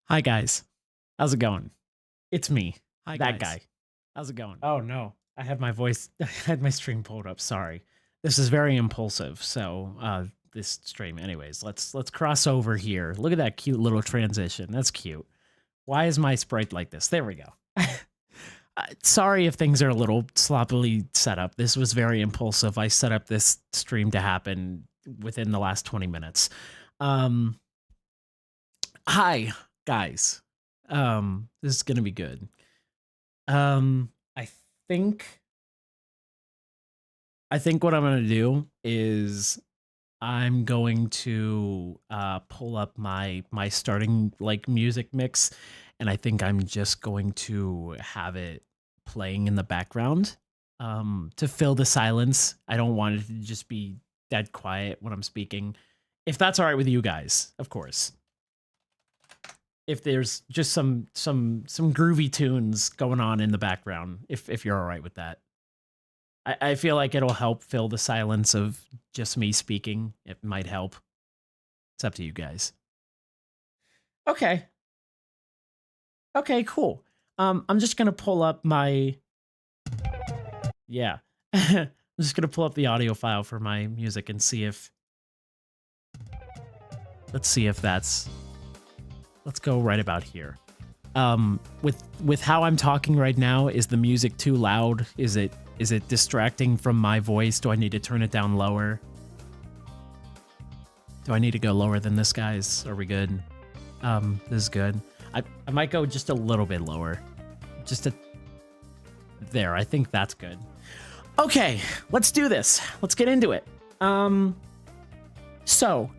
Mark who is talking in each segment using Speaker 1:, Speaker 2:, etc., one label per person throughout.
Speaker 1: Hi guys, how's it going? It's me,
Speaker 2: Hi,
Speaker 1: that
Speaker 2: guys.
Speaker 1: guy.
Speaker 2: How's it going?
Speaker 1: Oh no, I had my voice, I had my stream pulled up. Sorry, this is very impulsive. So this stream, anyways. Let's cross over here. Look at that cute little transition. That's cute. Why is my sprite like this? There we go. Sorry if things are a little sloppily set up. This was very impulsive. I set up this stream to happen within the last 20 minutes. Hi guys. This is gonna be good. I think what I'm gonna do is I'm going to pull up my starting like music mix, and I think I'm just going to have it playing in the background to fill the silence. I don't want it to just be dead quiet when I'm speaking. If that's all right with you guys, of course. If there's just some groovy tunes going on in the background, if you're all right with that. I feel like it'll help fill the silence of just me speaking. It might help. It's up to you guys. Okay. Okay, cool. I'm just gonna pull up my... Yeah. I'm just gonna pull up the audio file for my music and see if... Let's see if that's... Let's go right about here. With how I'm talking right now, is the music too loud? Is it distracting from my voice? Do I need to turn it down lower? Do I need to go lower than this, guys? Are we good? This is good. I might go just a little bit lower. Just a... There, I think that's good. Okay, let's do this. Let's get into it. So...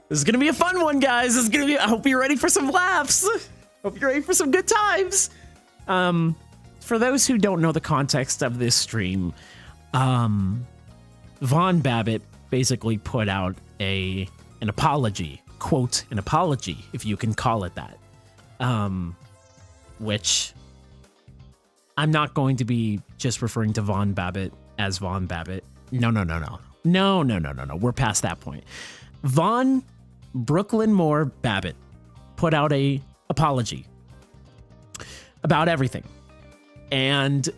Speaker 1: This is gonna be a fun one, guys. This is gonna be... I hope you're ready for some laughs. Hope you're ready for some good times. For those who don't know the context of this stream, Von Babbitt basically put out an apology, quote, an apology, if you can call it that. Which I'm not going to be just referring to Von Babbitt as Von Babbitt. No. We're past that point. Von Brooklyn Moore Babbitt put out a apology about everything, and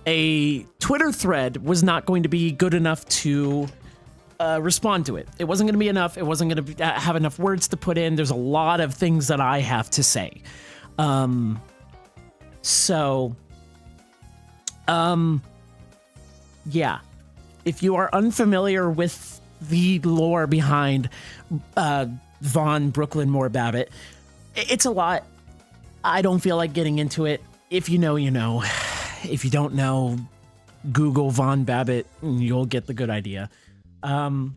Speaker 1: a Twitter thread was not going to be good enough to respond to it. It wasn't going to be enough. It wasn't going to have enough words to put in. There's a lot of things that I have to say. Yeah, if you are unfamiliar with the lore behind Von Brooklyn Moore Babbitt, it's a lot. I don't feel like getting into it. If you know, you know. If you don't know, Google Von Babbitt and you'll get the good idea. To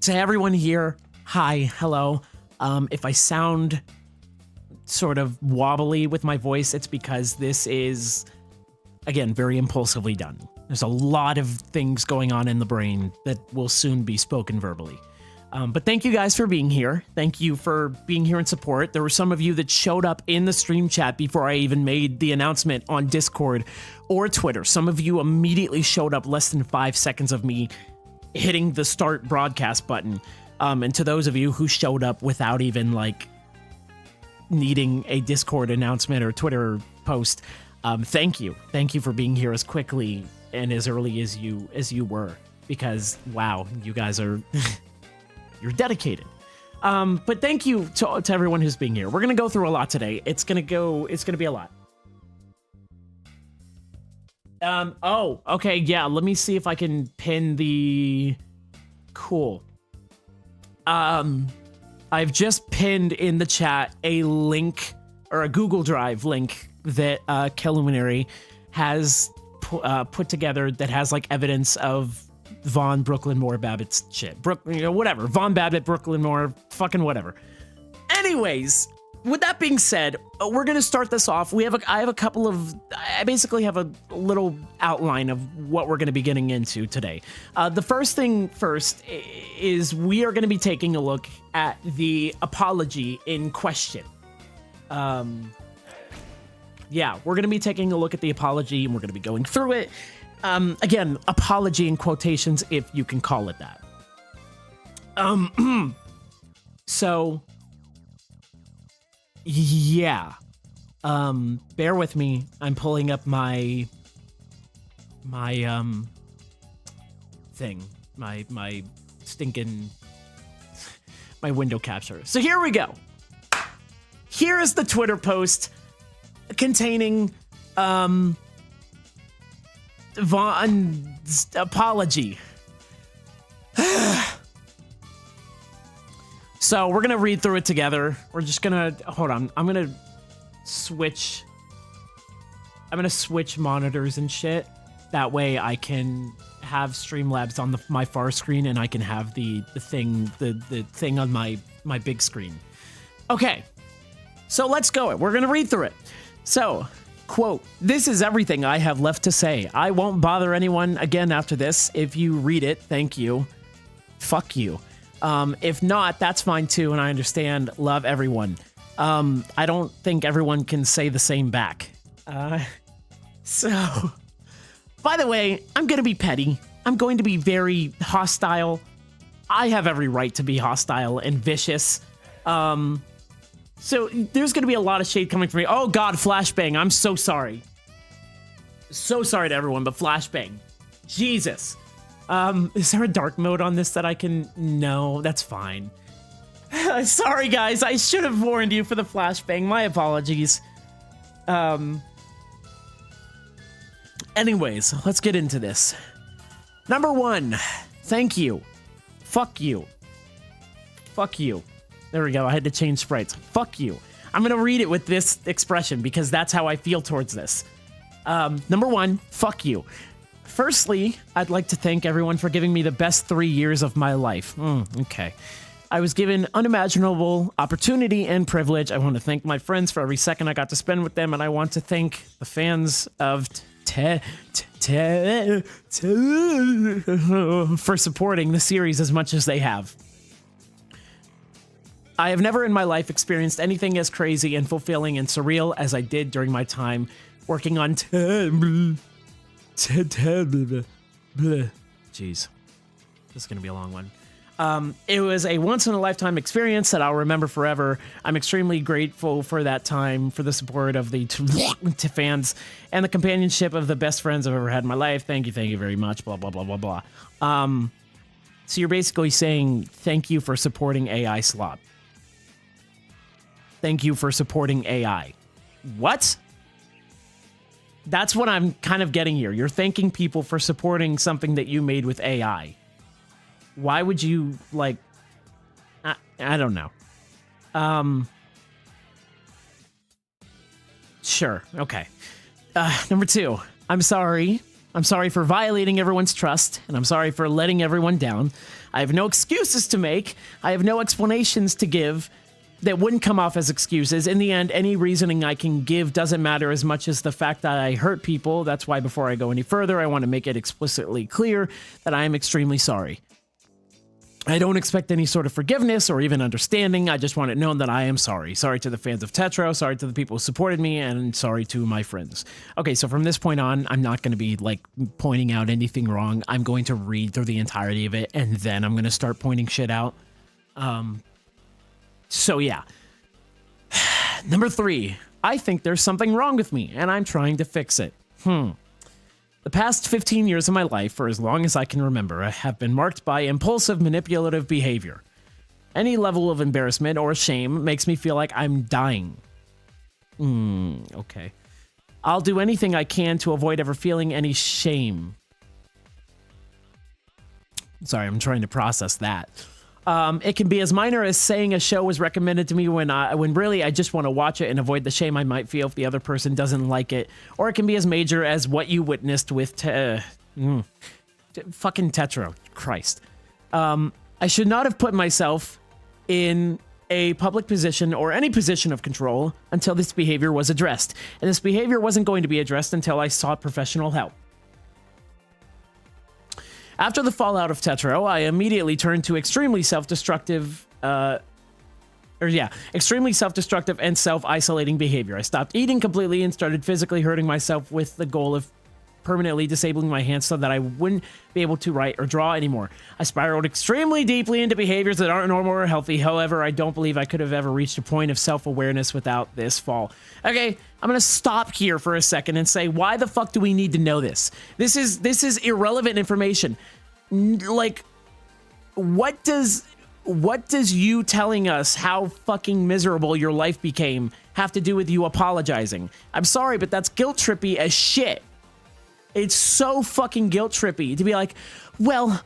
Speaker 1: everyone here, hi, hello. If I sound sort of wobbly with my voice, it's because this is, again, very impulsively done. There's a lot of things going on in the brain that will soon be spoken verbally. But thank you guys for being here. Thank you for being here in support. There were some of you that showed up in the stream chat before I even made the announcement on Discord or Twitter. Some of you immediately showed up less than 5 seconds of me hitting the start broadcast button. And to those of you who showed up without even like needing a Discord announcement or Twitter post, thank you. Thank you for being here as quickly and as early as you were, because wow, you guys are you're dedicated. But thank you to everyone who's being here. We're gonna go through a lot today. It's gonna be a lot. Oh, okay, yeah, let me see if I can pin the... Cool. I've just pinned in the chat a link, or a Google Drive link, that Keluminary has put together that has like evidence of Von Brooklyn Moore Babbitt's shit. Whatever. Von Babbitt, Brooklyn Moore, fucking whatever. Anyways, with that being said, we're gonna start this off. I basically have a little outline of what we're gonna be getting into today. The first thing first is we are gonna be taking a look at the apology in question. Yeah, we're going to be taking a look at the apology, and we're going to be going through it. Again, apology in quotations, if you can call it that. So, yeah. Bear with me. I'm pulling up my thing. My stinking... my window capture. So here we go. Here is the Twitter post containing Vaughn's apology. So we're gonna read through it together. We're just gonna hold on. I'm gonna switch monitors and shit. That way I can have Streamlabs on my far screen and I can have the thing on my big screen. Okay. So let's go. We're gonna read through it. So, quote, "This is everything I have left to say. I won't bother anyone again after this. If you read it, thank you. Fuck you. If not, that's fine too, and I understand. Love everyone." I don't think everyone can say the same back. So, by the way, I'm gonna be petty. I'm going to be very hostile. I have every right to be hostile and vicious. So there's gonna be a lot of shade coming from me. Oh God, flashbang. I'm so sorry. So sorry to everyone, but flashbang. Jesus. Is there a dark mode on this that I can... No, that's fine. Sorry guys, I should have warned you for the flashbang. My apologies. Anyways, let's get into this. Number 1, thank you. Fuck you. Fuck you. There we go, I had to change sprites. Fuck you. I'm gonna read it with this expression because that's how I feel towards this. Number 1, fuck you. Firstly, I'd like to thank everyone for giving me the best 3 years of my life. Okay. I was given unimaginable opportunity and privilege. I want to thank my friends for every second I got to spend with them, and I want to thank the fans of for supporting the series as much as they have. I have never in my life experienced anything as crazy and fulfilling and surreal as I did during my time working on Jeez. This is going to be a long one. It was a once-in-a-lifetime experience that I'll remember forever. I'm extremely grateful for that time, for the support of the fans, and the companionship of the best friends I've ever had in my life. Thank you very much, blah, blah, blah, blah, blah. So you're basically saying thank you for supporting AI Slop. Thank you for supporting AI. What? That's what I'm kind of getting here. You're thanking people for supporting something that you made with AI. Why would you, like... I don't know. Sure, okay. Number 2, I'm sorry. I'm sorry for violating everyone's trust, and I'm sorry for letting everyone down. I have no excuses to make. I have no explanations to give that wouldn't come off as excuses. In the end, any reasoning I can give doesn't matter as much as the fact that I hurt people. That's why before I go any further, I want to make it explicitly clear that I am extremely sorry. I don't expect any sort of forgiveness or even understanding. I just want it known that I am sorry. Sorry to the fans of Tetro, sorry to the people who supported me, and sorry to my friends. Okay, so from this point on, I'm not going to be, like, pointing out anything wrong. I'm going to read through the entirety of it, and then I'm going to start pointing shit out. So yeah. Number 3, I think there's something wrong with me, and I'm trying to fix it. The past 15 years of my life, for as long as I can remember, have been marked by impulsive, manipulative behavior. Any level of embarrassment or shame makes me feel like I'm dying. Okay. I'll do anything I can to avoid ever feeling any shame. Sorry, I'm trying to process that. It can be as minor as saying a show was recommended to me when really I just want to watch it and avoid the shame I might feel if the other person doesn't like it. Or it can be as major as what you witnessed with fucking Tetro. Christ. I should not have put myself in a public position or any position of control until this behavior was addressed. And this behavior wasn't going to be addressed until I sought professional help. After the fallout of Tetro, I immediately turned to extremely self-destructive and self-isolating behavior. I stopped eating completely and started physically hurting myself with the goal of permanently disabling my hands so that I wouldn't be able to write or draw anymore. I spiraled extremely deeply into behaviors that aren't normal or healthy. However, I don't believe I could have ever reached a point of self-awareness without this fall. Okay, I'm gonna stop here for a second and say, why the fuck do we need to know this? This is irrelevant information. Like, what does you telling us how fucking miserable your life became have to do with you apologizing? I'm sorry, but that's guilt trippy as shit. It's so fucking guilt trippy to be like, well,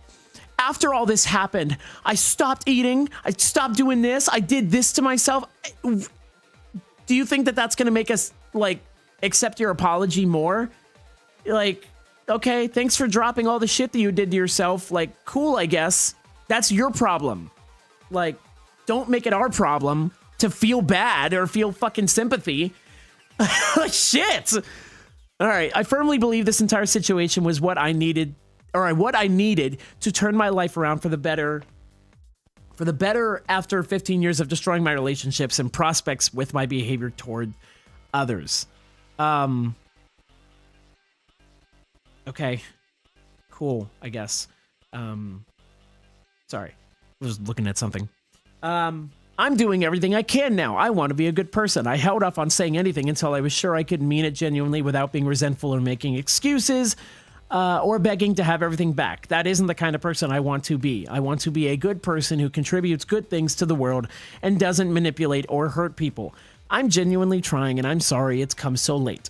Speaker 1: after all this happened, I stopped eating, I stopped doing this, I did this to myself. Do you think that that's gonna make us, like, accept your apology more? Like, okay, thanks for dropping all the shit that you did to yourself. Like, cool, I guess. That's your problem. Like, don't make it our problem to feel bad or feel fucking sympathy. Shit. All right, I firmly believe this entire situation was what I needed to turn my life around for the better. For the better after 15 years of destroying my relationships and prospects with my behavior toward others. Okay, cool, I guess. Sorry, I was looking at something. I'm doing everything I can now. I want to be a good person. I held off on saying anything until I was sure I could mean it genuinely without being resentful or making excuses or begging to have everything back. That isn't the kind of person I want to be. I want to be a good person who contributes good things to the world and doesn't manipulate or hurt people. I'm genuinely trying, and I'm sorry it's come so late.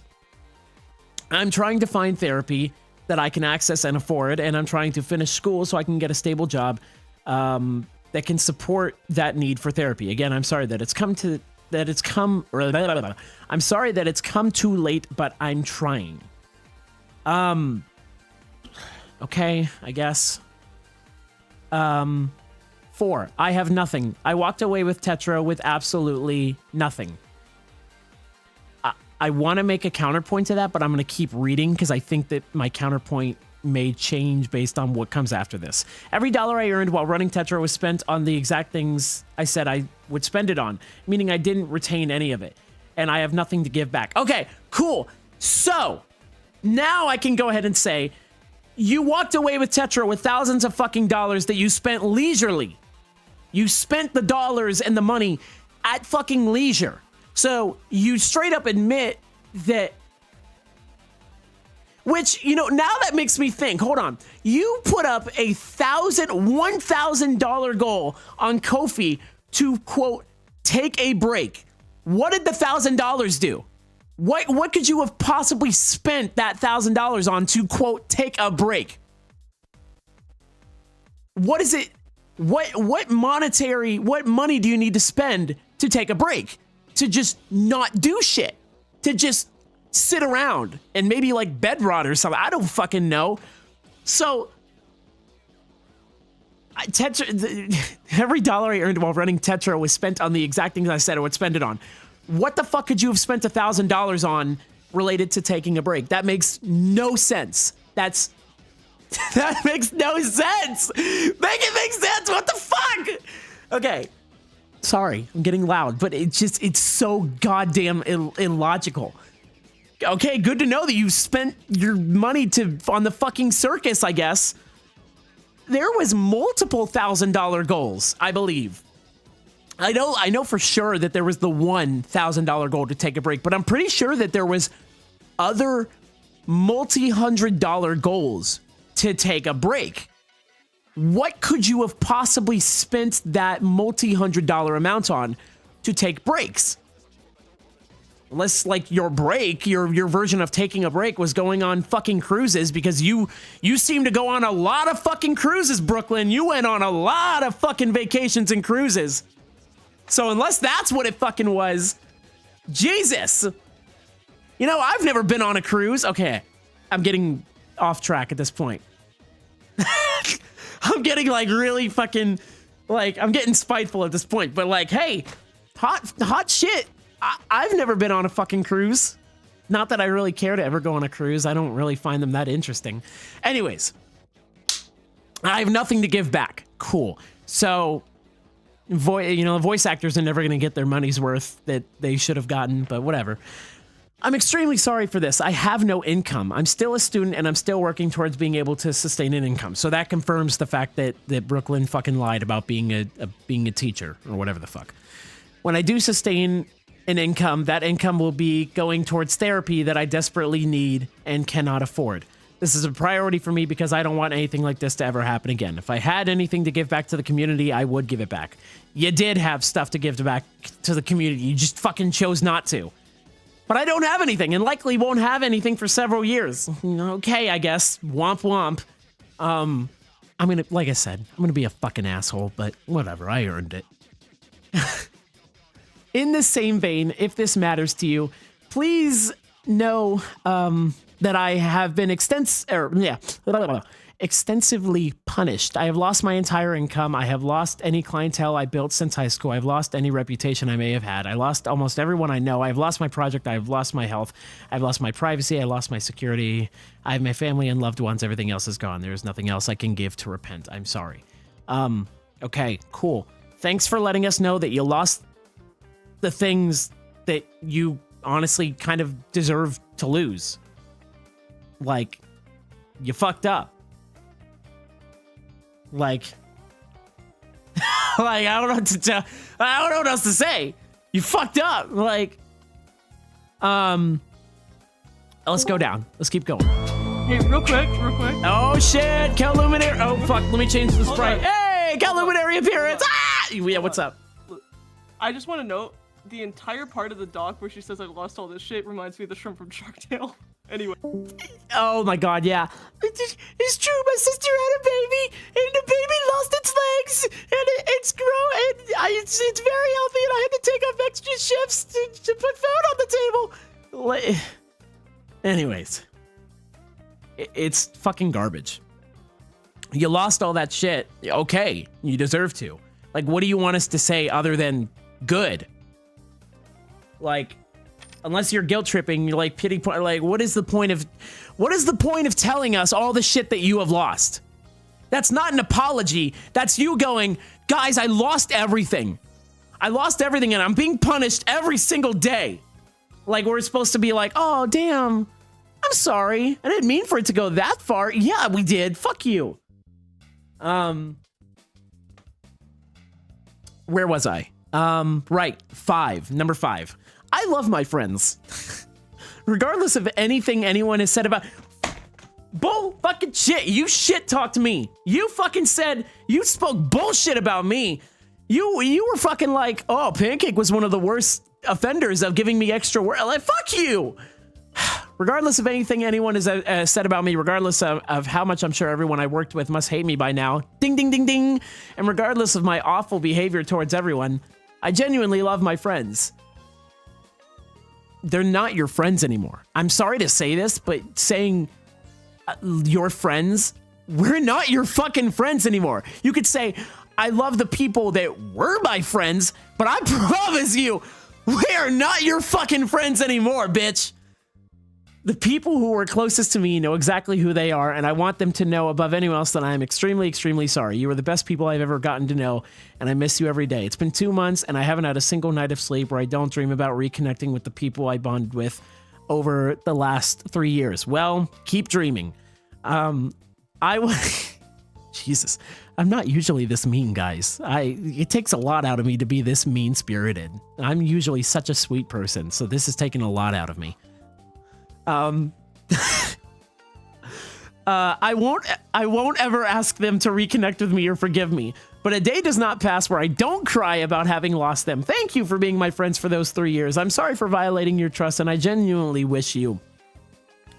Speaker 1: I'm trying to find therapy that I can access and afford, and I'm trying to finish school so I can get a stable job that can support that need for therapy. Again, I'm sorry that it's come too late, but I'm trying. Okay, I guess. 4, I have nothing. I walked away with Tetra with absolutely nothing. I want to make a counterpoint to that, but I'm going to keep reading because I think that my counterpoint may change based on what comes after this. Every dollar I earned while running Tetra was spent on the exact things I said I would spend it on, meaning I didn't retain any of it, and I have nothing to give back. Okay, cool. So now I can go ahead and say you walked away with Tetra with thousands of fucking dollars that you spent leisurely. You spent the dollars and the money at fucking leisure. So you straight up admit that, which, you know, now that makes me think, hold on. You put up a $1,000 goal on Ko-fi to, quote, take a break. What did the $1,000 do? What could you have possibly spent that $1,000 on to, quote, take a break? What is it? What money do you need to spend to take a break? To just not do shit? To just sit around and maybe like bed rot or something? I don't fucking know. So every dollar I earned while running Tetra was spent on the exact things I said I would spend it on. What the fuck could you have spent $1,000 on related to taking a break? That makes no sense. That makes no sense. Make it make sense. What the fuck? Okay. Sorry, I'm getting loud, but it's so goddamn illogical. Okay, good to know that you spent your money on the fucking circus, I guess. There was multiple $1,000 goals, I believe. I know for sure that there was the $1,000 goal to take a break, but I'm pretty sure that there was other multi-$100 goals to take a break. What could you have possibly spent that multi-$100 amount on to take breaks? Unless, like, your break, your version of taking a break was going on fucking cruises, because you seem to go on a lot of fucking cruises, Brooklyn. You went on a lot of fucking vacations and cruises. So unless that's what it fucking was, Jesus. You know, I've never been on a cruise. Okay, I'm getting off track at this point. I'm getting like really fucking, like, I'm getting spiteful at this point, but like, hey, hot shit. I've never been on a fucking cruise. Not that I really care to ever go on a cruise. I don't really find them that interesting. Anyways, I have nothing to give back. Cool. So, voice actors are never going to get their money's worth that they should have gotten, but whatever. I'm extremely sorry for this. I have no income. I'm still a student and I'm still working towards being able to sustain an income. So that confirms the fact that Brooklyn fucking lied about being a teacher or whatever the fuck. When I do sustain an income, that income will be going towards therapy that I desperately need and cannot afford. This is a priority for me because I don't want anything like this to ever happen again. If I had anything to give back to the community, I would give it back. You did have stuff to give back to the community. You just fucking chose not to. But I don't have anything and likely won't have anything for several years. Okay, I guess. Womp womp. I'm gonna, like I said, I'm gonna be a fucking asshole, but whatever, I earned it. In the same vein, if this matters to you, please know that I have been extensively punished. I have lost my entire income. I have lost any clientele I built since high school. I've lost any reputation I may have had. I lost almost everyone I know. I've lost my project. I've lost my health. I've lost my privacy. I lost my security. I have my family and loved ones. Everything else is gone. There's nothing else I can give to repent. I'm sorry. Okay, cool. Thanks for letting us know that you lost the things that you honestly kind of deserve to lose. Like, you fucked up. Like, I don't know what to tell. I don't know what else to say. You fucked up. Like, let's go down. Let's keep going.
Speaker 2: Hey, real quick.
Speaker 1: Oh shit, Keluminary. Oh fuck, let me change the sprite. Hey, Keluminary appearance. Ah! Yeah, what's up?
Speaker 2: I just want to note the entire part of the doc where she says I lost all this shit reminds me of the shrimp from Shark Tale. Anyway.
Speaker 1: Oh my god, yeah. It's true, my sister had a baby, and the baby lost its legs, and it's growing, and it's very healthy, and I had to take off extra shifts to put food on the table. Anyways. It's fucking garbage. You lost all that shit. Okay, you deserve to. Like, what do you want us to say other than good? Like, unless you're guilt tripping, you're like pity point. Like, what is the point of telling us all the shit that you have lost? That's not an apology. That's you going, guys, I lost everything. I lost everything, and I'm being punished every single day. Like, we're supposed to be like, oh damn, I'm sorry. I didn't mean for it to go that far. Yeah, we did. Fuck you. Where was I? Right. Number 5. I love my friends. Regardless of anything anyone has said about... Bull fucking shit. You shit talked me. You fucking said... You spoke bullshit about me. You were fucking like, oh, Pancake was one of the worst offenders of giving me extra work. Like, fuck you. Regardless of anything anyone has said about me, regardless of how much I'm sure everyone I worked with must hate me by now. Ding, ding, ding, ding. And regardless of my awful behavior towards everyone, I genuinely love my friends. They're not your friends anymore. I'm sorry to say this, but saying your friends, we're not your fucking friends anymore. You could say, I love the people that were my friends, but I promise you, we are not your fucking friends anymore, bitch. The people who were closest to me know exactly who they are, and I want them to know above anyone else that I am extremely, extremely sorry. You are the best people I've ever gotten to know, and I miss you every day. It's been 2 months, and I haven't had a single night of sleep where I don't dream about reconnecting with the people I bonded with over the last 3 years. Well, keep dreaming. Jesus, I'm not usually this mean, guys. It takes a lot out of me to be this mean-spirited. I'm usually such a sweet person, so this has taken a lot out of me. I won't ever ask them to reconnect with me or forgive me, but a day does not pass where I don't cry about having lost them. Thank you for being my friends for those 3 years. I'm sorry for violating your trust, and I genuinely wish you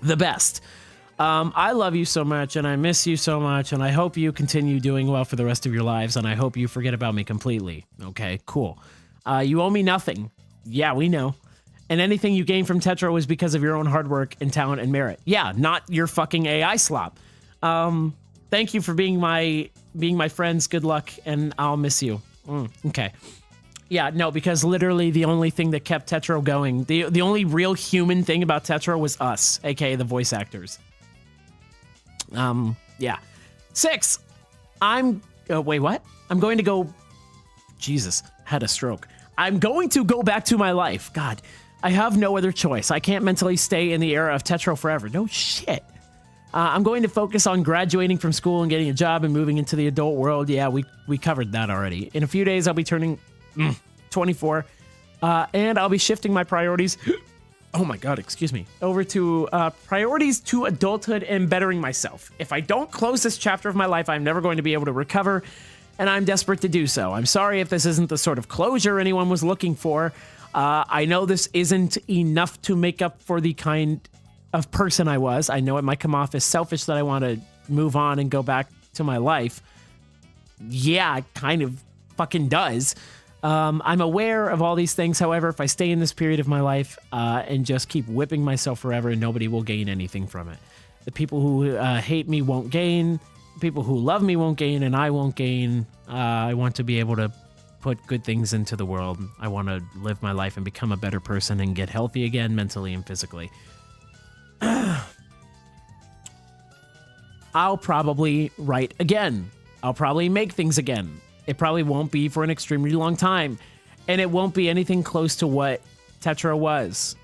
Speaker 1: the best. I love you so much, and I miss you so much, and I hope you continue doing well for the rest of your lives, and I hope you forget about me completely. Okay, cool. You owe me nothing. Yeah, we know. And anything you gain from Tetra was because of your own hard work and talent and merit. Yeah, not your fucking AI slop. Thank you for being my friends. Good luck, and I'll miss you. Okay. Yeah, no, because literally the only thing that kept Tetra going, the only real human thing about Tetra was us, aka the voice actors. Yeah. 6. Wait, what? I'm going to go... Jesus, had a stroke. I'm going to go back to my life. God. I have no other choice. I can't mentally stay in the era of Tetro forever. No shit. I'm going to focus on graduating from school and getting a job and moving into the adult world. Yeah, we covered that already. In a few days, I'll be turning 24, and I'll be shifting my priorities. Oh my God, excuse me. Over to priorities to adulthood and bettering myself. If I don't close this chapter of my life, I'm never going to be able to recover, and I'm desperate to do so. I'm sorry if this isn't the sort of closure anyone was looking for. I know this isn't enough to make up for the kind of person I was. I know it might come off as selfish that I want to move on and go back to my life. Yeah, it kind of fucking does. I'm aware of all these things. However, if I stay in this period of my life and just keep whipping myself forever, nobody will gain anything from it. The people who hate me won't gain. People who love me won't gain, and I won't gain. I want to be able to put good things into the world. I want to live my life and become a better person and get healthy again, mentally and physically. I'll probably write again. I'll probably make things again. It probably won't be for an extremely long time, and it won't be anything close to what Tetra was.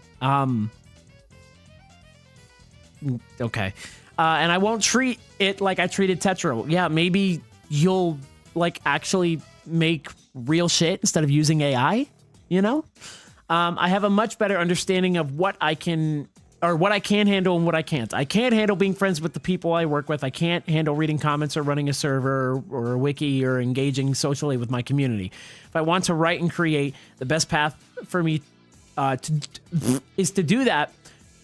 Speaker 1: Okay. And I won't treat it like I treated Tetra. Yeah, maybe you'll like actually make real shit instead of using AI, you know? I have a much better understanding of what I can handle and what I can't. I can't handle being friends with the people I work with. I can't handle reading comments or running a server or a wiki or engaging socially with my community. If I want to write and create, the best path for me is to do that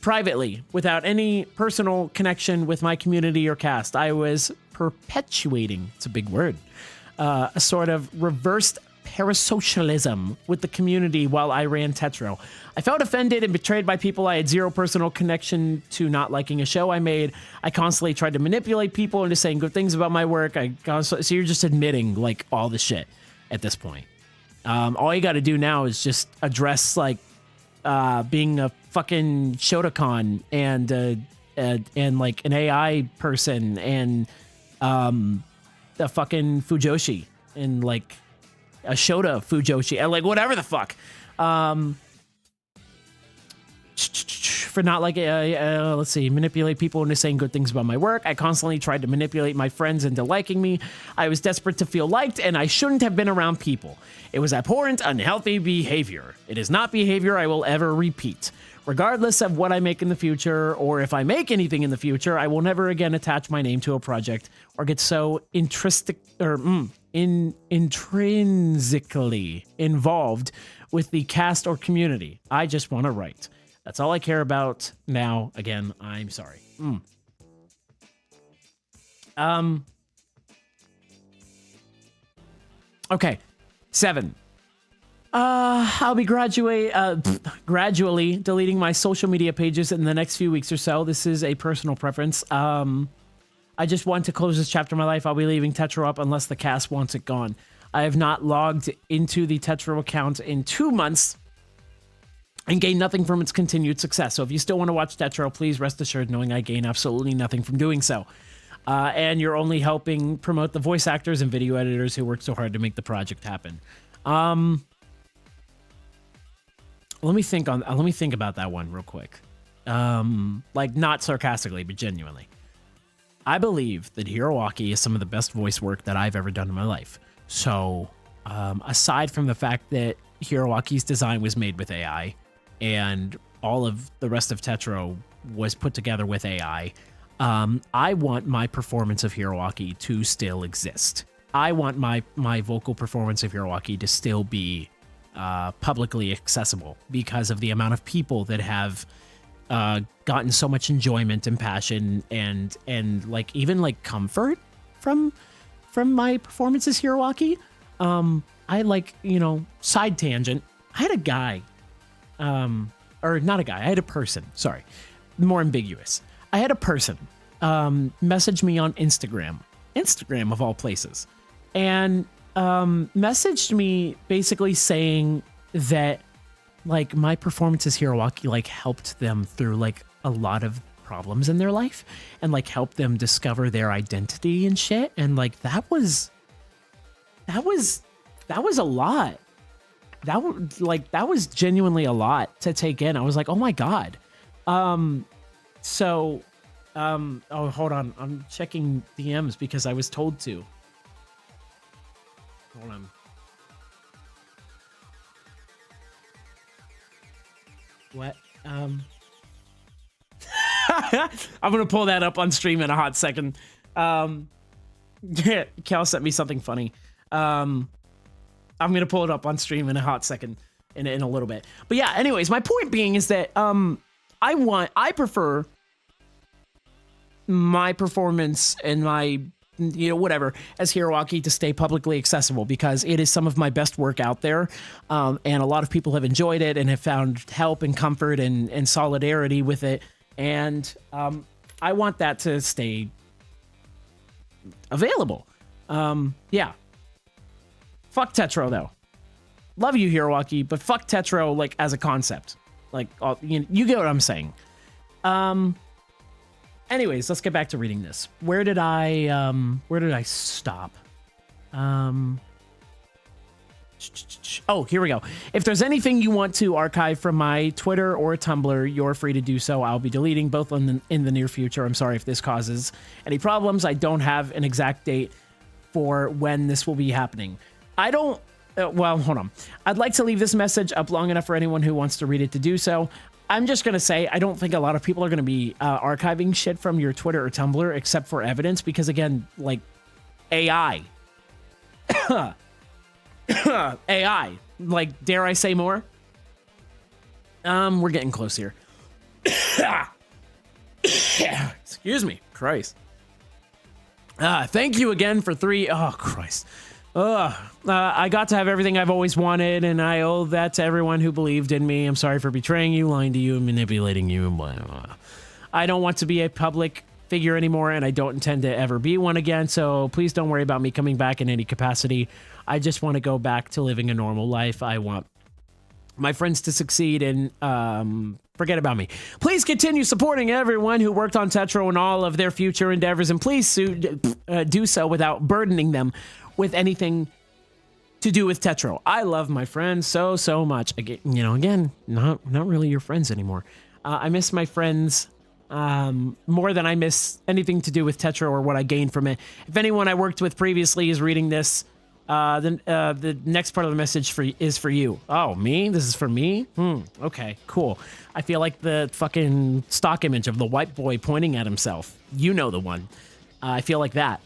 Speaker 1: privately without any personal connection with my community or cast. I was perpetuating, it's a big word, a sort of reversed parasocialism with the community while I ran Tetro. I felt offended and betrayed by people I had zero personal connection to not liking a show I made. I constantly tried to manipulate people into saying good things about my work. So you're just admitting like all the shit at this point. All you got to do now is just address like being a fucking Shotokan and like an AI person and a fucking Fujoshi and like a Shota Fujoshi, like whatever the fuck. For not like, let's see, manipulate people into saying good things about my work. I constantly tried to manipulate my friends into liking me. I was desperate to feel liked, and I shouldn't have been around people. It was abhorrent, unhealthy behavior. It is not behavior I will ever repeat. Regardless of what I make in the future, or if I make anything in the future, I will never again attach my name to a project or get so intrinsically involved with the cast or community. I just want to write. That's all I care about now. Again, I'm sorry. Okay. 7. I'll be gradually deleting my social media pages in the next few weeks or so. This is a personal preference. I just want to close this chapter of my life. I'll be leaving Tetro up unless the cast wants it gone. I have not logged into the Tetro account in 2 months and gain nothing from its continued success. So if you still want to watch Tetro, please rest assured knowing I gain absolutely nothing from doing so. And you're only helping promote the voice actors and video editors who worked so hard to make the project happen. Let me think about that one real quick. Like not sarcastically, but genuinely. I believe that Hiroaki is some of the best voice work that I've ever done in my life. So, aside from the fact that Hiroaki's design was made with AI and all of the rest of Tetro was put together with AI, I want my performance of Hiroaki to still exist. I want my vocal performance of Hiroaki to still be publicly accessible because of the amount of people that have gotten so much enjoyment and passion and like even like comfort from my performance as Hiroaki. I like, side tangent. I had a guy, or not a guy, I had a person, sorry, more ambiguous. I had a person message me on Instagram of all places, and messaged me basically saying that like my performance as Hiroaki like helped them through like a lot of problems in their life and like helped them discover their identity and shit. And like that was a lot. that was genuinely a lot to take in. I was like, oh my God. Oh, hold on. I'm checking DMs because I was told to. Hold on. What? I'm gonna pull that up on stream in a hot second. Cal sent me something funny. I'm gonna pull it up on stream in a hot second in a little bit. But yeah, anyways, my point being is that I prefer my performance and my whatever as HeroGravity to stay publicly accessible because it is some of my best work out there, and a lot of people have enjoyed it and have found help and comfort and solidarity with it, and I want that to stay available. Yeah. Fuck Tetro though. Love you, HeroGravity, but fuck Tetro like as a concept. Like you get what I'm saying. Anyways, let's get back to reading this. Where did I stop? Oh, here we go. If there's anything you want to archive from my Twitter or Tumblr, you're free to do so. I'll be deleting both in the near future. I'm sorry if this causes any problems. I don't have an exact date for when this will be happening. I don't, well, hold on. I'd like to leave this message up long enough for anyone who wants to read it to do so. I'm just going to say, I don't think a lot of people are going to be archiving shit from your Twitter or Tumblr except for evidence because, again, like, AI. AI. Like, dare I say more? We're getting close here. Excuse me. Christ. Thank you again for 3. Oh, Christ. I got to have everything I've always wanted, and I owe that to everyone who believed in me. I'm sorry for betraying you, lying to you, and manipulating you, and blah, blah, blah. I don't want to be a public figure anymore, and I don't intend to ever be one again, so please don't worry about me coming back in any capacity. I just want to go back to living a normal life. I want my friends to succeed, and forget about me. Please continue supporting everyone who worked on Tetro and all of their future endeavors, and please do so without burdening them with anything to do with Tetro. I love my friends so much. Again, not really your friends anymore. I miss my friends more than I miss anything to do with Tetro or what I gained from it. If anyone I worked with previously is reading this, the next part of the message is for you. Oh, me? This is for me? Okay, cool. I feel like the fucking stock image of the white boy pointing at himself. You know the one. I feel like that.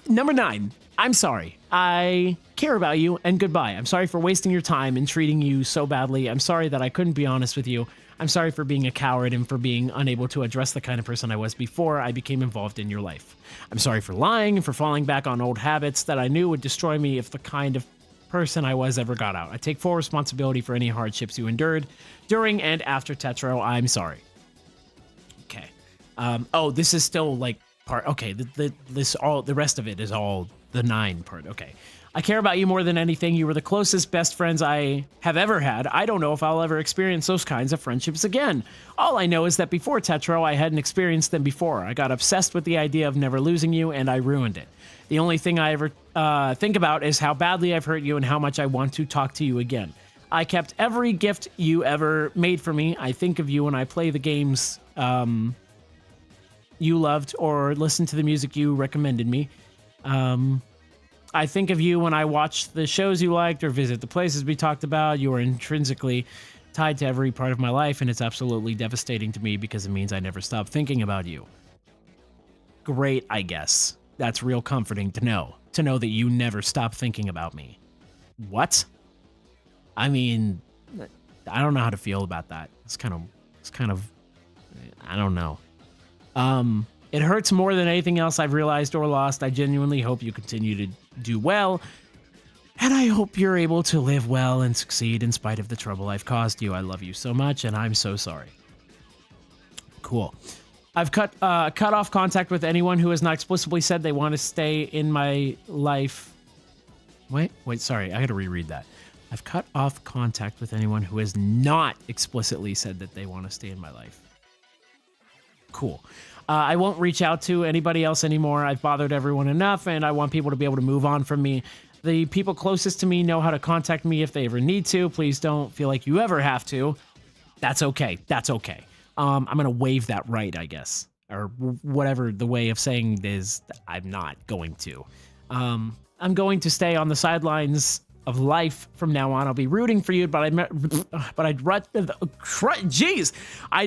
Speaker 1: Number 9, I'm sorry. I care about you, and goodbye. I'm sorry for wasting your time and treating you so badly. I'm sorry that I couldn't be honest with you. I'm sorry for being a coward and for being unable to address the kind of person I was before I became involved in your life. I'm sorry for lying and for falling back on old habits that I knew would destroy me if the kind of person I was ever got out. I take full responsibility for any hardships you endured during and after Tetro. I'm sorry. Okay. Oh, this is still like part. Okay, the rest of it is all the 9 part. Okay. I care about you more than anything. You were the closest best friends I have ever had. I don't know if I'll ever experience those kinds of friendships again. All I know is that before Tetro, I hadn't experienced them before. I got obsessed with the idea of never losing you, and I ruined it. The only thing I ever think about is how badly I've hurt you and how much I want to talk to you again. I kept every gift you ever made for me. I think of you when I play the games you loved or listen to the music you recommended me. I think of you when I watch the shows you liked or visit the places we talked about. You are intrinsically tied to every part of my life, and it's absolutely devastating to me because it means I never stop thinking about you. Great, I guess. That's real comforting to know that you never stop thinking about me. What? I mean, I don't know how to feel about that. It's kind of, I don't know. It hurts more than anything else I've realized or lost. I genuinely hope you continue to do well, and I hope you're able to live well and succeed in spite of the trouble I've caused you. I love you so much, and I'm so sorry. Cool. I've cut off contact with anyone who has not explicitly said they want to stay in my life. Wait, sorry, I gotta reread that. I've cut off contact with anyone who has not explicitly said that they want to stay in my life. Cool. I won't reach out to anybody else anymore. I've bothered everyone enough, and I want people to be able to move on from me. The people closest to me know how to contact me if they ever need to. Please don't feel like you ever have to. That's okay. That's okay. I'm going to waive that right, I guess. Or whatever the way of saying it is, I'm not going to. I'm going to stay on the sidelines of life from now on. I'll be rooting for you, but I'd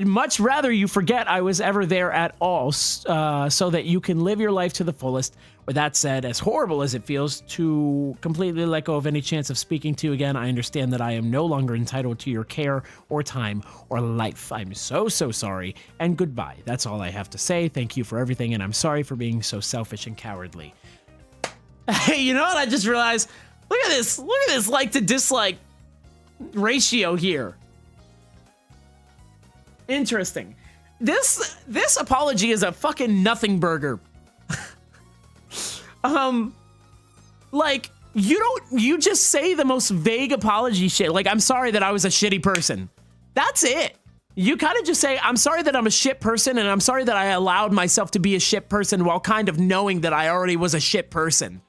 Speaker 1: much rather you forget I was ever there at all, so that you can live your life to the fullest. With that said, as horrible as it feels to completely let go of any chance of speaking to you again, I understand that I am no longer entitled to your care or time or life. I'm so sorry, and goodbye. That's all I have to say. Thank you for everything, and I'm sorry for being so selfish and cowardly. Hey, you know what? I just realized, look at this like to dislike ratio here. Interesting. This apology is a fucking nothing burger. Like, you just say the most vague apology shit. Like, I'm sorry that I was a shitty person. That's it. You kind of just say, I'm sorry that I'm a shit person, and I'm sorry that I allowed myself to be a shit person while kind of knowing that I already was a shit person.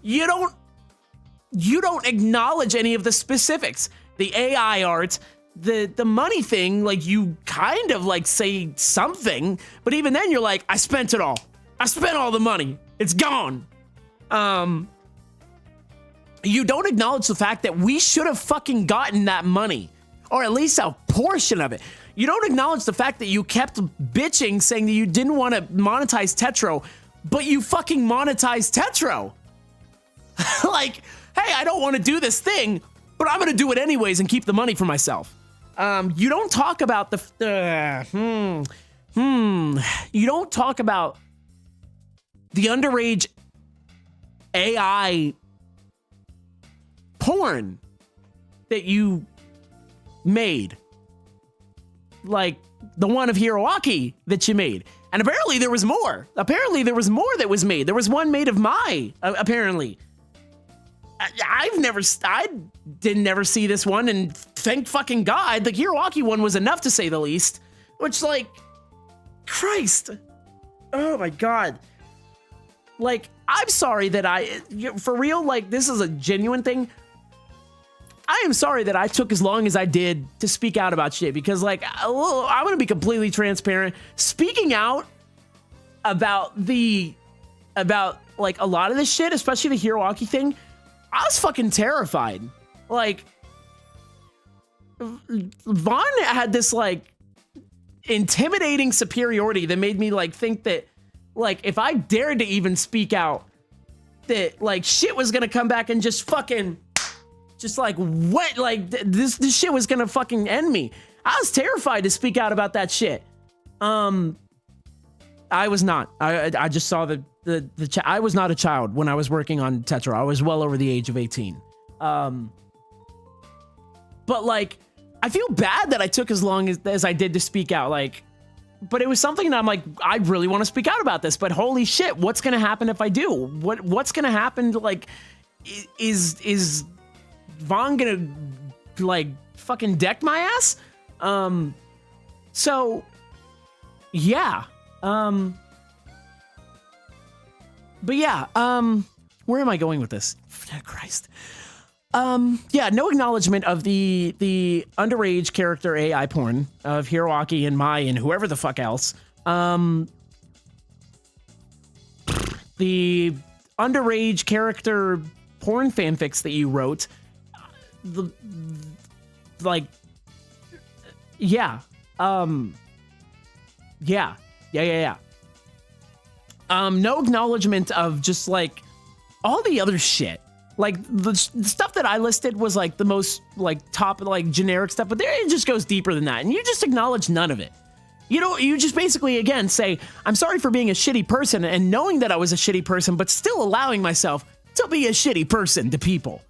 Speaker 1: You don't acknowledge any of the specifics. The AI art, the money thing, like, you kind of like say something, but even then you're like, I spent it all. I spent all the money. It's gone. You don't acknowledge the fact that we should have fucking gotten that money, or at least a portion of it. You don't acknowledge the fact that you kept bitching saying that you didn't want to monetize Tetro, but you fucking monetized Tetro. Like, hey, I don't want to do this thing, but I'm going to do it anyways and keep the money for myself. You don't talk about you don't talk about the underage AI porn that you made. Like the one of HeroGravity that you made. And apparently there was more. Apparently there was more that was made. There was one made of Mai, apparently. I didn't never see this one, and thank fucking God, the HeroGravity one was enough to say the least. Which, like, Christ. Oh my God. Like, I'm sorry that for real, like, this is a genuine thing. I am sorry that I took as long as I did to speak out about shit, because, like, I'm gonna be completely transparent. Speaking out about like a lot of this shit, especially the HeroGravity thing, I was fucking terrified. Like, Vaughn had this, like, intimidating superiority that made me, like, think that, like, if I dared to even speak out, that, like, shit was gonna come back and just fucking, just, like, what, like, this shit was gonna fucking end me. I was terrified to speak out about that shit. I was not. I just saw I was not a child when I was working on Tetro. I was well over the age of 18. But, like, I feel bad that I took as long as I did to speak out. Like, but it was something that I'm like, I really want to speak out about this, but holy shit, what's going to happen if I do? What's going to happen? Like, is Vaughn going to, like, fucking deck my ass? So, yeah. But yeah, where am I going with this? Christ. Yeah, no acknowledgement of the underage character AI porn of HeroGravity and Mai and whoever the fuck else. The underage character porn fanfics that you wrote. Yeah. Yeah. No acknowledgement of just, like, all the other shit. Like, the stuff that I listed was, like, the most, like, top, like, generic stuff, but it just goes deeper than that, and you just acknowledge none of it. You know, you just basically, again, say, I'm sorry for being a shitty person, and knowing that I was a shitty person, but still allowing myself to be a shitty person to people.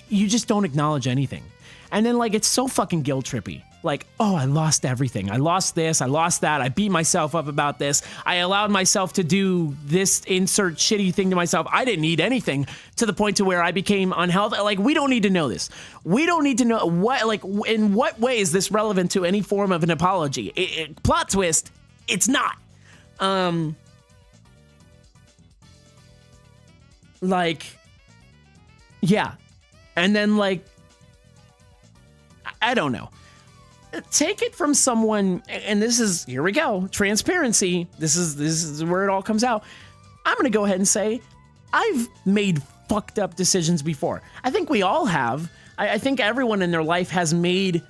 Speaker 1: You just don't acknowledge anything. And then, like, it's so fucking guilt trippy. Like, oh, I lost everything. I lost this. I lost that. I beat myself up about this. I allowed myself to do this insert shitty thing to myself. I didn't need anything, to the point to where I became unhealthy. Like, we don't need to know this. We don't need to know what, like, in what way is this relevant to any form of an apology? Plot twist, it's not. Like, yeah. And then like, I don't know. Take it from someone, and this is, here we go, transparency. This is where it all comes out. I'm gonna go ahead and say, I've made fucked up decisions before. I think we all have. I think everyone in their life has made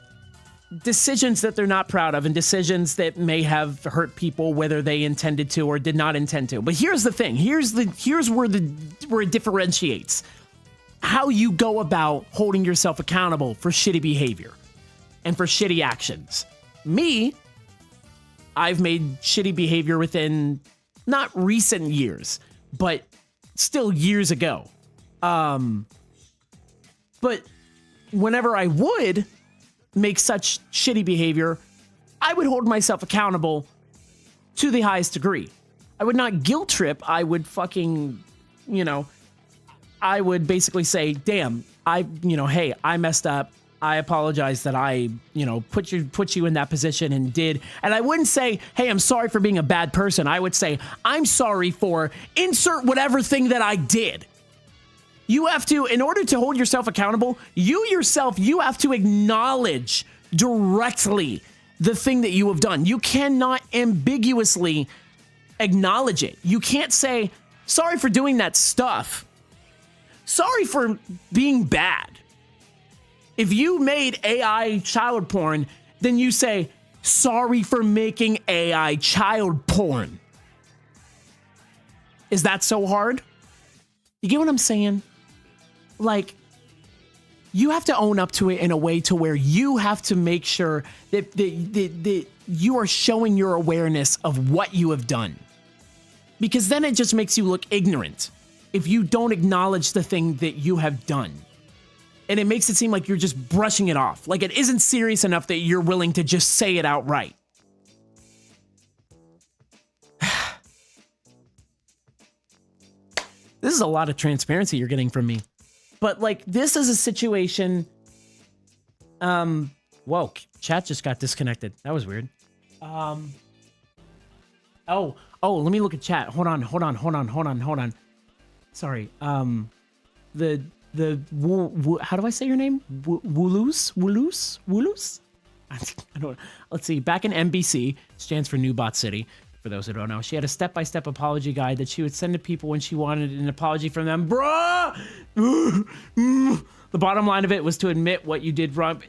Speaker 1: decisions that they're not proud of and decisions that may have hurt people, whether they intended to or did not intend to. But here's the thing. Here's where it differentiates. How you go about holding yourself accountable for shitty behavior and for shitty actions. Me, I've made shitty behavior within not recent years, but still years ago. But whenever I would make such shitty behavior, I would hold myself accountable to the highest degree. I would not guilt trip. I would fucking, I would basically say, damn, hey, I messed up. I apologize that I, put you in that position and did. And I wouldn't say, hey, I'm sorry for being a bad person. I would say, I'm sorry for insert whatever thing that I did. You have to, in order to hold yourself accountable, you have to acknowledge directly the thing that you have done. You cannot ambiguously acknowledge it. You can't say, sorry for doing that stuff. Sorry for being bad. If you made AI child porn, then you say, sorry for making AI child porn. Is that so hard? You get what I'm saying? Like, you have to own up to it in a way to where you have to make sure that you are showing your awareness of what you have done. Because then it just makes you look ignorant if you don't acknowledge the thing that you have done. And it makes it seem like you're just brushing it off. Like it isn't serious enough that you're willing to just say it outright. This is a lot of transparency you're getting from me. But like, this is a situation. Whoa, chat just got disconnected. That was weird. Oh, let me look at chat. Hold on. Sorry. How do I say your name? Wooloos? I don't. Let's see. Back in NBC, stands for New Bot City. For those who don't know, she had a step-by-step apology guide that she would send to people when she wanted an apology from them. Bruh! The bottom line of it was to admit what you did wrong.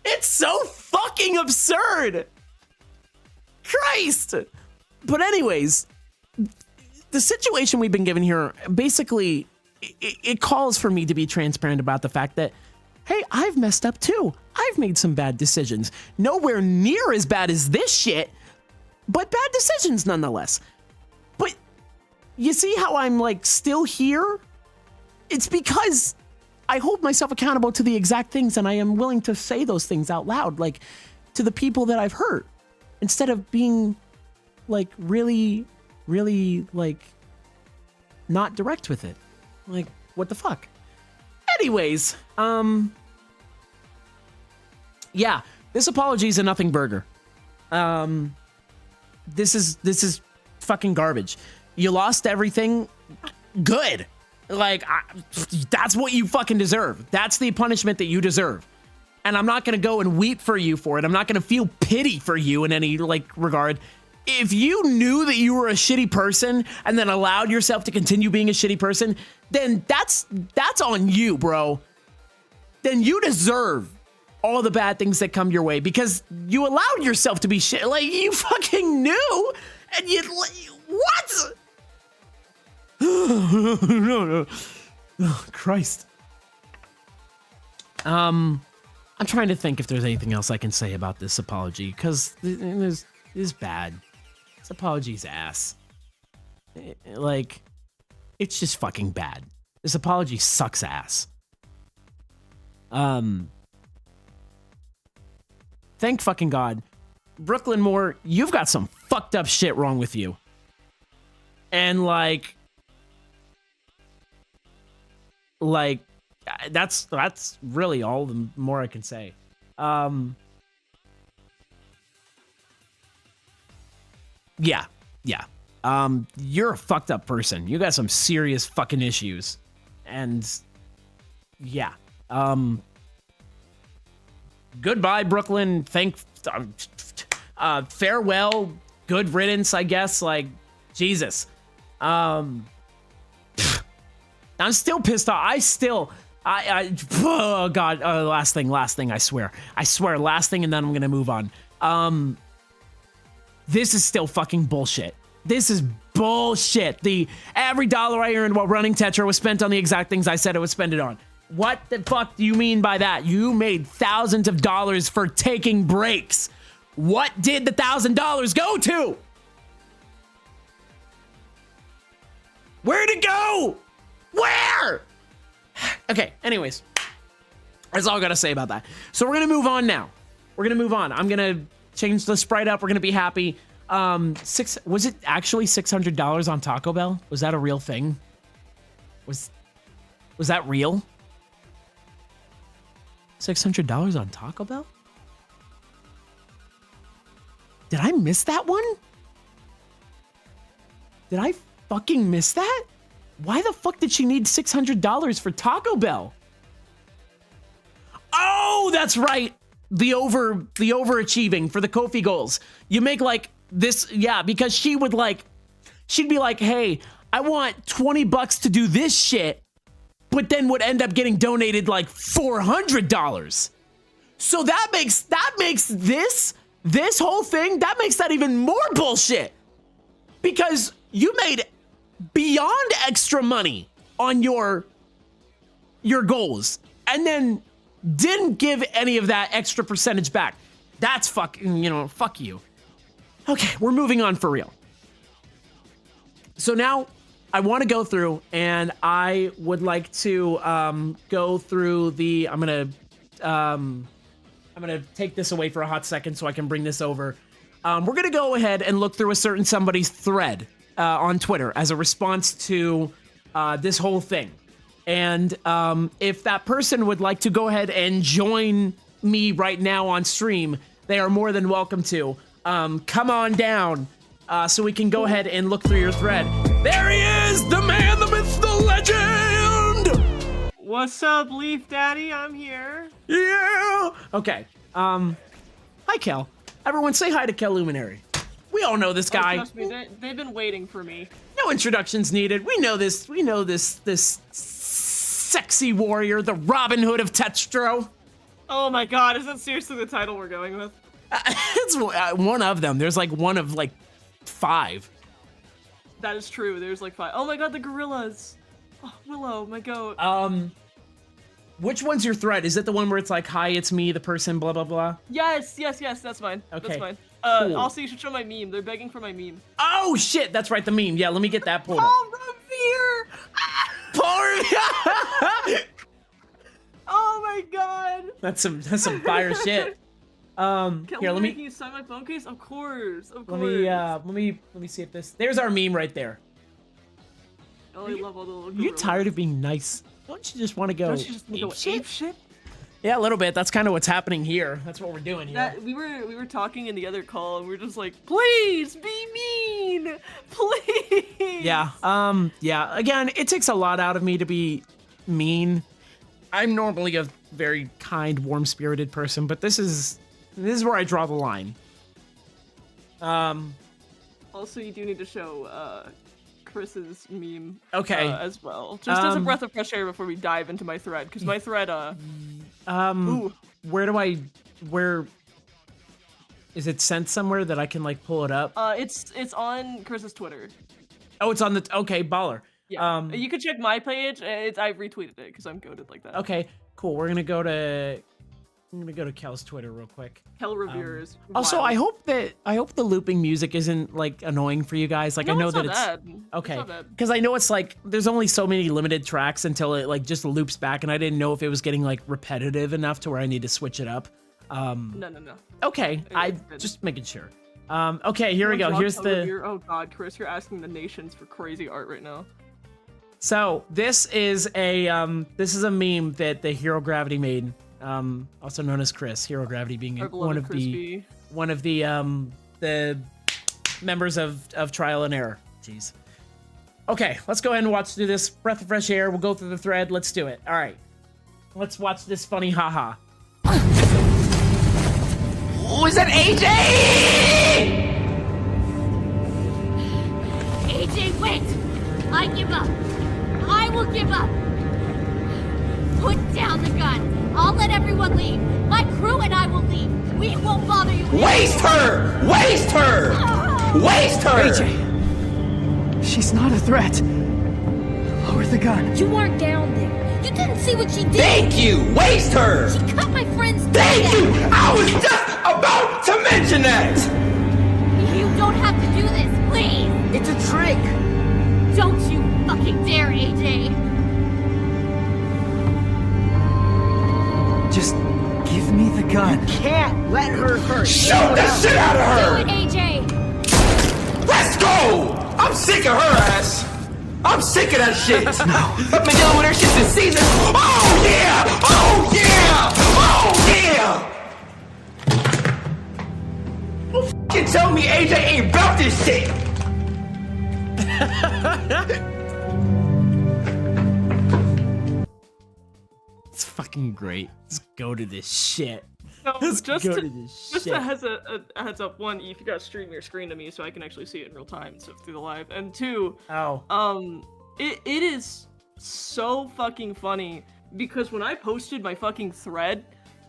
Speaker 1: It's so fucking absurd! Christ! But anyways, the situation we've been given here, basically, it calls for me to be transparent about the fact that, hey, I've messed up too. I've made some bad decisions. Nowhere near as bad as this shit, but bad decisions nonetheless. But you see how I'm like still here? It's because I hold myself accountable to the exact things, and I am willing to say those things out loud, like to the people that I've hurt, instead of being like really like not direct with it. Like, what the fuck? Anyways, yeah, this apology is a nothing burger. This is fucking garbage. You lost everything. Good. Like, that's what you fucking deserve. That's the punishment that you deserve. And I'm not going to go and weep for you for it. I'm not going to feel pity for you in any like regard. If you knew that you were a shitty person and then allowed yourself to continue being a shitty person, then that's on you, bro. Then you deserve all the bad things that come your way because you allowed yourself to be shit. Like, you fucking knew and you what? No. Oh, Christ. I'm trying to think if there's anything else I can say about this apology because it's bad. This apology's ass. Like, it's just fucking bad. This apology sucks ass. Thank fucking God. Brooklyn Moore, you've got some fucked up shit wrong with you. And like that's really all the more I can say. Yeah. You're a fucked up person. You got some serious fucking issues. And yeah. Goodbye, Brooklyn. Farewell. Good riddance, I guess. Like, Jesus. I'm still pissed off. Oh God. Last thing, I swear, last thing, and then I'm gonna move on. This is still fucking bullshit. This is bullshit. Every dollar I earned while running Tetra was spent on the exact things I said it was spent it on. What the fuck do you mean by that? You made thousands of dollars for taking breaks. What did the $1,000 go to? Where'd it go? Where? Okay, anyways. That's all I gotta say about that. So we're gonna move on now. I'm gonna change the sprite up. We're gonna be happy. Was it actually $600 on Taco Bell? Was that a real thing? Was that real? $600 on Taco Bell? Did I miss that one? Did I fucking miss that? Why the fuck did she need $600 for Taco Bell? Oh, that's right. The overachieving for the Kofi goals. You make like this, yeah, because she'd be like, hey, I want $20 to do this shit, but then would end up getting donated like $400. So that makes this whole thing, that makes that even more bullshit. Because you made beyond extra money on your goals and then didn't give any of that extra percentage back. That's fucking, fuck you. Okay, we're moving on for real. So now I want to go through and I would like to go through the, I'm gonna take this away for a hot second so I can bring this over. We're gonna go ahead and look through a certain somebody's thread on Twitter as a response to this whole thing. And if that person would like to go ahead and join me right now on stream, they are more than welcome to. Come on down so we can go ahead and look through your thread. There he is, the man, the myth, the legend!
Speaker 2: What's up, Leaf Daddy? I'm here.
Speaker 1: Yeah! Okay, hi, Kel. Everyone say hi to Keluminary. We all know this guy.
Speaker 2: Trust me, they've been waiting for me.
Speaker 1: No introductions needed. We know this sexy warrior, the Robin Hood of Tetstro.
Speaker 2: Oh my God, is that seriously the title we're going with?
Speaker 1: It's one of them. There's like one of like 5.
Speaker 2: That is true. There's like 5. Oh my God, the gorillas. Oh, Willow, my goat.
Speaker 1: Which one's your thread? Is it the one where it's like, hi, it's me, the person, blah, blah, blah?
Speaker 2: Yes, that's mine.
Speaker 1: Okay.
Speaker 2: That's mine.
Speaker 1: Cool.
Speaker 2: Also, you should show my meme. They're begging for my meme.
Speaker 1: Oh, shit. That's right, the meme. Yeah, let me get that pulled up.
Speaker 2: Paul Revere! Oh my God.
Speaker 1: That's some fire shit. Here, let me.
Speaker 2: Can you sign my phone case? Of course.
Speaker 1: Let me see if this. There's our meme right there.
Speaker 2: Oh, I love all the little
Speaker 1: You're tired of being nice. Don't you just want to go?
Speaker 2: Don't you just want to go ape shit?
Speaker 1: Yeah, a little bit. That's kind of what's happening here. That's what we're doing here.
Speaker 2: We were talking in the other call, and we were just like, please be mean, please.
Speaker 1: Yeah. Yeah. Again, it takes a lot out of me to be mean. I'm normally a very kind, warm-spirited person, but this is where I draw the line.
Speaker 2: Also, you do need to show Chris's meme.
Speaker 1: Okay.
Speaker 2: As well, just as a breath of fresh air before we dive into my thread, because my thread. Ooh.
Speaker 1: Where is it sent somewhere that I can like pull it up?
Speaker 2: It's on Chris's Twitter.
Speaker 1: Oh, it's on the okay, baller.
Speaker 2: Yeah. You can check my page. I've retweeted it because I'm goated like that.
Speaker 1: Okay, cool. I'm gonna go to Kel's Twitter real quick.
Speaker 2: Kel Revere is wild.
Speaker 1: Also, I hope the looping music isn't like annoying for you guys. Like,
Speaker 2: No,
Speaker 1: I know
Speaker 2: it's
Speaker 1: that
Speaker 2: not
Speaker 1: it's
Speaker 2: bad.
Speaker 1: okay,
Speaker 2: It's not bad.
Speaker 1: because I know it's like there's only so many limited tracks until it like just loops back, and I didn't know if it was getting like repetitive enough to where I need to switch it up.
Speaker 2: No.
Speaker 1: Okay, I
Speaker 2: good.
Speaker 1: just making sure. Okay, here we go. Here's
Speaker 2: Kel
Speaker 1: the.
Speaker 2: Revere. Oh God, Chris, you're asking the nations for crazy art right now.
Speaker 1: So this is a meme that the HeroGravity made. Also known as Chris. HeroGravity being
Speaker 2: Our
Speaker 1: one
Speaker 2: beloved
Speaker 1: of
Speaker 2: Crispy.
Speaker 1: the members of Trial and Error. Jeez. Okay, let's go ahead and watch through this. Breath of fresh air. We'll go through the thread. Let's do it. All right. Let's watch this funny haha.
Speaker 3: Oh, is that AJ?
Speaker 4: AJ, wait! I give up. I will give up. Put down the gun. I'll let everyone leave. My crew and I will leave. We won't bother you.
Speaker 3: Waste her! Waste her! Waste her!
Speaker 5: AJ, she's not a threat. Lower the gun.
Speaker 4: You weren't down there. You didn't see what she did.
Speaker 3: Thank you! Waste her!
Speaker 4: She cut my friend's
Speaker 3: Thank
Speaker 4: throat
Speaker 3: you!
Speaker 4: out.
Speaker 3: I was just about to mention that!
Speaker 4: You don't have to do this, please.
Speaker 5: It's a trick.
Speaker 4: Don't you fucking dare, AJ.
Speaker 5: Just give me the gun.
Speaker 6: Can't let her hurt.
Speaker 3: Shoot the shit out of
Speaker 4: Do
Speaker 3: her!
Speaker 4: it, AJ.
Speaker 3: Let's go! I'm sick of her ass! I'm sick of that shit! No. I've been dealing with her shit this season! Oh yeah! Oh yeah! Oh yeah! Don't fucking tell me AJ ain't about this shit!
Speaker 1: It's fucking great. Let's go to this shit.
Speaker 2: So
Speaker 1: Let's
Speaker 2: just
Speaker 1: go
Speaker 2: to,
Speaker 1: to this
Speaker 2: just
Speaker 1: shit.
Speaker 2: a heads up. One, if you gotta stream your screen to me so I can actually see it in real time, so through the live. And two,
Speaker 1: Oh.
Speaker 2: it is so fucking funny because when I posted my fucking thread,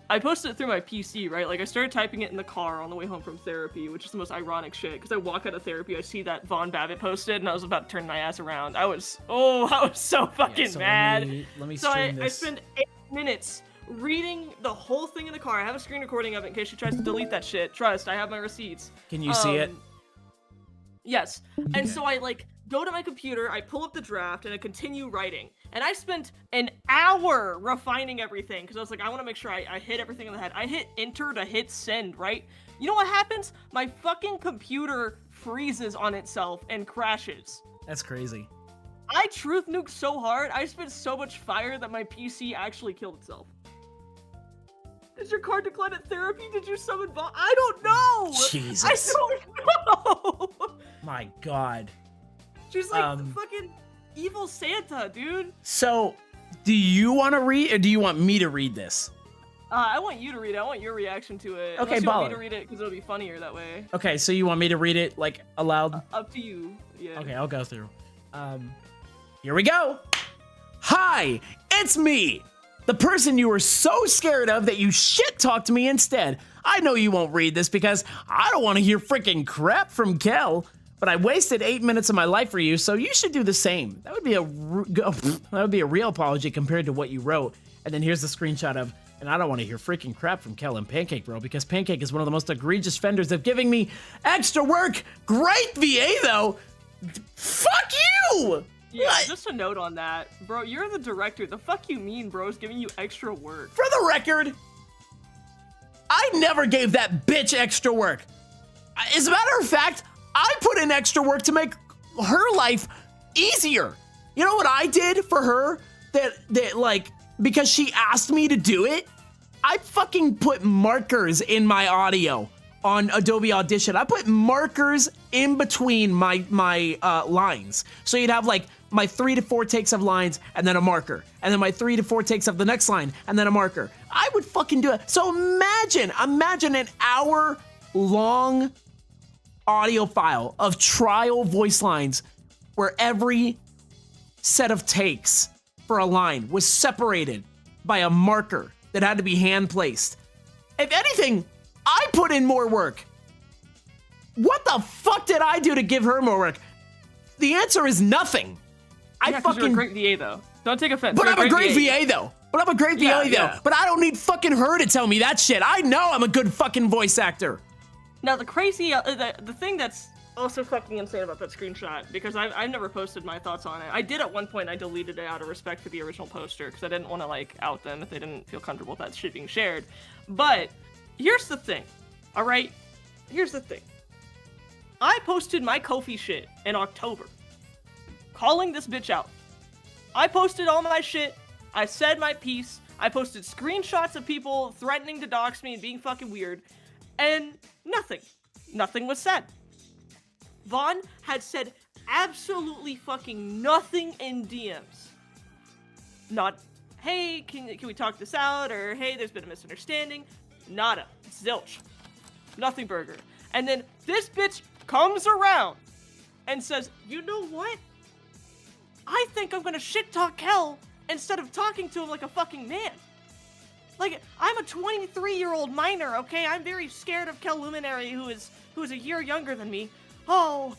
Speaker 2: I posted it through my PC, right? Like I started typing it in the car on the way home from therapy, which is the most ironic shit. Because I walk out of therapy, I see that Von Babbitt posted, and I was about to turn my ass around. I was so fucking
Speaker 1: so
Speaker 2: mad.
Speaker 1: Let me
Speaker 2: So
Speaker 1: stream
Speaker 2: I
Speaker 1: this.
Speaker 2: spent 8 minutes reading the whole thing in the car. I have a screen recording of it in case she tries to delete that shit. Trust, I have my receipts.
Speaker 1: Can you see it?
Speaker 2: Yes. And so I go to my computer, I pull up the draft, and I continue writing. And I spent an hour refining everything because I was like, I want to make sure I hit everything on the head. I hit enter to hit send, right? You know what happens? My fucking computer freezes on itself and crashes.
Speaker 1: That's crazy.
Speaker 2: I truth nuked so hard, I spent so much fire that my PC actually killed itself. Did your card decline at therapy? Did you summon I don't know!
Speaker 1: Jesus.
Speaker 2: I don't know!
Speaker 1: My God.
Speaker 2: She's like the fucking evil Santa, dude.
Speaker 1: So, do you want to read, or do you want me to read this?
Speaker 2: I want you to read it. I want your reaction to it.
Speaker 1: Okay,
Speaker 2: Unless you want me
Speaker 1: baller.
Speaker 2: to read it because it'll be funnier that way.
Speaker 1: Okay, so you want me to read it like aloud?
Speaker 2: Up to you. Yeah.
Speaker 1: Okay, I'll go through. Here we go. Hi, it's me, the person you were so scared of that you shit talked to me instead. I know you won't read this because I don't want to hear freaking crap from Kel, but I wasted 8 minutes of my life for you, so you should do the same. That would be a real apology compared to what you wrote. And then here's the screenshot of, and I don't want to hear freaking crap from Kel and Pancake, bro, because Pancake is one of the most egregious offenders of giving me extra work. Great VA though. Fuck you.
Speaker 2: Yeah,
Speaker 1: What?
Speaker 2: just a note on that. Bro, you're the director. The fuck you mean, bro, is giving you extra work.
Speaker 1: For the record, I never gave that bitch extra work. As a matter of fact, I put in extra work to make her life easier. You know what I did for her? That like, because she asked me to do it, I fucking put markers in my audio on Adobe Audition. I put markers in between my lines. So you'd have like my 3 to 4 takes of lines and then a marker. And then my 3 to 4 takes of the next line and then a marker. I would fucking do it. So imagine an hour-long audio file of trial voice lines where every set of takes for a line was separated by a marker that had to be hand placed. If anything, I put in more work. What the fuck did I do to give her more work? The answer is nothing.
Speaker 2: Yeah, 'cause you're a great VA though. Don't take offense.
Speaker 1: But
Speaker 2: You're
Speaker 1: I'm a great VA though.
Speaker 2: Yeah,
Speaker 1: VA though.
Speaker 2: yeah.
Speaker 1: But I don't need fucking her to tell me that shit. I know I'm a good fucking voice actor.
Speaker 2: Now the crazy, the thing that's also fucking insane about that screenshot, because I've never posted my thoughts on it. I did at one point. I deleted it out of respect for the original poster because I didn't want to like out them if they didn't feel comfortable with that shit being shared. But here's the thing, all right? Here's the thing. I posted my Ko-fi shit in October, calling this bitch out. I posted all my shit. I said my piece. I posted screenshots of people threatening to dox me and being fucking weird, and nothing was said. Vaughn had said absolutely fucking nothing in DMs. Not, hey, can we talk this out? Or, hey, there's been a misunderstanding. Nada. Zilch. Nothing burger. And then this bitch comes around and says, you know what? I think I'm gonna shit talk Kel instead of talking to him like a fucking man. Like, I'm a 23-year-old minor, okay? I'm very scared of Keluminary, who is a year younger than me. Oh,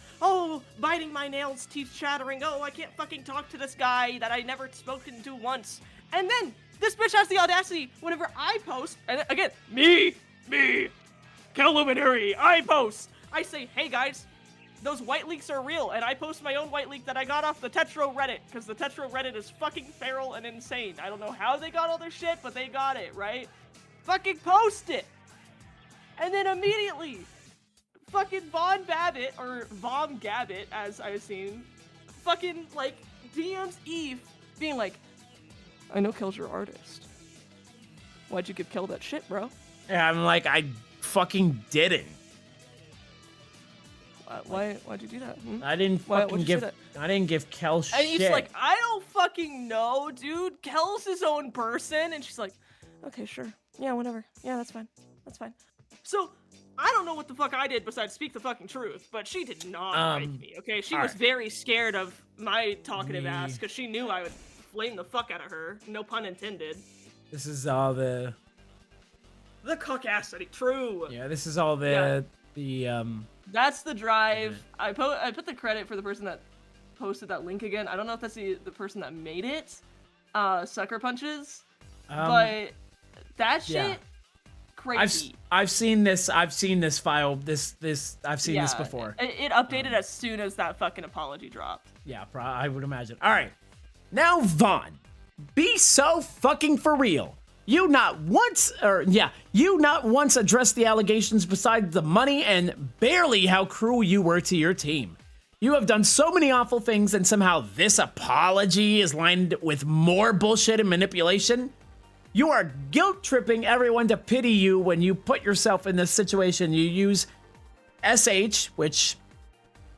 Speaker 2: biting my nails, teeth chattering. Oh, I can't fucking talk to this guy that I never spoken to once. And then this bitch has the audacity whenever I post, and again, me, Keluminary, I post. I say, hey guys, those white leaks are real, and I post my own white leak that I got off the Tetro Reddit, because the Tetro Reddit is fucking feral and insane. I don't know how they got all their shit, but they got it, right? Fucking post it! And then immediately, fucking Von Babbitt, or Vom Gabbit, as I've seen, fucking, like, DMs Eve, being like, I know Kel's your artist. Why'd you give Kel that shit, bro?
Speaker 1: Yeah, I'm like, I fucking didn't.
Speaker 2: Why'd you do that?
Speaker 1: I didn't fucking I didn't give Kel shit.
Speaker 2: And he's like, I don't fucking know, dude. Kel's his own person. And she's like, okay, sure. Yeah, whatever. Yeah, that's fine. That's fine. So, I don't know what the fuck I did besides speak the fucking truth, but she did not like me, okay? She was very scared of my talkative ass, because she knew I would flame the fuck out of her. No pun intended.
Speaker 1: This is all the
Speaker 2: cuckacity. True.
Speaker 1: Yeah, this is all the
Speaker 2: That's the drive. I put the credit for the person that posted that link again. I don't know if that's the person that made it. Sucker Punches. But that shit, crazy.
Speaker 1: I've seen this file. I've seen this before.
Speaker 2: It updated as soon as that fucking apology dropped.
Speaker 1: Yeah, I would imagine. All right. Now, Vaughn, be so fucking for real. You not once addressed the allegations besides the money and barely how cruel you were to your team. You have done so many awful things, and somehow this apology is lined with more bullshit and manipulation. You are guilt-tripping everyone to pity you when you put yourself in this situation. You use SH, which...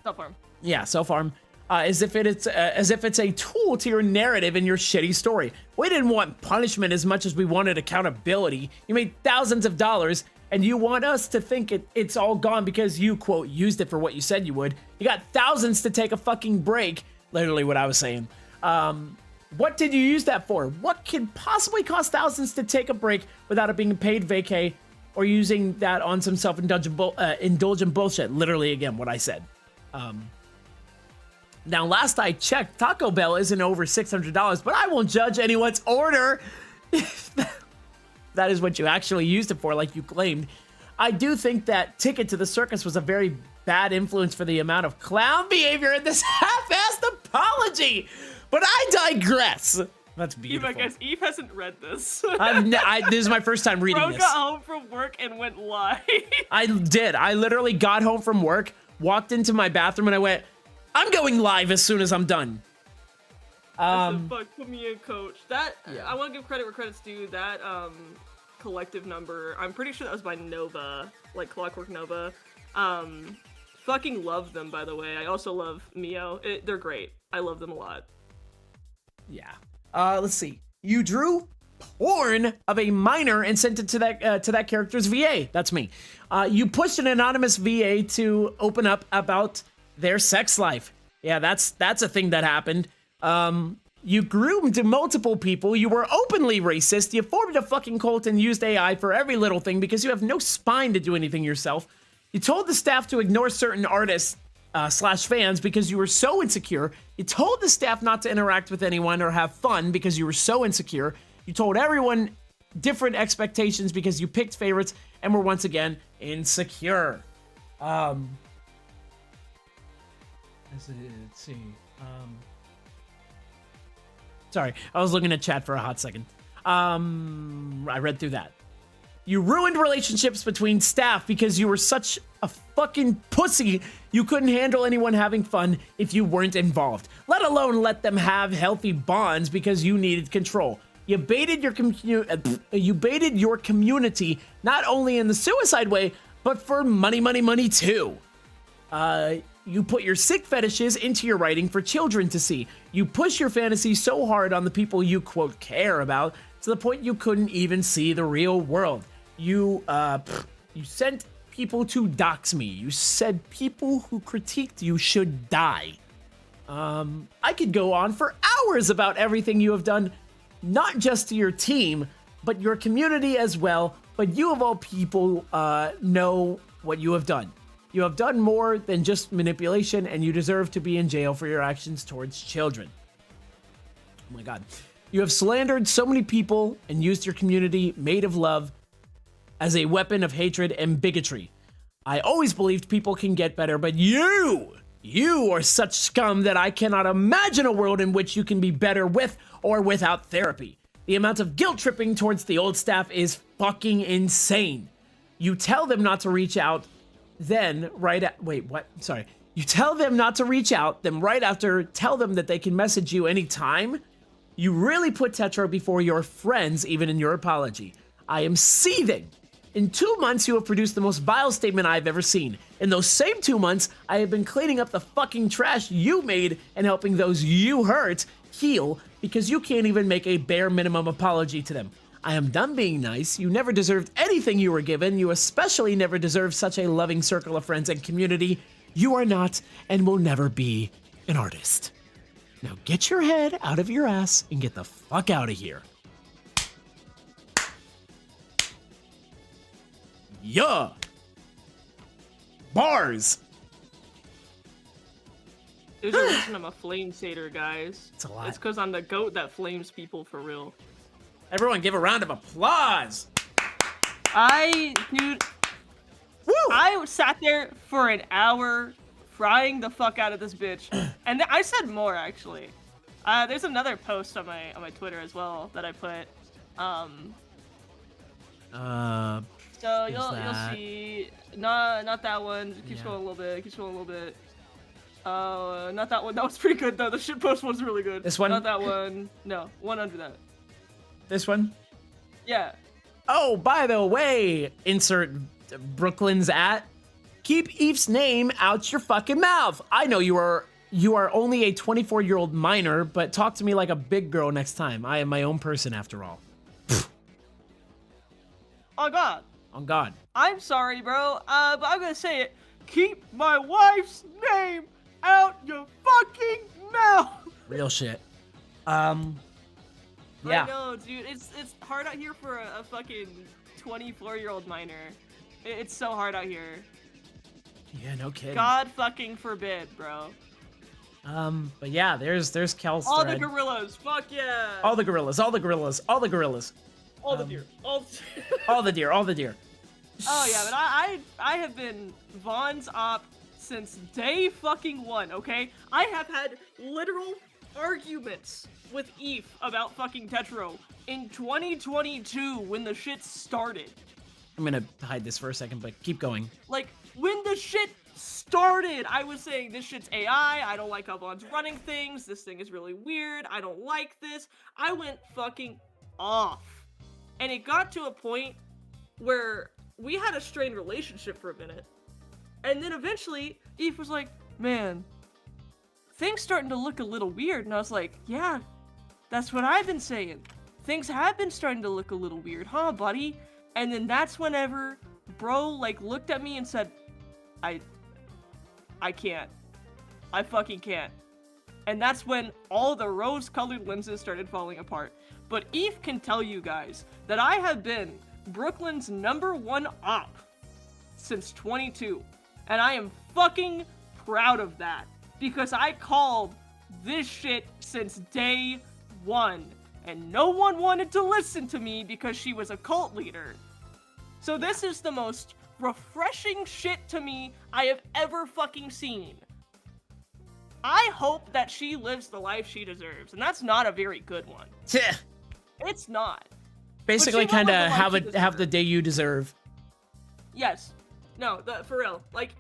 Speaker 2: Self-harm.
Speaker 1: Yeah, self-harm. As if it's a tool to your narrative and your shitty story. We didn't want punishment as much as we wanted accountability. You made thousands of dollars, and you want us to think it's all gone because you, quote, used it for what you said you would. You got thousands to take a fucking break. Literally what I was saying. What did you use that for? What could possibly cost thousands to take a break without it being paid vacay or using that on some self-indulgent bullshit? Literally, again, what I said. Now, last I checked, Taco Bell isn't over $600, but I won't judge anyone's order. That is what you actually used it for, like you claimed. I do think that Ticket to the Circus was a very bad influence for the amount of clown behavior in this half-assed apology. But I digress. That's beautiful.
Speaker 2: I guess Eve hasn't read this.
Speaker 1: This is my first time reading this.
Speaker 2: Bro got home from work and went live.
Speaker 1: I did. I literally got home from work, walked into my bathroom, and I went, I'm going live as soon as I'm done.
Speaker 2: Fuck, put me in, coach. That, I want to give credit where credit's due. That collective number, I'm pretty sure that was by Nova, like Clockwork Nova. Fucking love them, by the way. I also love Mio. They're great. I love them a lot.
Speaker 1: Yeah. Let's see. You drew porn of a minor and sent it to that character's VA. That's me. You pushed an anonymous VA to open up about their sex life. Yeah, that's a thing that happened. You groomed multiple people. You were openly racist. You formed a fucking cult and used AI for every little thing because you have no spine to do anything yourself. You told the staff to ignore certain artists / fans because you were so insecure. You told the staff not to interact with anyone or have fun because you were so insecure. You told everyone different expectations because you picked favorites and were once again insecure. Let's see. Sorry, I was looking at chat for a hot second. I read through that. You ruined relationships between staff because you were such a fucking pussy. You couldn't handle anyone having fun if you weren't involved, let alone let them have healthy bonds because you needed control. You baited your community not only in the suicide way, but for money too. You put your sick fetishes into your writing for children to see. You push your fantasy so hard on the people you, quote, care about, to the point you couldn't even see the real world. You sent people to dox me. You said people who critiqued you should die. I could go on for hours about everything you have done, not just to your team, but your community as well. But you of all people know what you have done. You have done more than just manipulation, and you deserve to be in jail for your actions towards children. Oh my God. You have slandered so many people and used your community made of love as a weapon of hatred and bigotry. I always believed people can get better, but you are such scum that I cannot imagine a world in which you can be better with or without therapy. The amount of guilt tripping towards the old staff is fucking insane. You tell them not to reach out, then You tell them not to reach out, then right after tell them that they can message you anytime? You really put Tetro before your friends, even in your apology. I am seething. In 2 months, you have produced the most vile statement I've ever seen. In those same 2 months, I have been cleaning up the fucking trash you made and helping those you hurt heal because you can't even make a bare minimum apology to them. I am done being nice. You never deserved anything you were given. You especially never deserved such a loving circle of friends and community. You are not and will never be an artist. Now get your head out of your ass and get the fuck out of here. Yeah. Bars.
Speaker 2: There's a reason I'm a flame satyr, guys.
Speaker 1: It's a lot.
Speaker 2: It's because I'm the goat that flames people for real.
Speaker 1: Everyone give a round of applause.
Speaker 2: Dude,
Speaker 1: Woo!
Speaker 2: I sat there for an hour frying the fuck out of this bitch. And I said more, actually. There's another post on my Twitter as well that I put. So you'll see. Not that one. Keep scrolling a little bit. Keep scrolling a little bit. Not that one. That was pretty good though. The shitpost was really good.
Speaker 1: This one?
Speaker 2: Not that one. No, one under that.
Speaker 1: This one?
Speaker 2: Yeah.
Speaker 1: Oh, by the way, insert Brooklyn's at. Keep Eve's name out your fucking mouth. I know you are only a 24-year-old minor, but talk to me like a big girl next time. I am my own person after all.
Speaker 2: Oh God.
Speaker 1: On God.
Speaker 2: I'm sorry, bro. But I'm gonna say it. Keep my wife's name out your fucking mouth.
Speaker 1: Real shit.
Speaker 2: I
Speaker 1: Yeah.
Speaker 2: know, dude. It's hard out here for a fucking 24-year-old minor. It's so hard out here.
Speaker 1: Yeah, no kidding.
Speaker 2: God fucking forbid, bro.
Speaker 1: But yeah, there's Kel's
Speaker 2: All
Speaker 1: thread.
Speaker 2: the gorillas. Fuck yeah.
Speaker 1: All the gorillas. All the gorillas. All the gorillas.
Speaker 2: All the deer. All
Speaker 1: All the deer. All the deer.
Speaker 2: Oh yeah, but I have been Vaughn's op since day fucking one, okay? I have had literal arguments with Eve about fucking Tetro in 2022 when the shit started.
Speaker 1: I'm gonna hide this for a second, but keep going.
Speaker 2: Like, when the shit started, I was saying this shit's AI, I don't like how Vaughn's running things, this thing is really weird, I don't like this. I went fucking off. And it got to a point where we had a strained relationship for a minute. And then eventually, Eve was like, man, things starting to look a little weird. And I was like, yeah, that's what I've been saying. Things have been starting to look a little weird, huh, buddy? And then that's whenever bro, like, looked at me and said, I can't. I fucking can't. And that's when all the rose-colored lenses started falling apart. But Eve can tell you guys that I have been Brooklyn's #1 op since 22. And I am fucking proud of that. Because I called this shit since day one. And no one wanted to listen to me because she was a cult leader. So this is the most refreshing shit to me I have ever fucking seen. I hope that she lives the life she deserves. And that's not a very good one. It's not.
Speaker 1: Basically,
Speaker 2: But she
Speaker 1: kind
Speaker 2: will
Speaker 1: of
Speaker 2: live the life she
Speaker 1: have the
Speaker 2: deserves.
Speaker 1: day you deserve.
Speaker 2: Yes. No, for real. Like,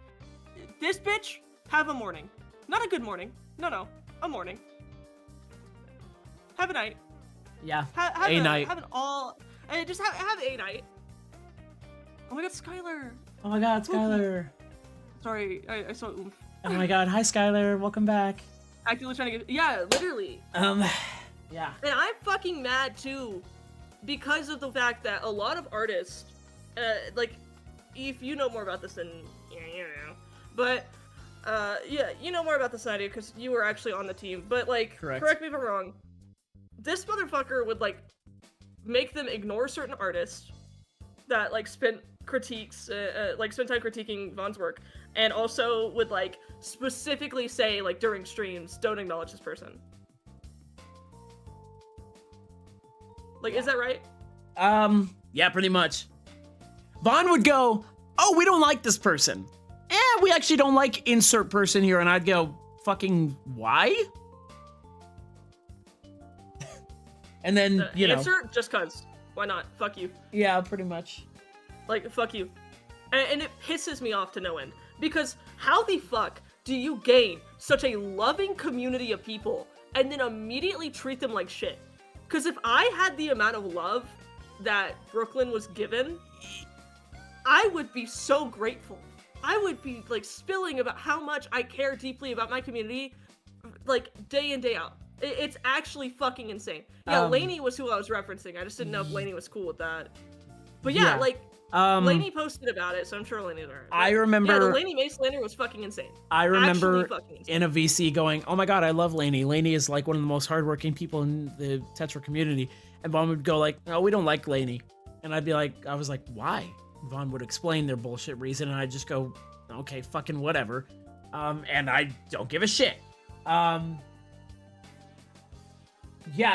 Speaker 2: this bitch, have a morning. Not a good morning. No. A morning. Have a night.
Speaker 1: Yeah.
Speaker 2: Have
Speaker 1: a night.
Speaker 2: Have an all... just have a night. Oh my god, Skylar.
Speaker 1: Oh my God, Skylar.
Speaker 2: Sorry, I saw oomph.
Speaker 1: Oh my god, hi Skylar, welcome back.
Speaker 2: Actively trying to get. Yeah, literally.
Speaker 1: Yeah.
Speaker 2: And I'm fucking mad too, because of the fact that a lot of artists, like, if you know more about this than you know, but yeah, you know more about this than I do because you were actually on the team. But like, correct me if I'm wrong. This motherfucker would like make them ignore certain artists that like spent time critiquing Von's work, and also would like specifically say like during streams, don't acknowledge this person. Like, is that right?
Speaker 1: Yeah, pretty much. Vaughn would go, oh, we don't like this person. We actually don't like insert person here. And I'd go, fucking why? And then, you know.
Speaker 2: Answer, just cuz. Why not? Fuck you.
Speaker 1: Yeah, pretty much.
Speaker 2: Like, fuck you. And it pisses me off to no end. Because how the fuck do you gain such a loving community of people and then immediately treat them like shit? Because if I had the amount of love that Brooklyn was given, I would be so grateful. I would be, like, spilling about how much I care deeply about my community, like, day in, day out. It's actually fucking insane. Yeah, Lainey was who I was referencing. I just didn't know if Lainey was cool with that. But yeah, like, Lainey posted about it, so I'm sure Lainey's alright.
Speaker 1: I remember...
Speaker 2: Yeah, the Lainey Mace slander was fucking insane.
Speaker 1: I remember
Speaker 2: insane.
Speaker 1: in a VC going, oh my god, I love Lainey. Lainey is like one of the most hardworking people in the Tetra community. And Vaughn would go like, no, we don't like Lainey. And I'd be like, I was like, why? Vaughn would explain their bullshit reason, and I'd just go, okay, fucking whatever. And I don't give a shit. Yeah,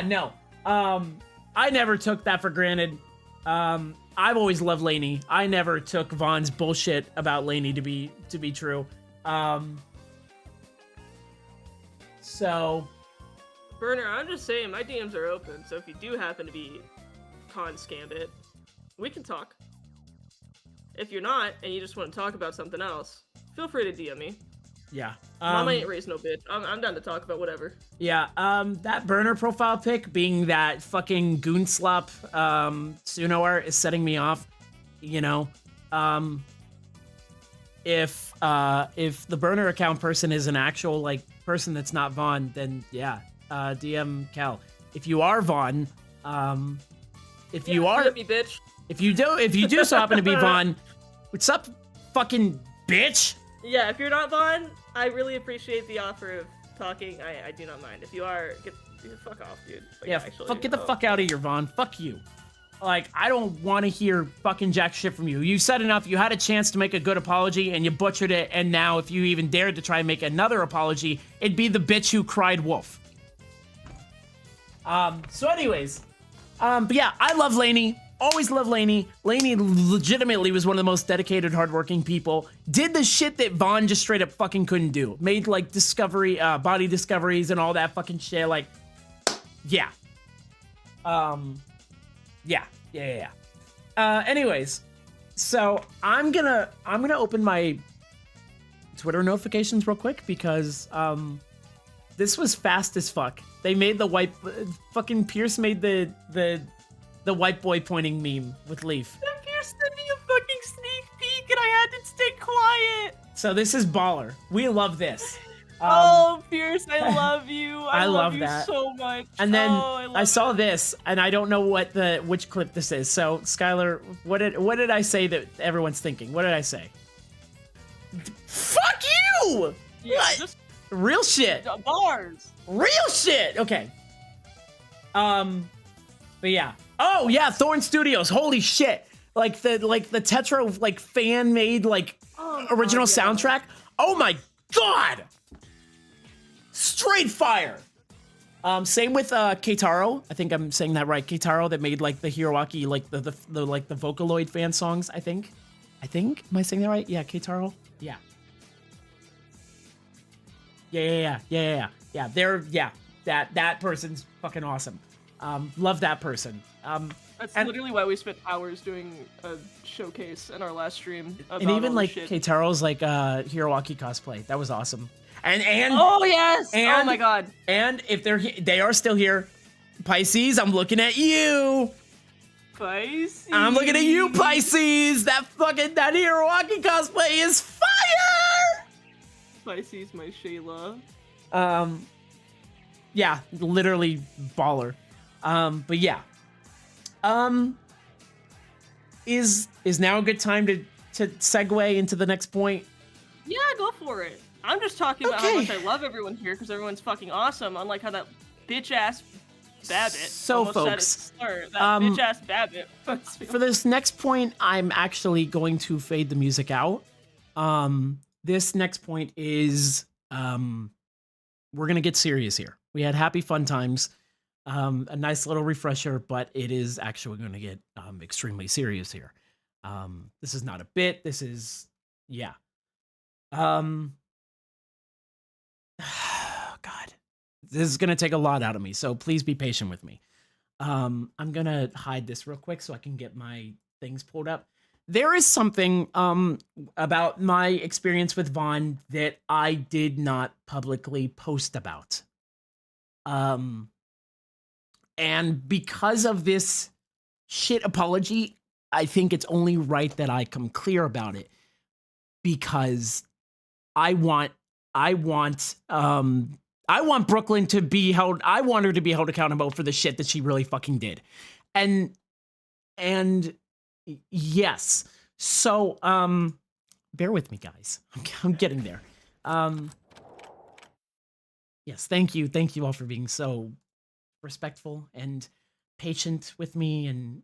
Speaker 1: no. I never took that for granted. I've always loved Lainey. I never took Vaughn's bullshit about Lainey to be true. So,
Speaker 2: Burner, I'm just saying, my DMs are open, so if you do happen to be con Scambit, we can talk. If you're not, and you just want to talk about something else, feel free to DM me.
Speaker 1: Yeah.
Speaker 2: Mama ain't raised no bitch. I'm down to talk about whatever.
Speaker 1: Yeah, that burner profile pic being that fucking goonslop Suno art is setting me off, you know. If the burner account person is an actual like person that's not Vaughn, then yeah, DM Cal. If you are Vaughn, if you are
Speaker 2: me, bitch.
Speaker 1: If you do so happen to be Vaughn, what's up, fucking bitch?
Speaker 2: Yeah, if you're not Vaughn, I really appreciate the offer of talking. I do not mind. If you are, get fuck off, dude. Like,
Speaker 1: yeah,
Speaker 2: actually,
Speaker 1: get the fuck out of here, Vaughn. Fuck you. Like, I don't want to hear fucking jack shit from you. You said enough. You had a chance to make a good apology, and you butchered it, and now if you even dared to try and make another apology, it'd be the bitch who cried wolf. So anyways, but yeah, I love Lainey. Always love Lainey. Lainey legitimately was one of the most dedicated, hardworking people. Did the shit that Vaughn just straight up fucking couldn't do. Made like body discoveries and all that fucking shit. Like, yeah. Yeah. Anyways, so I'm gonna open my Twitter notifications real quick because this was fast as fuck. They made the fucking Pierce made the white boy pointing meme with Leaf.
Speaker 2: Pierce sent me a fucking sneak peek and I had to stay quiet.
Speaker 1: So this is baller. We love this.
Speaker 2: Oh, Pierce, I love you. I love you
Speaker 1: that
Speaker 2: so much.
Speaker 1: And then I saw this, and I don't know which clip this is. So Skylar, what did I say that everyone's thinking? What did I say? Fuck you!
Speaker 2: Yeah,
Speaker 1: what?
Speaker 2: just
Speaker 1: real shit.
Speaker 2: Bars.
Speaker 1: Real shit. Okay. But yeah. Oh yeah, Thorn Studios. Holy shit! Like the Tetra like fan made like original soundtrack. Oh my god! Straight fire. Same with Keitaro. I think I'm saying that right. Keitaro that made like the Hiroaki like the Vocaloid fan songs. I think. Am I saying that right? Yeah, Keitaro. Yeah. Yeah. That person's fucking awesome. Love that person.
Speaker 2: That's literally why we spent hours doing a showcase in our last stream.
Speaker 1: And even like Keitaro's like Hiroaki cosplay. That was awesome. And
Speaker 2: oh yes!
Speaker 1: And,
Speaker 2: oh my god!
Speaker 1: And if they are still here, Pisces, I'm looking at you.
Speaker 2: Pisces.
Speaker 1: I'm looking at you, Pisces. That Hiroaki cosplay is fire.
Speaker 2: Spicy's my Shayla.
Speaker 1: Yeah, literally baller. But yeah. Is now a good time to segue into the next point?
Speaker 2: Yeah, go for it. I'm just talking about how much I love everyone here because everyone's fucking awesome. Unlike how that bitch ass Babbitt.
Speaker 1: So,
Speaker 2: almost said
Speaker 1: folks,
Speaker 2: it slur. That bitch ass Babbitt.
Speaker 1: For this next point, I'm actually going to fade the music out. This next point is we're gonna get serious here. We had happy fun times, a nice little refresher, but it is actually going to get extremely serious here. This is not a bit. This is God, this is gonna take a lot out of me, so please be patient with me. I'm gonna hide this real quick so I can get my things pulled up. There is something about my experience with Vaughn that I did not publicly post about. And because of this shit apology, I think it's only right that I come clear about it, because I want Brooklyn to be held. I want her to be held accountable for the shit that she really fucking did. And yes. So, bear with me, guys. I'm getting there. Yes, thank you. Thank you all for being so respectful and patient with me, and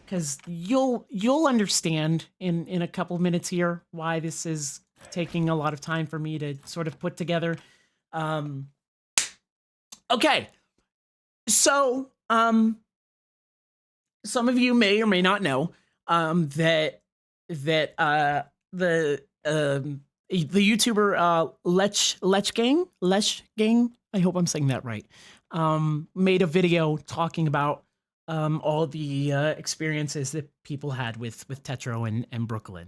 Speaker 1: because you'll understand in a couple minutes here why this is taking a lot of time for me to sort of put together. Okay, so some of you may or may not know that the YouTuber Lech Gang, I hope I'm saying that right, made a video talking about all the experiences that people had with Tetro and Brooklyn.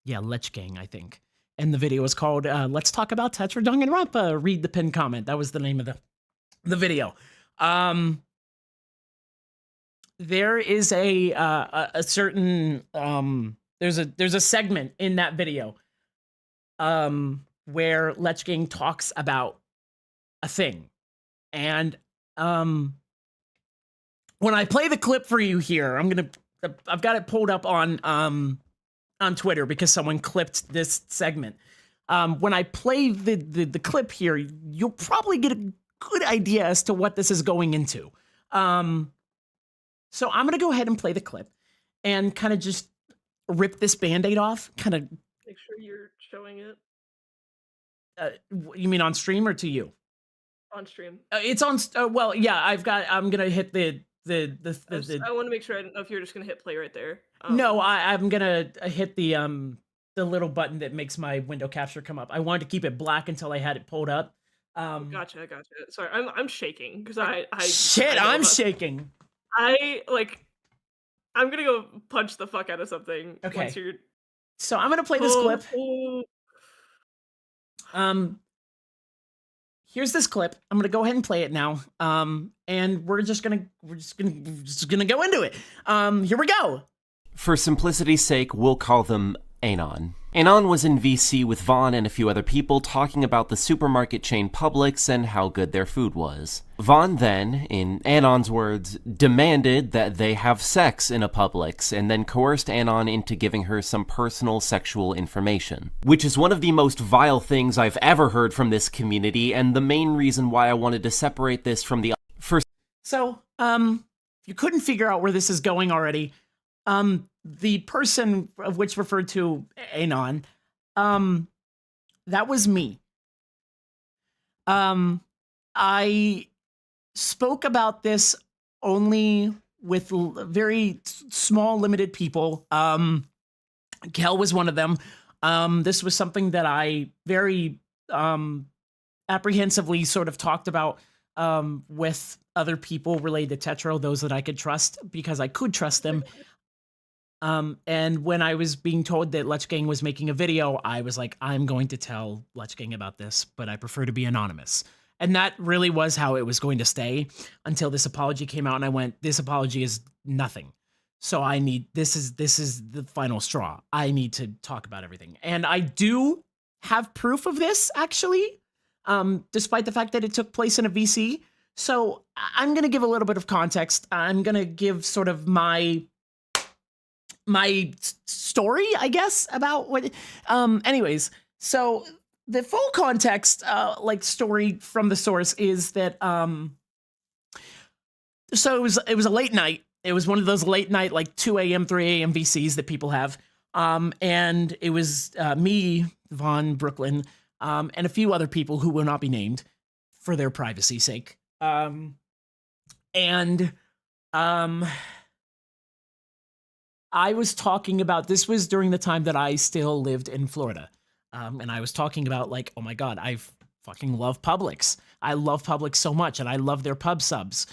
Speaker 1: Yeah, Lech Gang, I think. And the video was called Let's Talk About Tetra Danganronpa. Read the pinned comment. That was the name of the video. There is a certain there's a segment in that video where Lech Gang talks about a thing. And when I play the clip for you here, I've got it pulled up on Twitter because someone clipped this segment. When I play the clip here, you'll probably get a good idea as to what this is going into. So I'm gonna go ahead and play the clip and kind of just rip this Band-Aid off. Kind of
Speaker 2: make sure you're showing it.
Speaker 1: You mean on stream or to you?
Speaker 2: On stream.
Speaker 1: It's on. Well, yeah. I'm gonna hit the.
Speaker 2: I want to make sure. I don't know if you're just gonna hit play right there.
Speaker 1: No, I'm gonna hit the little button that makes my window capture come up. I wanted to keep it black until I had it pulled up.
Speaker 2: Gotcha. Sorry, I'm shaking because
Speaker 1: I'm shaking.
Speaker 2: I'm gonna go punch the fuck out of something.
Speaker 1: Okay.
Speaker 2: Once you're...
Speaker 1: So I'm gonna play this clip. Here's this clip. I'm gonna go ahead and play it now. And we're just gonna go into it. Here we go.
Speaker 6: For simplicity's sake, we'll call them Anon. Anon was in VC with Vaughn and a few other people talking about the supermarket chain Publix and how good their food was. Vaughn then, in Anon's words, demanded that they have sex in a Publix and then coerced Anon into giving her some personal sexual information. Which is one of the most vile things I've ever heard from this community, and the main reason why I wanted to separate this from the first.
Speaker 1: So, you couldn't figure out where this is going already. The person of which referred to Anon, that was me. I spoke about this only with very small, limited people. Kel was one of them. This was something that I very apprehensively sort of talked about with other people related to Tetro, those that I could trust, because I could trust them. And when I was being told that Lech Gang was making a video, I was like, I'm going to tell Lech Gang about this, but I prefer to be anonymous. And that really was how it was going to stay until this apology came out, and I went, this apology is nothing. So I need this is the final straw. I need to talk about everything. And I do have proof of this actually, despite the fact that it took place in a VC. So I'm going to give a little bit of context. I'm going to give sort of my story, I guess, about what anyways, so the full context like story from the source is that so it was a late night. It was one of those late night, like 2 a.m., 3 a.m. VCs that people have. And it was me, Vaughn, Brooklyn, and a few other people who will not be named for their privacy's sake. I was talking about, this was during the time that I still lived in Florida. And I was talking about like, oh my God, I fucking love Publix. I love Publix so much and I love their pub subs.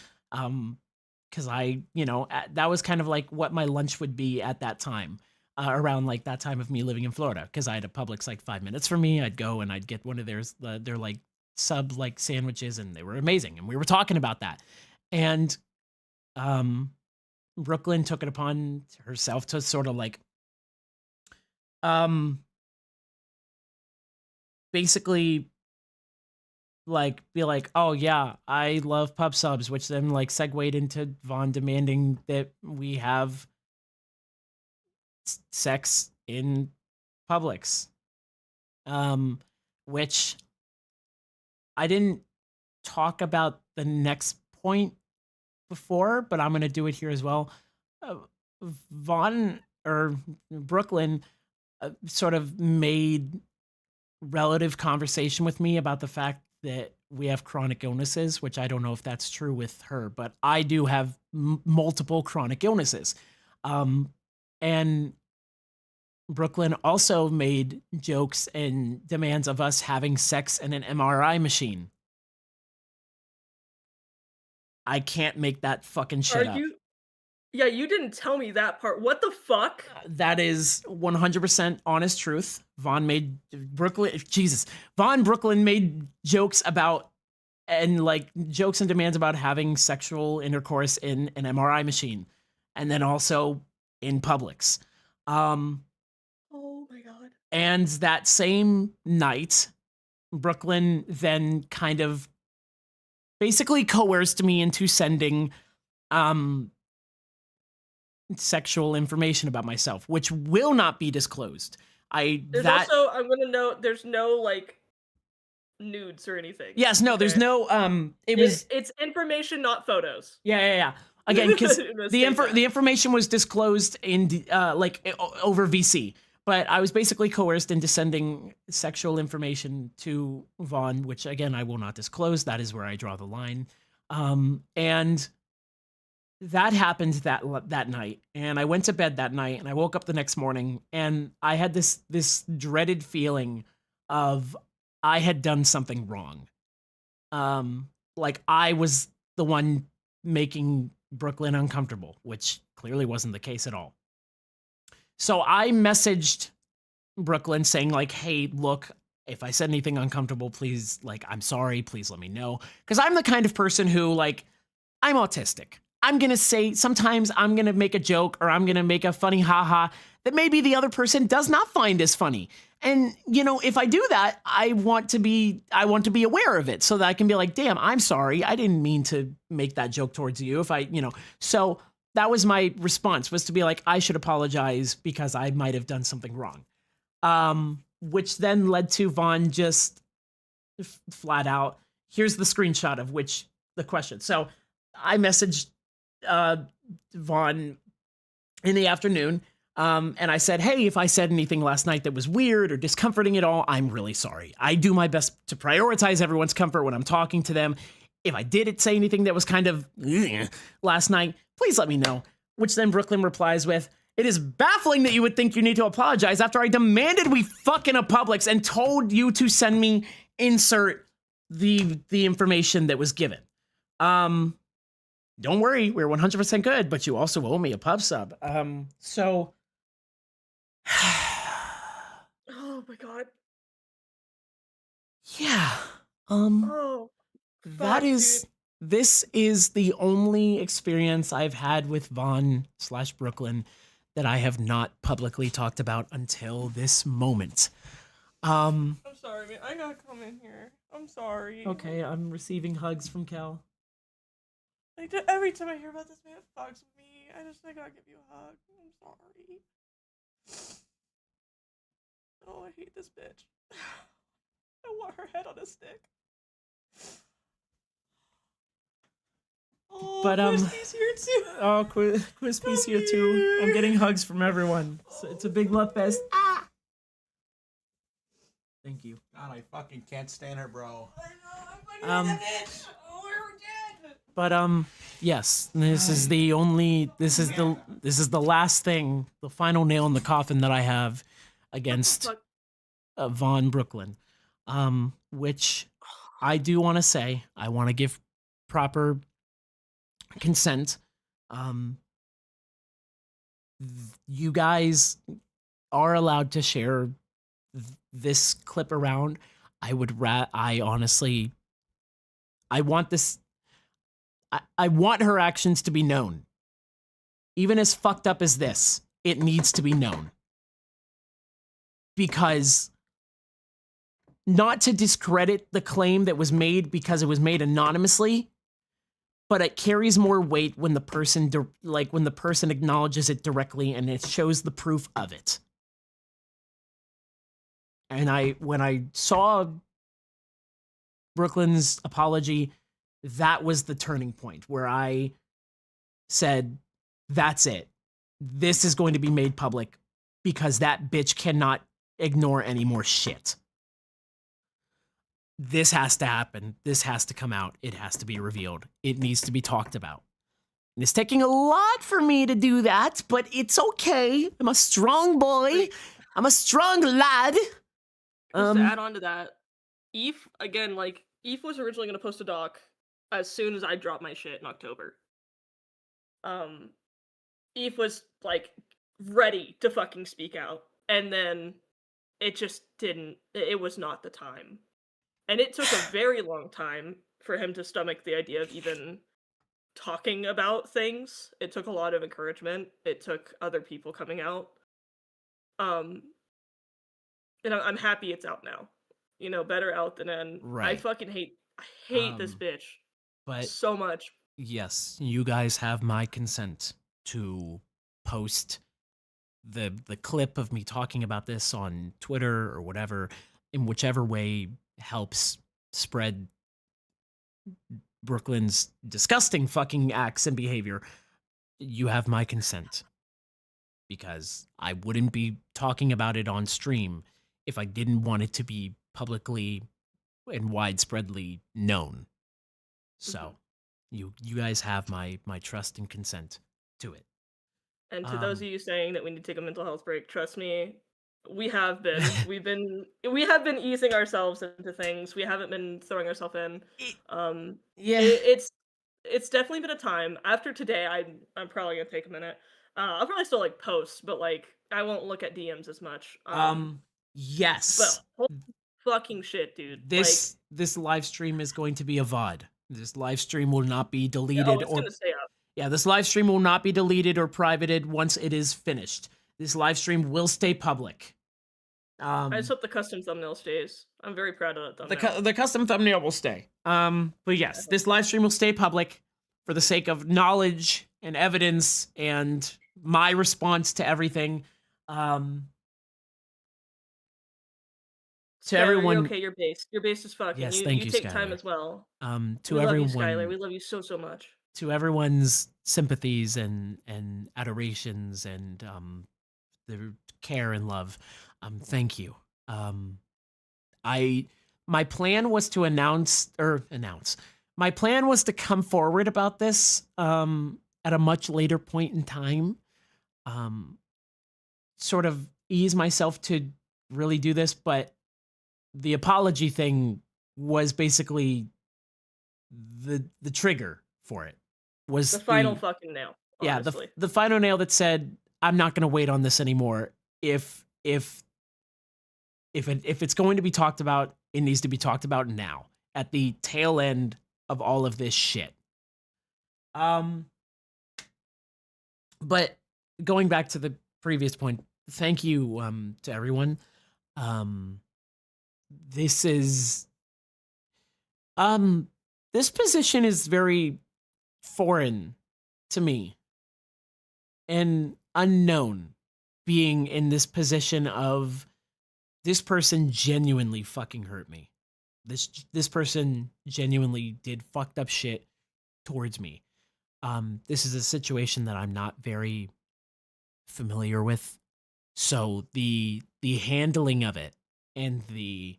Speaker 1: Cause that was kind of like what my lunch would be at that time, around like that time of me living in Florida. Cause I had a Publix like 5 minutes from me. I'd go and I'd get one of their like sub like sandwiches and they were amazing. And we were talking about that. And, Brooklyn took it upon herself to sort of like, basically like be like, oh yeah, I love pub subs, which then like segued into Vaughn demanding that we have sex in Publix, which I didn't talk about the next point before, but I'm going to do it here as well. Vaughn or Brooklyn sort of made relative conversation with me about the fact that we have chronic illnesses, which I don't know if that's true with her, but I do have multiple chronic illnesses. And Brooklyn also made jokes and demands of us having sex in an MRI machine. I can't make that fucking shit up.
Speaker 2: Yeah, you didn't tell me that part. What the fuck?
Speaker 1: That is 100% honest truth. Vaughn Brooklyn made jokes about and like jokes and demands about having sexual intercourse in an MRI machine, and then also in Publix.
Speaker 2: Oh my God.
Speaker 1: And that same night, Brooklyn then kind of basically coerced me into sending sexual information about myself, which will not be disclosed. I'm
Speaker 2: gonna note there's no like nudes or anything.
Speaker 1: Yes, no, there's no
Speaker 2: it's information, not photos.
Speaker 1: Yeah. Again, because the information was disclosed in over VC, but I was basically coerced into sending sexual information to Vaughn, which again I will not disclose. That is where I draw the line. And that happened that night, and I went to bed that night, and I woke up the next morning, and I had this dreaded feeling of I had done something wrong. Like I was the one making Brooklyn uncomfortable, which clearly wasn't the case at all. So I messaged Brooklyn saying like, hey, look, if I said anything uncomfortable, please, like, I'm sorry, please let me know. Because I'm the kind of person who, like, I'm autistic. I'm going to say, sometimes I'm going to make a joke or I'm going to make a funny haha that maybe the other person does not find as funny. And, you know, if I do that, I want to be aware of it so that I can be like, damn, I'm sorry. I didn't mean to make that joke towards you. So that was my response, was to be like, I should apologize because I might have done something wrong. Which then led to Vaughn just flat out, here's the screenshot of which the question. So I messaged Vaughn in the afternoon, and I said, hey, if I said anything last night that was weird or discomforting at all, I'm really sorry. I do my best to prioritize everyone's comfort when I'm talking to them. If I did say anything that was kind of last night, please let me know. Which then Brooklyn replies with, it is baffling that you would think you need to apologize after I demanded we fuck in a Publix and told you to send me insert the information that was given. Don't worry, we're 100% good, but you also owe me a pub sub. So
Speaker 2: oh my God.
Speaker 1: Yeah.
Speaker 2: Oh,
Speaker 1: that is
Speaker 2: dude.
Speaker 1: This is the only experience I've had with Vaughn/Brooklyn that I have not publicly talked about until this moment.
Speaker 2: I'm sorry, man. I gotta come in here. I'm sorry.
Speaker 1: Okay, I'm receiving hugs from Kel.
Speaker 2: Like, every time I hear about this man, it fucks with me. I gotta give you a hug. I'm sorry. Oh, I hate this bitch. I want her head on a stick. Oh,
Speaker 1: But,
Speaker 2: Crispy's here too.
Speaker 1: Oh, Crispy's here too. I'm getting hugs from everyone. It's a big love fest. Ah! Thank you.
Speaker 7: God, I fucking can't stand her, bro.
Speaker 2: I know, I'm fucking bitch. Oh, we're dead.
Speaker 1: But yes, this is the last thing, the final nail in the coffin that I have against Vaughn Brooklyn. Which I do want to say, I want to give proper consent. You guys are allowed to share this clip around. I want this. I want her actions to be known. Even as fucked up as this, it needs to be known. Because, not to discredit the claim that was made because it was made anonymously, but it carries more weight when the person acknowledges it directly and it shows the proof of it. And when I saw Brooklyn's apology, that was the turning point where I said, that's it. This is going to be made public because that bitch cannot ignore any more shit. This has to happen. This has to come out. It has to be revealed. It needs to be talked about. And it's taking a lot for me to do that, but it's okay. I'm a strong boy. I'm a strong lad.
Speaker 2: Just to add on to that, Eve, again, like, Eve was originally going to post a doc as soon as I dropped my shit in October. Eve was, like, ready to fucking speak out. And then it just didn't, it was not the time. And it took a very long time for him to stomach the idea of even talking about things. It took a lot of encouragement. It took other people coming out. And I'm happy it's out now. You know, better out than in.
Speaker 1: Right.
Speaker 2: I hate this bitch.
Speaker 1: But
Speaker 2: so much.
Speaker 1: yes, you guys have my consent to post the clip of me talking about this on Twitter or whatever, in whichever way helps spread Brooklyn's disgusting fucking acts and behavior. You have my consent. Because I wouldn't be talking about it on stream if I didn't want it to be publicly and widespreadly known. So, you guys have my trust and consent to it.
Speaker 2: And to those of you saying that we need to take a mental health break, trust me, we have been. we have been easing ourselves into things. We haven't been throwing ourselves in. It's definitely been a time. After today, I'm probably gonna take a minute. I'll probably still like post, but like I won't look at DMs as much.
Speaker 1: Yes.
Speaker 2: But holy fucking shit, dude.
Speaker 1: This live stream is going to be a VOD. This live stream will not be deleted
Speaker 2: it's gonna stay up.
Speaker 1: Yeah, this live stream will not be deleted or privated once it is finished. This live stream will stay public.
Speaker 2: I just hope the custom thumbnail stays. I'm very proud of that thumbnail.
Speaker 1: The custom thumbnail will stay. But yes, this live stream will stay public for the sake of knowledge and evidence and my response to everything. To
Speaker 2: Skylar,
Speaker 1: everyone,
Speaker 2: you're okay, you're based. You're based as fuck.
Speaker 1: Yes,
Speaker 2: and
Speaker 1: thank
Speaker 2: you
Speaker 1: you,
Speaker 2: take
Speaker 1: Skylar.
Speaker 2: time as well.
Speaker 1: To
Speaker 2: we
Speaker 1: everyone,
Speaker 2: love you, Skylar. We love you so much.
Speaker 1: To everyone's sympathies and adorations and their care and love, thank you. My plan was to announce. My plan was to come forward about this at a much later point in time. Sort of ease myself to really do this, but the apology thing was basically the trigger for it. Was
Speaker 2: the final fucking nail. Honestly.
Speaker 1: Yeah, the final nail that said I'm not going to wait on this anymore. If it's going to be talked about, it needs to be talked about now. At the tail end of all of this shit. But going back to the previous point, thank you to everyone. This is this position is very foreign to me and unknown, being in this position of this person genuinely fucking hurt me. This person genuinely did fucked up shit towards me. This is a situation that I'm not very familiar with. So the handling of it and the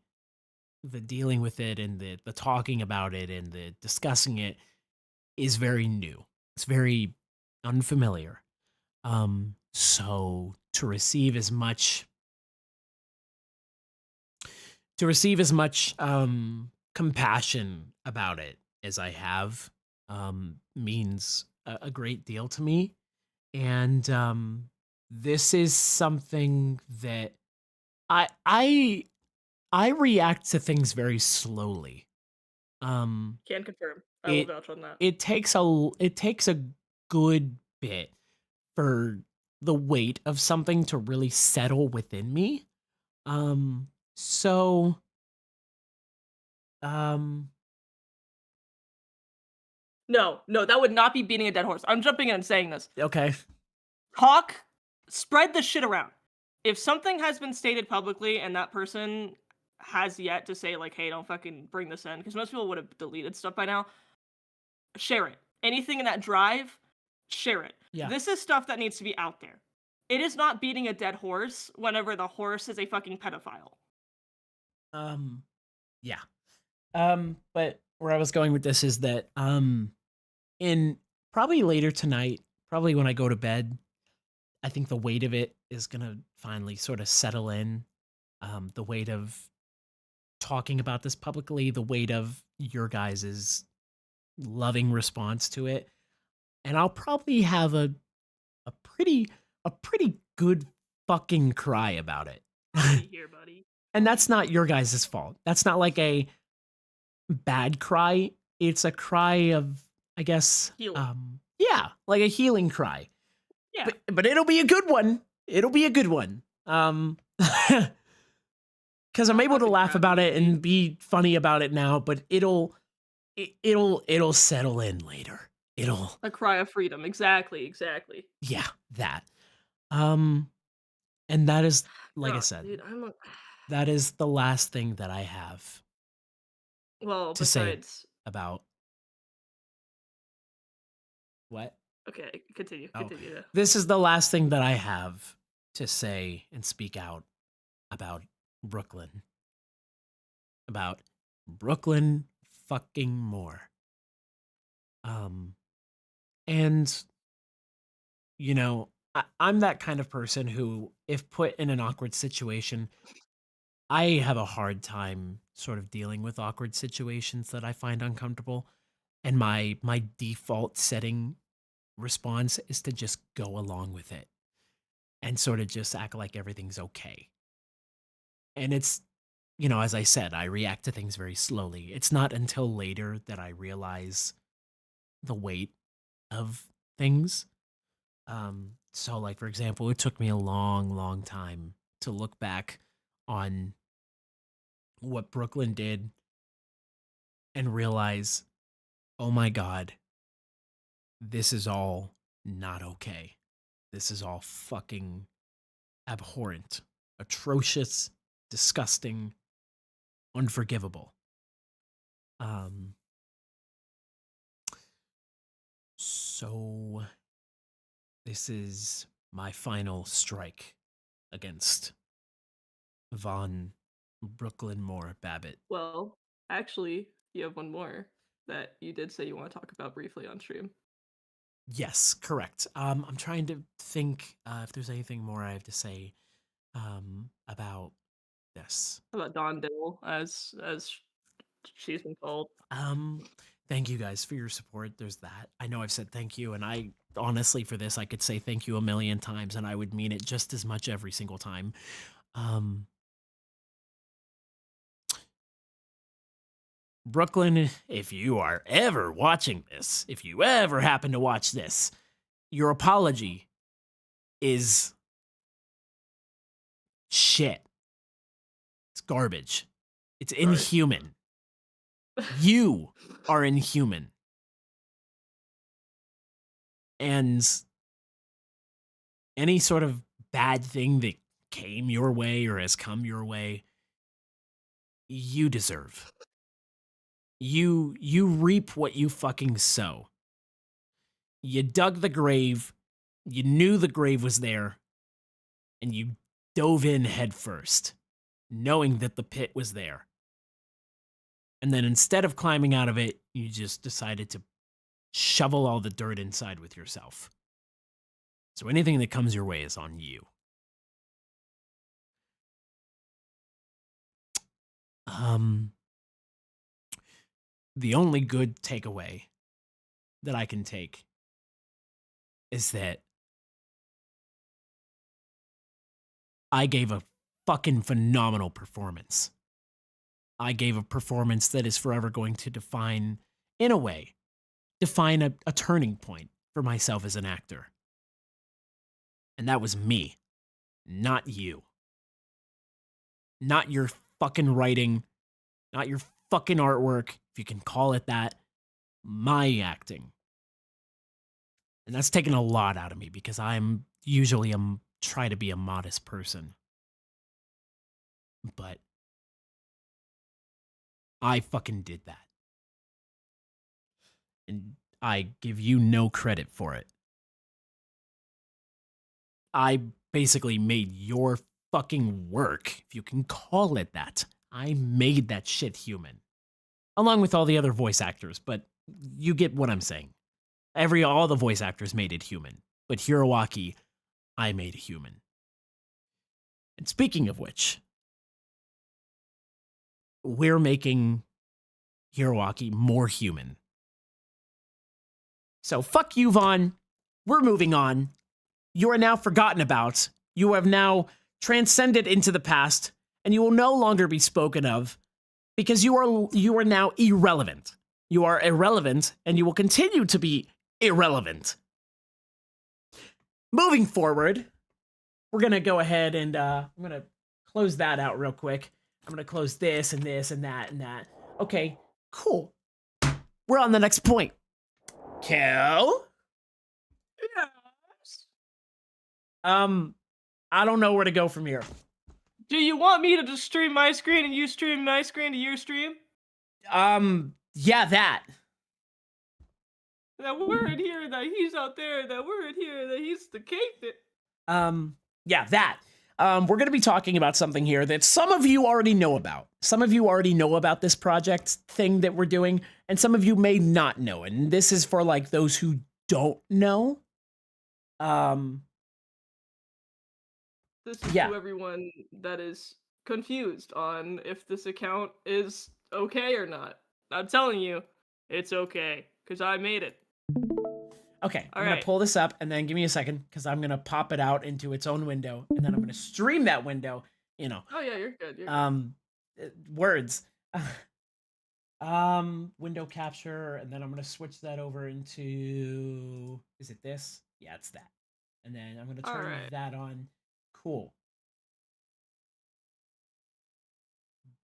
Speaker 1: dealing with it and the talking about it and the discussing it is very new. It's very unfamiliar. So to receive as much compassion about it as I have means a great deal to me. And this is something that I react to things very slowly.
Speaker 2: Can confirm. I will vouch on that.
Speaker 1: It takes a good bit for the weight of something to really settle within me. So
Speaker 2: No, that would not be beating a dead horse. I'm jumping in and saying this.
Speaker 1: okay.
Speaker 2: Spread the shit around. If something has been stated publicly and that person has yet to say, like, hey, don't fucking bring this in, because most people would have deleted stuff by now, share it. Anything in that drive, share it.
Speaker 1: Yeah.
Speaker 2: This is stuff that needs to be out there. It is not beating a dead horse whenever the horse is a fucking pedophile.
Speaker 1: Yeah. But where I was going with this is that in probably later tonight, probably when I go to bed, I think the weight of it is gonna finally sort of settle in. The weight of talking about this publicly, the weight of your guys' loving response to it. And I'll probably have a pretty good fucking cry about it.
Speaker 2: Here, buddy.
Speaker 1: And that's not your guys' fault. That's not like a bad cry. It's a cry of, I guess,
Speaker 2: Healing.
Speaker 1: yeah, like a healing cry.
Speaker 2: Yeah.
Speaker 1: But it'll be a good one. It'll be a good one. Because I'm able to laugh about it and be funny about it now, but it'll settle in later. It'll
Speaker 2: A cry of freedom. Exactly.
Speaker 1: yeah, that. And that is, like I
Speaker 2: God,
Speaker 1: said,
Speaker 2: dude,
Speaker 1: that is the last thing that I have
Speaker 2: well,
Speaker 1: to say
Speaker 2: besides,
Speaker 1: about what?
Speaker 2: okay, continue.
Speaker 1: Oh.
Speaker 2: Yeah.
Speaker 1: This is the last thing that I have to say and speak out about Brooklyn. About Brooklyn fucking more. And you know, I'm that kind of person who, if put in an awkward situation, I have a hard time sort of dealing with awkward situations that I find uncomfortable. And my default setting response is to just go along with it and sort of just act like everything's okay. And it's, you know, as I said, I react to things very slowly. It's not until later that I realize the weight of things. So like, for example, it took me a long time to look back on what Brooklyn did and realize, oh my God, this is all not okay. This is all fucking abhorrent, atrocious, disgusting, unforgivable. So this is my final strike against Von Brooklyn Moore Babbitt.
Speaker 2: Well, actually, you have one more that you did say you want to talk about briefly on stream.
Speaker 1: Yes, correct. I'm trying to think if there's anything more I have to say about this.
Speaker 2: About Dawn Dill, as she's been called.
Speaker 1: Thank you guys for your support. There's that. I know I've said thank you, and I honestly, for this, I could say thank you a million times, and I would mean it just as much every single time. Brooklyn, if you are ever watching this, if you ever happen to watch this, your apology is shit. It's garbage. It's inhuman. You are inhuman. And any sort of bad thing that came your way or has come your way, you deserve. You reap what you fucking sow. You dug the grave, you knew the grave was there, and you dove in head first, knowing that the pit was there. And then instead of climbing out of it, you just decided to shovel all the dirt inside with yourself. So anything that comes your way is on you. The only good takeaway that I can take is that I gave a fucking phenomenal performance. I gave a performance that is forever going to define, in a way, a turning point for myself as an actor. And that was me, not you. Not your fucking writing, not your fucking artwork, if you can call it that, my acting. And that's taken a lot out of me because I'm usually try to be a modest person. But I fucking did that. And I give you no credit for it. I basically made your fucking work, if you can call it that. I made that shit human. Along with all the other voice actors, but you get what I'm saying. All the voice actors made it human. But Hiroaki, I made human. And speaking of which, we're making Hiroaki more human. So fuck you, Vaughn. We're moving on. You are now forgotten about. You have now transcended into the past, and you will no longer be spoken of because you are now irrelevant. You are irrelevant, and you will continue to be irrelevant. Moving forward, we're going to go ahead and I'm going to close that out real quick. I'm going to close this and this and that and that. Okay, cool. We're on the next point. Kel?
Speaker 2: Yes.
Speaker 1: I don't know where to go from here.
Speaker 2: Do you want me to just stream my screen and you stream my screen to your stream?
Speaker 1: Yeah, that.
Speaker 2: That we're in here, that he's out there, that we're in here, that he's the cake that...
Speaker 1: Yeah, that. We're going to be talking about something here that some of you already know about. Some of you already know about this project thing that we're doing, and some of you may not know. And this is for, like, those who don't know.
Speaker 2: This is
Speaker 1: Yeah.
Speaker 2: to everyone that is confused on if this account is okay or not. I'm telling you, it's okay, because I made it.
Speaker 1: Okay, I'm
Speaker 2: All
Speaker 1: going
Speaker 2: right.
Speaker 1: to pull this up, and then give me a second, because I'm going to pop it out into its own window, and then I'm going to stream that window, you know.
Speaker 2: Oh yeah, you're good. You're good.
Speaker 1: Words. Window capture, and then I'm going to switch that over into, is it this? Yeah, it's that. And then I'm going to turn
Speaker 2: Alright.
Speaker 1: that on. Cool.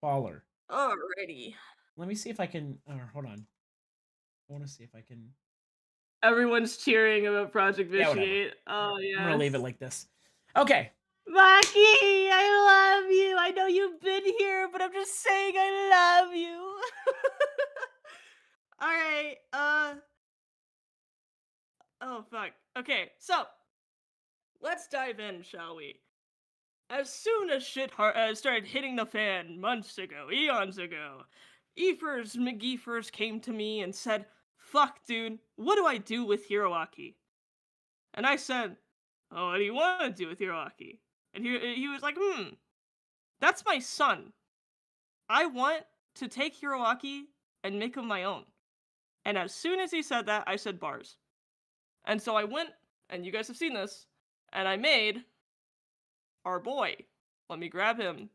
Speaker 1: Baller.
Speaker 2: Alrighty.
Speaker 1: Let me see if I can, hold on. I want to see if I can,
Speaker 2: Everyone's cheering about Project
Speaker 1: Yeah, whatever.
Speaker 2: Vitiate. Oh yeah.
Speaker 1: I'm going to leave it like this. Okay.
Speaker 2: Maki, I love you. I know you've been here, but I'm just saying I love you. Alright, oh fuck. Okay, so let's dive in, shall we? As soon as shit started hitting the fan months ago, eons ago, Eefers McGeefers came to me and said, "Fuck, dude, what do I do with Hiroaki?" And I said, "Oh, what do you want to do with Hiroaki?" And he was like, "That's my son. I want to take Hiroaki and make him my own." And as soon as he said that, I said bars. And so I went, and you guys have seen this, and I made our boy. Let me grab him.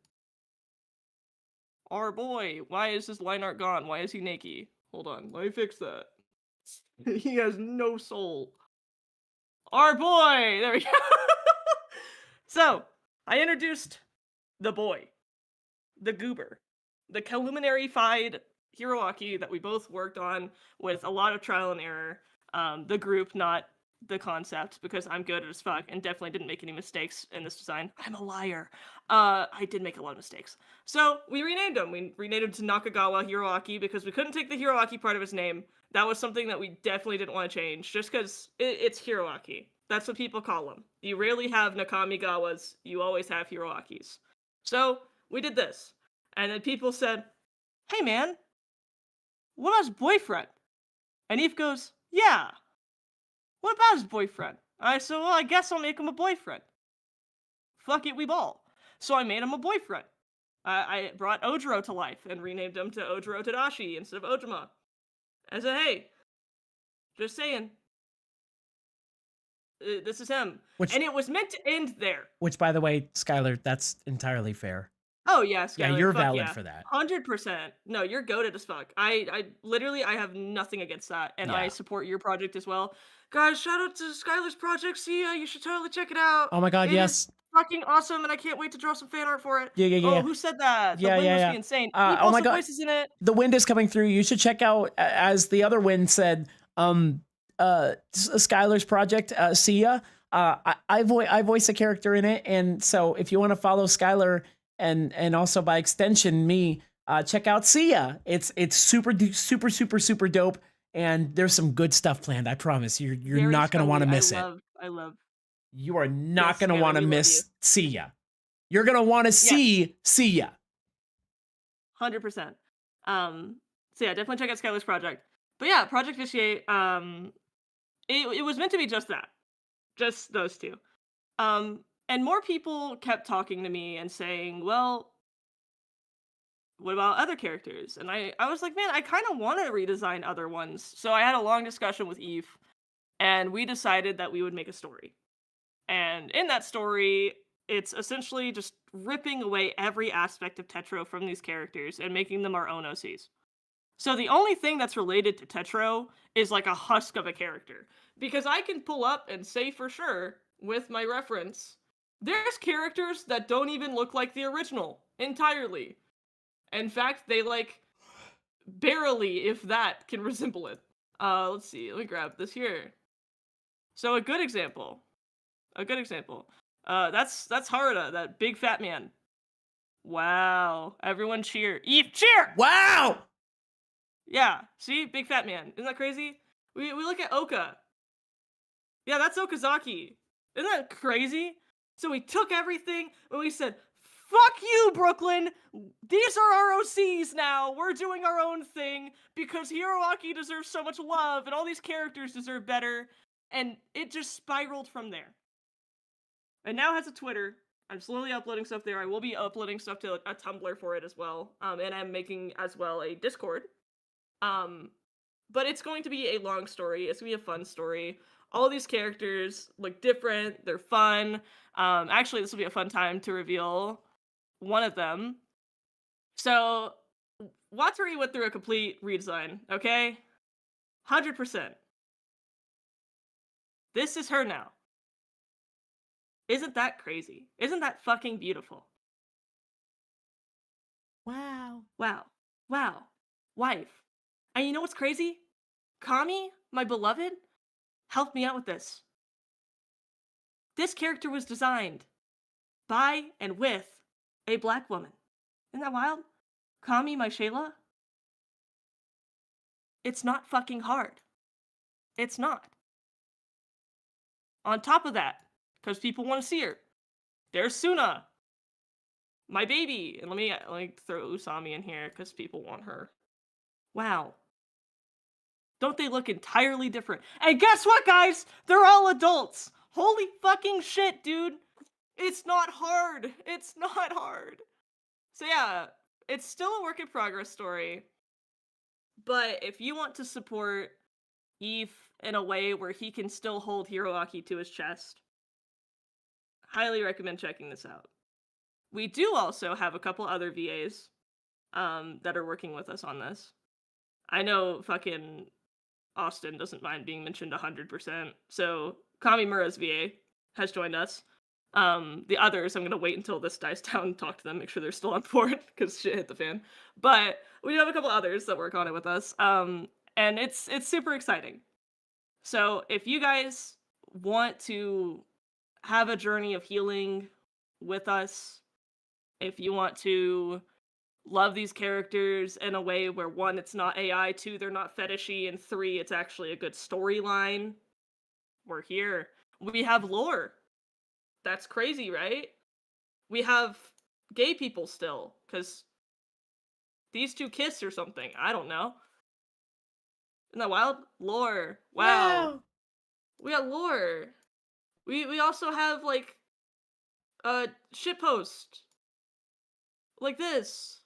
Speaker 2: our boy. Why is his line art gone? Why is he naked? Hold on, let me fix that. He has no soul. Our boy! There we go. So, I introduced the boy, the goober, the Keluminary-fied Hiroaki that we both worked on with a lot of trial and error. The group, not the concept, because I'm good as fuck and definitely didn't make any mistakes in this design. I'm a liar. I did make a lot of mistakes. So we renamed him. We renamed him to Nakagawa Hiroaki because we couldn't take the Hiroaki part of his name. That was something that we definitely didn't want to change, just because it's Hiroaki. That's what people call him. You rarely have Nakamigawas. You always have Hiroakis. So we did this. And then people said, hey man, what about his boyfriend? And Eve goes, yeah. What about his boyfriend? I said, well, I guess I'll make him a boyfriend. Fuck it, we ball. So I made him a boyfriend. I brought Ojiro to life and renamed him to Ojiro Tadashi instead of Ojima. I said, hey, just saying, this is him. And it was meant to end there.
Speaker 1: Which, by the way, Skylar, that's entirely fair.
Speaker 2: Oh, yeah, Skylar.
Speaker 1: Yeah, you're valid for that.
Speaker 2: 100%. No, you're goated as fuck. I literally, I have nothing against that, and I support your project as well. Guys, shout out to Skylar's project. See ya, you should totally check it out.
Speaker 1: Oh my god,
Speaker 2: It
Speaker 1: yes.
Speaker 2: is fucking awesome, and I can't wait to draw some fan art for it.
Speaker 1: Yeah.
Speaker 2: Oh, who said that? The wind must be insane.
Speaker 1: Oh my god,
Speaker 2: voices in it.
Speaker 1: The wind is coming through. You should check out, as the other wind said, Skylar's project, Sia. I voice a character in it, and so if you want to follow Skylar and also by extension me, check out Sia. It's super dope, and there's some good stuff planned. I promise you're not gonna want to miss it.
Speaker 2: I love.
Speaker 1: You are not gonna want to miss Sia. You're gonna want to see Sia.
Speaker 2: 100%. So yeah, definitely check out Skylar's project. But yeah, Project Vitiate, it was meant to be just that. Just those two. And more people kept talking to me and saying, well, what about other characters? And I was like, man, I kind of want to redesign other ones. So I had a long discussion with Eve, and we decided that we would make a story. And in that story, it's essentially just ripping away every aspect of Tetro from these characters and making them our own OCs. So the only thing that's related to Tetro is like a husk of a character. Because I can pull up and say for sure, with my reference, there's characters that don't even look like the original entirely. In fact, they like barely, if that, can resemble it. Let's see, let me grab this here. So a good example. That's Haruda, that big fat man. Wow, everyone cheer. Eve, cheer!
Speaker 1: Wow!
Speaker 2: Yeah, see? Big fat man. Isn't that crazy? We look at Oka. Yeah, that's Okazaki. Isn't that crazy? So we took everything and we said, fuck you, Brooklyn! These are our OCs now! We're doing our own thing because Hiroaki deserves so much love and all these characters deserve better. And it just spiraled from there. And now has a Twitter. I'm slowly uploading stuff there. I will be uploading stuff to a Tumblr for it as well. And I'm making as well a Discord. But it's going to be a long story. It's going to be a fun story. All these characters look different. They're fun. Actually, this will be a fun time to reveal one of them. So, Watari went through a complete redesign, okay? 100%. This is her now. Isn't that crazy? Isn't that fucking beautiful?
Speaker 1: Wow.
Speaker 2: Wow. Wife. And you know what's crazy? Kami, my beloved, helped me out with this. This character was designed by and with a black woman. Isn't that wild? Kami, my Shayla. It's not fucking hard. It's not. On top of that, because people want to see her, there's Suna, my baby. And let me throw Usami in here because people want her. Wow. Don't they look entirely different? And guess what, guys? They're all adults. Holy fucking shit, dude. It's not hard. It's not hard. So yeah, it's still a work in progress story. But if you want to support Eve in a way where he can still hold Hiroaki to his chest, highly recommend checking this out. We do also have a couple other VAs that are working with us on this. I know fucking Austin doesn't mind being mentioned 100%. So Kami Mura's VA has joined us. The others, I'm gonna wait until this dies down and talk to them, make sure they're still on board because shit hit the fan. But we have a couple others that work on it with us. And it's super exciting. So if you guys want to have a journey of healing with us, if you want to love these characters in a way where 1, it's not AI, 2, they're not fetishy, and 3, it's actually a good storyline, we're here. We have lore. That's crazy, right? We have gay people still, because these two kiss or something. I don't know. Isn't that wild? Lore. Wow. We got lore. We also have, like, a shitpost. Like this.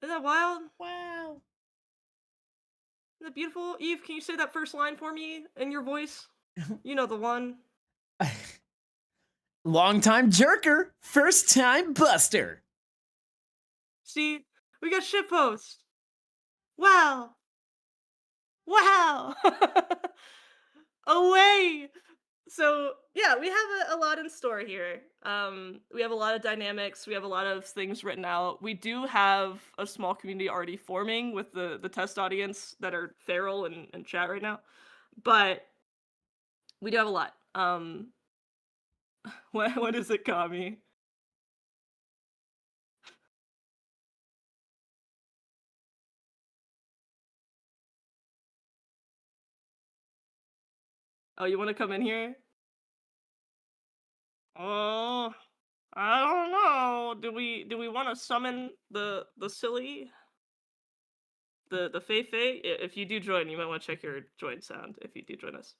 Speaker 2: Isn't that wild?
Speaker 1: Wow.
Speaker 2: Isn't that beautiful? Eve, can you say that first line for me in your voice? You know the one.
Speaker 1: Long time jerker, first time buster.
Speaker 2: See, we got shitpost. Wow. Wow. Away. So yeah, we have a lot in store here. We have a lot of dynamics. We have a lot of things written out. We do have a small community already forming with the test audience that are feral and chat right now. But we do have a lot. What is it, Kami? Oh, you want to come in here? Oh, I don't know. Do we want to summon the silly? The Fei Fei? If you do join, you might want to check your join sound if you do join us.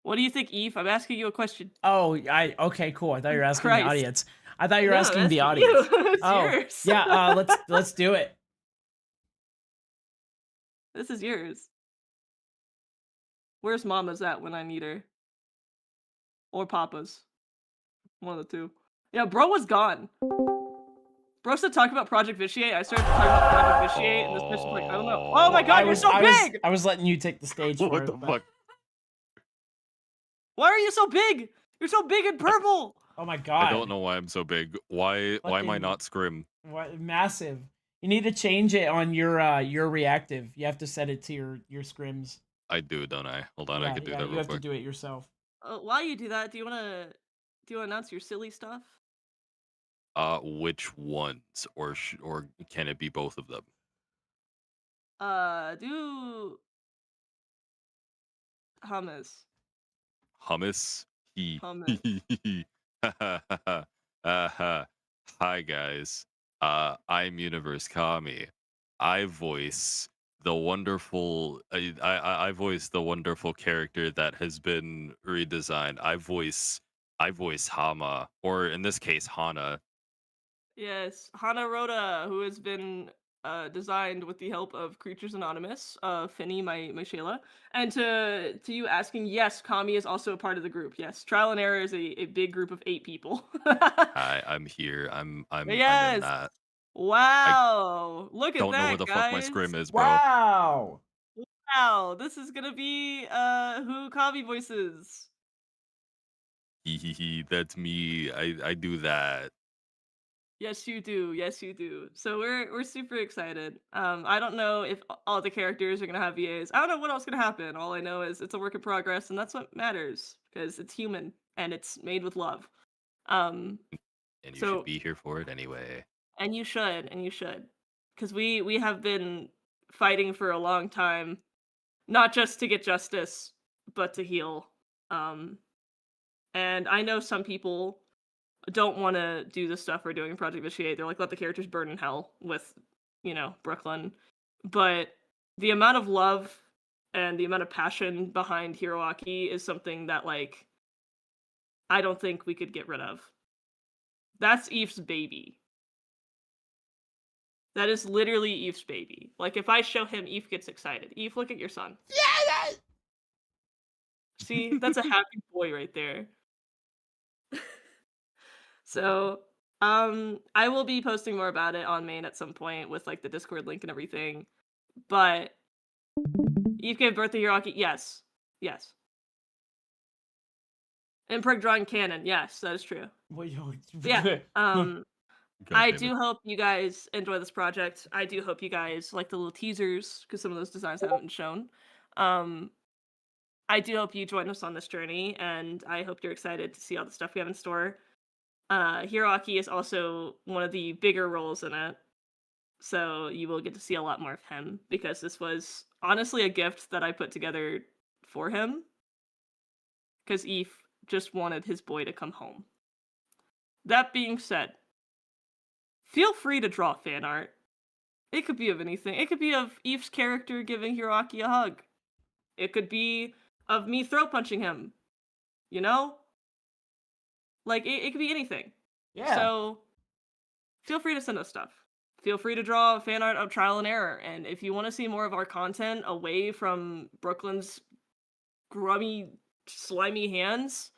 Speaker 2: What do you think, Eve? I'm asking you a question.
Speaker 1: Oh, okay, cool. I thought you were asking
Speaker 2: Christ.
Speaker 1: the audience. I thought you were
Speaker 2: No,
Speaker 1: asking
Speaker 2: I'm
Speaker 1: the
Speaker 2: asking
Speaker 1: audience.
Speaker 2: you. It's
Speaker 1: Oh,
Speaker 2: yours.
Speaker 1: yeah. Let's do it.
Speaker 2: This is yours. Where's Mama's at when I need her? Or Papa's? One of the two. Yeah, bro was gone. Bro said talk about Project Vitiate. I started talking about Project Vitiate, and this bitch was like, I don't know. Oh my god, you're so big!
Speaker 1: I was letting you take the stage for
Speaker 8: What
Speaker 1: it.
Speaker 8: the
Speaker 1: but-
Speaker 8: fuck?
Speaker 2: Why are you so big? You're so big and purple!
Speaker 1: Oh my god.
Speaker 8: I don't know why I'm so big. Why am I
Speaker 1: Fucking-
Speaker 8: not scrim?
Speaker 1: What, massive. You need to change it on your reactive. You have to set it to your scrims.
Speaker 8: I do, don't I? Hold on, I
Speaker 1: Yeah,
Speaker 8: can do
Speaker 1: yeah,
Speaker 8: that
Speaker 1: you
Speaker 8: real
Speaker 1: have to
Speaker 8: quick.
Speaker 1: do it yourself.
Speaker 2: While you do that, do you wanna announce your silly stuff?
Speaker 8: Which ones, or can it be both of them?
Speaker 2: Do hummus.
Speaker 8: Hummus.
Speaker 2: Hummus.
Speaker 8: Hi guys. I'm UniverseKami. I voice the wonderful. I voice the wonderful character that has been redesigned. I voice Hama, or in this case Hana.
Speaker 2: Yes, Hana Rhoda, who has been designed with the help of CreaturezAnonymous, Finny, my Shayla. And to you asking, yes, Kami is also a part of the group. Yes, Trial and Error is a big group of 8 people.
Speaker 8: Hi, I'm here. I'm in
Speaker 2: Yes.
Speaker 8: that.
Speaker 2: Wow, look at
Speaker 8: Don't
Speaker 2: that,
Speaker 8: know where the fuck my
Speaker 2: guys.
Speaker 8: scrim is, bro.
Speaker 1: Wow.
Speaker 2: Wow, this is gonna be who Kami voices.
Speaker 8: That's me. I do that.
Speaker 2: Yes, you do. Yes, you do. So we're super excited. I don't know if all the characters are gonna have VAs. I don't know what else gonna happen. All I know is it's a work in progress, and that's what matters because it's human and it's made with love.
Speaker 8: And you
Speaker 2: So-
Speaker 8: should be here for it anyway.
Speaker 2: And you should, because we have been fighting for a long time, not just to get justice, but to heal. And I know some people don't want to do the stuff we're doing in Project Vitiate. They're like, let the characters burn in hell with, Brooklyn. But the amount of love and the amount of passion behind Hiroaki is something that, like, I don't think we could get rid of. That's Eve's baby. That is literally Eve's baby. Like, if I show him, Eve gets excited. Eve, look at your son.
Speaker 3: Yeah.
Speaker 2: See, that's a happy boy right there. So, I will be posting more about it on main at some point with like the Discord link and everything. But Eve gave birth to Hiroaki. Yes. And Preg drawing canon. Yes, that is true. Yeah. I do hope you guys enjoy this project. I do hope you guys like the little teasers because some of those designs haven't been shown. I do hope you join us on this journey, and I hope you're excited to see all the stuff we have in store. Hiroaki is also one of the bigger roles in it, so you will get to see a lot more of him because this was honestly a gift that I put together for him because Eve just wanted his boy to come home. That being said, feel free to draw fan art. It could be of anything. It could be of Eve's character giving Hiroaki a hug. It could be of me throat punching him. You know? Like, it could be anything.
Speaker 1: Yeah.
Speaker 2: So, feel free to send us stuff. Feel free to draw fan art of Trial and Error. And if you want to see more of our content away from Brooklyn's grubby, slimy hands,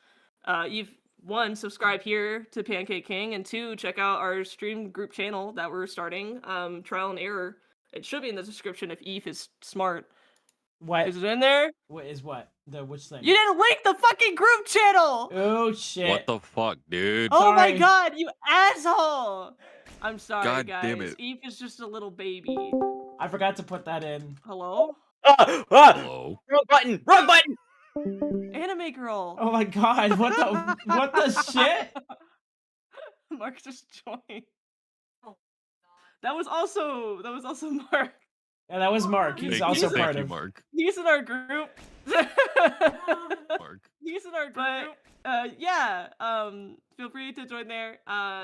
Speaker 2: you've 1, subscribe here to PancakeKIng, and 2, check out our stream group channel that we're starting, Trial and Error. It should be in the description if Eve is smart.
Speaker 1: What?
Speaker 2: Is it in there?
Speaker 1: What is what? Which thing?
Speaker 2: You didn't link the fucking group channel!
Speaker 1: Oh shit.
Speaker 8: What the fuck, dude?
Speaker 2: Oh my
Speaker 1: Sorry.
Speaker 2: god, you asshole! I'm sorry,
Speaker 8: God
Speaker 2: guys.
Speaker 8: damn it.
Speaker 2: Eve is just a little baby.
Speaker 1: I forgot to put that in.
Speaker 2: Hello?
Speaker 8: Hello?
Speaker 5: Wrong button! Wrong button!
Speaker 2: Anime girl!
Speaker 1: Oh my god, what the shit?
Speaker 2: Mark just joined. That was also Mark.
Speaker 1: Yeah, that was Mark. He's
Speaker 8: Thank
Speaker 1: also
Speaker 8: you,
Speaker 1: part
Speaker 8: thank you,
Speaker 1: of.
Speaker 8: Mark.
Speaker 2: He's in our group.
Speaker 8: Mark.
Speaker 2: He's in our group. Yeah. Feel free to join there.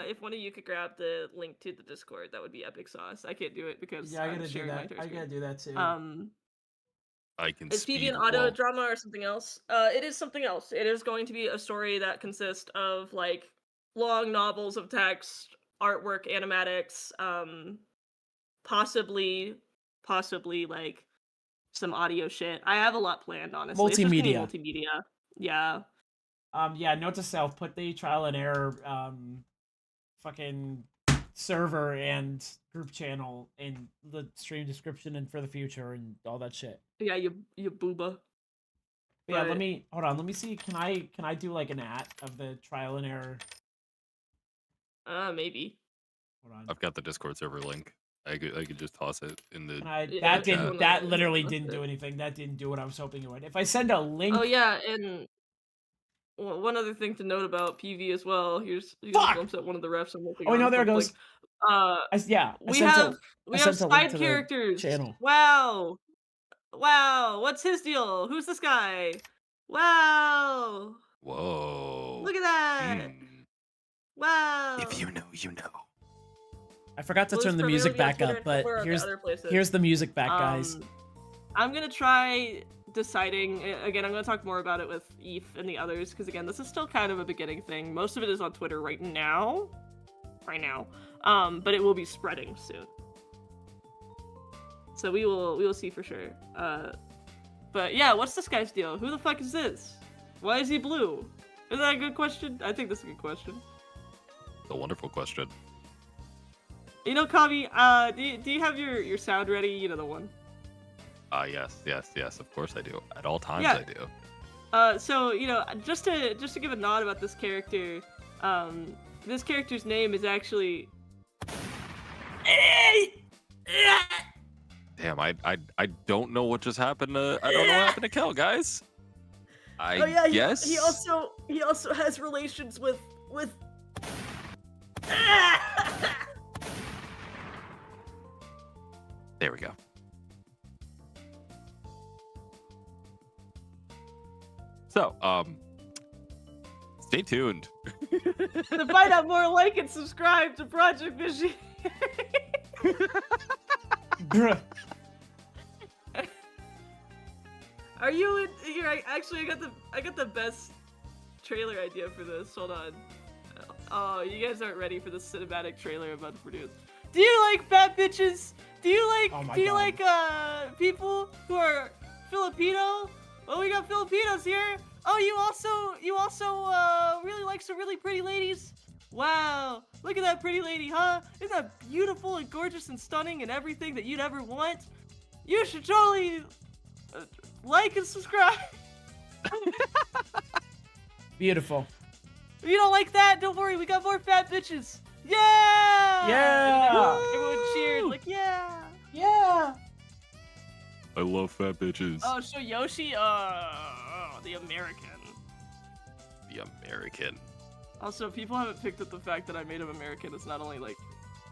Speaker 2: If one of you could grab the link to the Discord, that would be epic sauce. I can't do it because
Speaker 1: Yeah, I
Speaker 2: I'm
Speaker 1: gotta do
Speaker 2: sharing my
Speaker 1: that.
Speaker 2: entire
Speaker 1: I
Speaker 2: screen.
Speaker 1: gotta do that too.
Speaker 8: I can
Speaker 2: Is
Speaker 8: speed
Speaker 2: PV an auto
Speaker 8: wall.
Speaker 2: drama or something else? It is something else. It is going to be a story that consists of like long novels of text, artwork, animatics, possibly like some audio shit. I have a lot planned, honestly. It's just gonna be multimedia. Yeah.
Speaker 1: Yeah, note to self, put the Trial and Error fucking server and group channel in the stream description and for the future and all that shit.
Speaker 2: Yeah, you booba.
Speaker 1: Yeah,
Speaker 2: But-
Speaker 1: let me see. Can I do like an of the Trial and Error?
Speaker 2: Maybe.
Speaker 1: Hold on.
Speaker 8: I've got the Discord server link. I could just toss it in the.
Speaker 2: Yeah,
Speaker 1: That literally didn't do anything. That didn't do what I was hoping it would. If I send a link.
Speaker 2: Oh yeah, and one other thing to note about PV as well. Here's a
Speaker 1: Fuck!
Speaker 2: glimpse at one of the refs I'm looking
Speaker 1: Oh
Speaker 2: on.
Speaker 1: no, there it goes.
Speaker 2: Yeah.
Speaker 1: I
Speaker 2: We
Speaker 1: sent
Speaker 2: have
Speaker 1: I sent a link
Speaker 2: side
Speaker 1: to the
Speaker 2: characters.
Speaker 1: channel.
Speaker 2: Wow. What's his deal? Who's this guy? Wow.
Speaker 8: Whoa.
Speaker 2: Look at that.
Speaker 8: Mm.
Speaker 2: Wow.
Speaker 8: If you know, you know.
Speaker 1: I forgot to
Speaker 2: Well,
Speaker 1: turn
Speaker 2: it's
Speaker 1: the music
Speaker 2: primarily on
Speaker 1: back
Speaker 2: Twitter
Speaker 1: up,
Speaker 2: and
Speaker 1: but
Speaker 2: Tumblr and
Speaker 1: here's
Speaker 2: other places.
Speaker 1: here's the music back, guys.
Speaker 2: I'm gonna try deciding again. I'm gonna talk more about it with Eve and the others because again, this is still kind of a beginning thing. Most of it is on Twitter right now. But it will be spreading soon. So we will see for sure. But yeah, what's this guy's deal? Who the fuck is this? Why is he blue? Is that a good question? I think that's a good question.
Speaker 8: A wonderful question.
Speaker 2: You know, Kami, do you have your sound ready? You know the one.
Speaker 8: Yes. Of course I do. At all times
Speaker 2: Yeah.
Speaker 8: I do.
Speaker 2: So you know, just to give a nod about this character, this character's name is actually.
Speaker 8: Damn, I don't know what just happened to. I don't know what happened to Kel, guys. Guess.
Speaker 2: He also has relations with.
Speaker 8: There we go. So, stay tuned.
Speaker 2: To find out more, like and subscribe to Project Vision.
Speaker 1: Bruh.
Speaker 2: Are you in here? Actually, I got the best trailer idea for this. Hold on. Oh, you guys aren't ready for the cinematic trailer I'm about to produce. Do you like fat bitches? Do you like
Speaker 1: Oh my
Speaker 2: do you
Speaker 1: God.
Speaker 2: like people who are Filipino? Oh, we got Filipinos here. Oh, you also really like some really pretty ladies? Wow, look at that pretty lady, huh? Isn't that beautiful and gorgeous and stunning and everything that you'd ever want? You should totally like and subscribe.
Speaker 1: Beautiful.
Speaker 2: If you don't like that, don't worry, we got more fat bitches. Yeah!
Speaker 1: Yeah!
Speaker 2: Everyone cheered, like, yeah!
Speaker 1: Yeah.
Speaker 8: I love fat bitches.
Speaker 2: Oh, so Yoshi, the American.
Speaker 8: The American.
Speaker 2: Also, people haven't picked up the fact that I made him American. It's not only, like,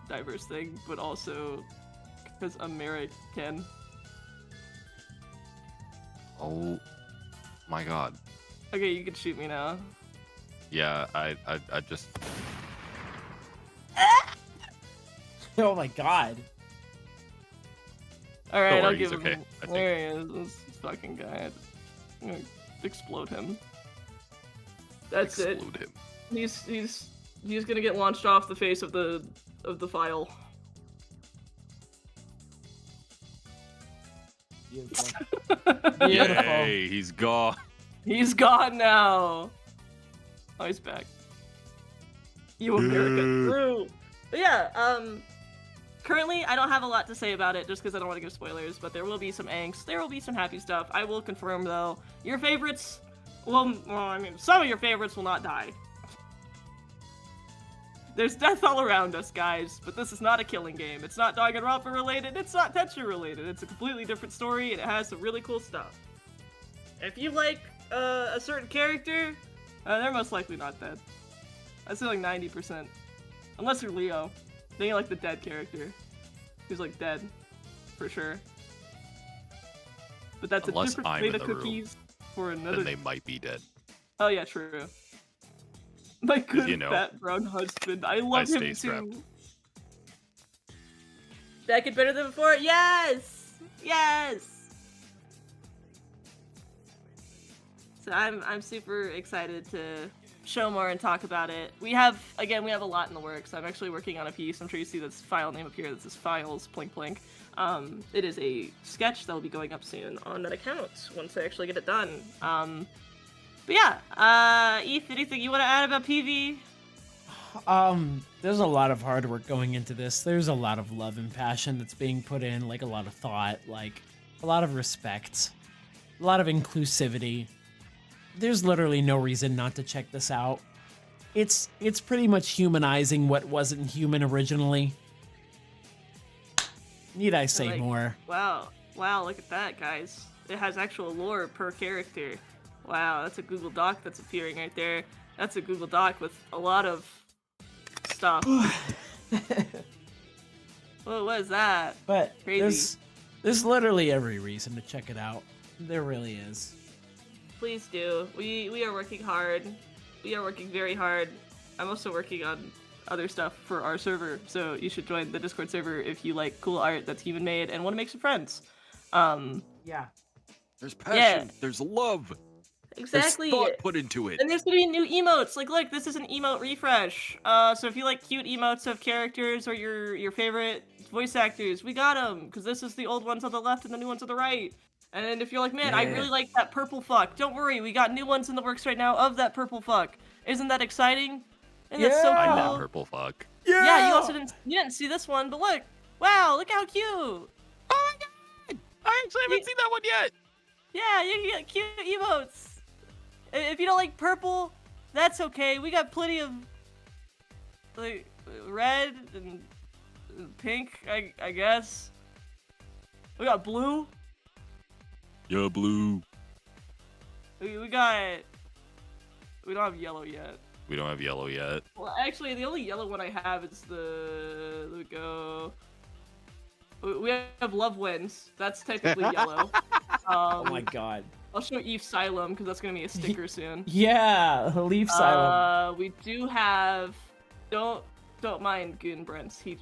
Speaker 2: diverse thing, but also because American.
Speaker 8: Oh my god.
Speaker 2: Okay, you can shoot me now.
Speaker 8: Yeah, I just.
Speaker 1: Oh my god.
Speaker 2: Alright,
Speaker 8: Don't
Speaker 2: I'll
Speaker 8: worry,
Speaker 2: give
Speaker 8: he's
Speaker 2: him.
Speaker 8: okay, I think.
Speaker 2: There he is, this fucking guy. I'm gonna explode him. That's
Speaker 8: Explode him.
Speaker 2: it. He's gonna get launched off the face of the file.
Speaker 1: Beautiful.
Speaker 8: Yay, he's gone.
Speaker 2: He's gone now. Oh, he's back. You American crew. But yeah, currently I don't have a lot to say about it just because I don't want to give spoilers, but there will be some angst. There will be some happy stuff. I will confirm though, your favorites, well, I mean, some of your favorites will not die. There's death all around us, guys, but this is not a killing game. It's not Danganronpa related, it's not Tetsu related. It's a completely different story, and it has some really cool stuff. If you like a certain character, they're most likely not dead. I'd say like 90%. Unless you're Leo. Then you're like the dead character. Who's like dead. For sure. But that's
Speaker 8: Unless
Speaker 2: a different
Speaker 8: I'm
Speaker 2: plate
Speaker 8: in
Speaker 2: of
Speaker 8: the room,
Speaker 2: cookies for another.
Speaker 8: Then they might be dead.
Speaker 2: Oh yeah, true. My good
Speaker 8: you know,
Speaker 2: fat brown husband. I love
Speaker 8: I
Speaker 2: him
Speaker 8: stay
Speaker 2: too.
Speaker 8: strapped.
Speaker 2: Back it better than before? Yes! Yes! So I'm super excited to show more and talk about it. We have a lot in the works. I'm actually working on a piece. I'm sure you see this file name up here. This is files, plink plink. It is a sketch that will be going up soon on that account once I actually get it done. But yeah, Eth, anything you want to add about PV?
Speaker 1: There's a lot of hard work going into this. There's a lot of love and passion that's being put in, like a lot of thought, like a lot of respect, a lot of inclusivity. There's literally no reason not to check this out. It's pretty much humanizing what wasn't human originally. Need I say
Speaker 2: Like,
Speaker 1: more?
Speaker 2: Wow, look at that, guys. It has actual lore per character. Wow, that's a Google Doc that's appearing right there. That's a Google Doc with a lot of stuff. Whoa, what is that?
Speaker 1: But
Speaker 2: Crazy.
Speaker 1: there's literally every reason to check it out. There really is.
Speaker 2: Please do. We are working hard. We are working very hard. I'm also working on other stuff for our server, so you should join the Discord server if you like cool art that's human made and want to make some friends.
Speaker 1: Yeah.
Speaker 8: There's passion. There's love.
Speaker 2: Exactly.
Speaker 8: There's thought put into it.
Speaker 2: And there's gonna be new emotes. Like, look, this is an emote refresh. So if you like cute emotes of characters or your favorite voice actors, we got them. Because this is the old ones on the left and the new ones on the right. And if you're like, man, I really like that purple fuck, don't worry, we got new ones in the works right now of that purple fuck. Isn't that exciting? And that's so cool.
Speaker 8: I'm that purple fuck.
Speaker 2: Yeah, you also didn't see this one, but look, wow, look how cute.
Speaker 8: Oh my god! I actually haven't seen that one yet.
Speaker 2: Yeah, you can get cute emotes. If you don't like purple, that's okay. We got plenty of like red and pink, I guess. We got blue.
Speaker 8: Yeah, blue.
Speaker 2: We don't have yellow yet.
Speaker 8: We don't have yellow yet.
Speaker 2: Well, actually, the only yellow one I have is let me go. We have Love Wins. That's technically yellow.
Speaker 1: Oh my god.
Speaker 2: I'll show Eve Xylem because that's gonna be a sticker soon.
Speaker 1: Yeah, leave Silent.
Speaker 2: We do have. Don't mind Goon Brents. He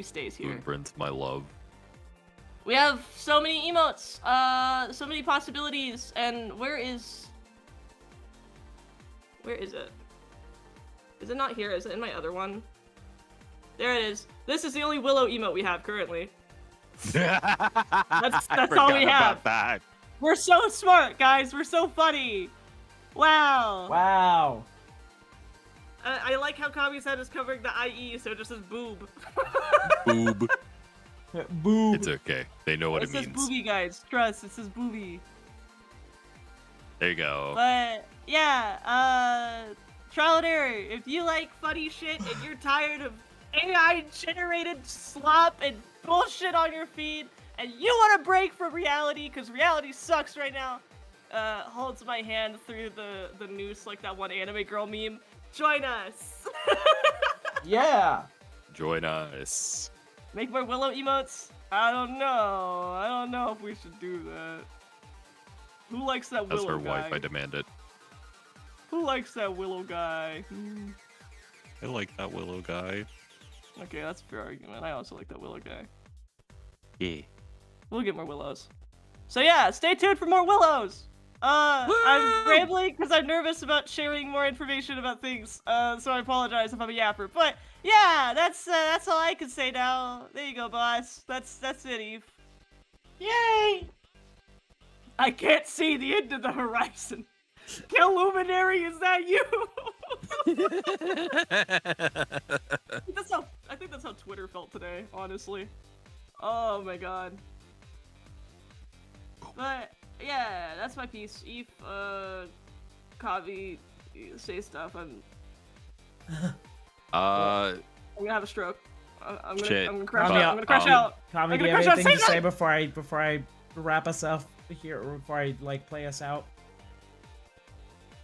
Speaker 2: stays here.
Speaker 8: Moon Brent's my love.
Speaker 2: We have so many emotes, so many possibilities, and where is it? Is it not here? Is it in my other one? There it is. This is the only Willow emote we have currently. That's
Speaker 8: I
Speaker 2: all we
Speaker 8: forgot
Speaker 2: have.
Speaker 8: about that.
Speaker 2: We're so smart, guys. We're so funny. Wow.
Speaker 1: Wow.
Speaker 2: I like how Kami's head is covering the IE, so it just says boob.
Speaker 8: Boob.
Speaker 1: Boob.
Speaker 8: It's okay. They know what it
Speaker 2: says
Speaker 8: means.
Speaker 2: booby, guys. Trust. It says booby.
Speaker 8: There you go.
Speaker 2: But yeah, trial and error. If you like funny shit and you're tired of AI-generated slop and bullshit on your feed, and you want to break from reality, because reality sucks right now, holds my hand through the noose like that one anime girl meme. Join us.
Speaker 1: Yeah.
Speaker 8: Join us.
Speaker 2: Make more Willow emotes? I don't know. I don't know if we should do that. Who likes that
Speaker 8: As
Speaker 2: Willow
Speaker 8: her
Speaker 2: guy?
Speaker 8: wife, I demand it.
Speaker 2: Who likes that Willow guy?
Speaker 8: I like that Willow guy.
Speaker 2: Okay, that's a fair argument. I also like that Willow guy.
Speaker 8: Yeah.
Speaker 2: We'll get more Willows. So yeah, stay tuned for more Willows! I'm rambling because I'm nervous about sharing more information about things, so I apologize if I'm a yapper. But yeah, that's all I can say now. There you go, boss. That's it, Eve. Yay! I can't see the end of the horizon. Keluminary, is that you? I think that's how Twitter felt today, honestly. Oh my god. But yeah, that's my piece. Eve, Kavi, say stuff. I'm gonna have a stroke. I'm gonna crash out. I'm gonna crash out.
Speaker 1: Kami, do you have anything to say before I wrap us up here, or before I like play us out?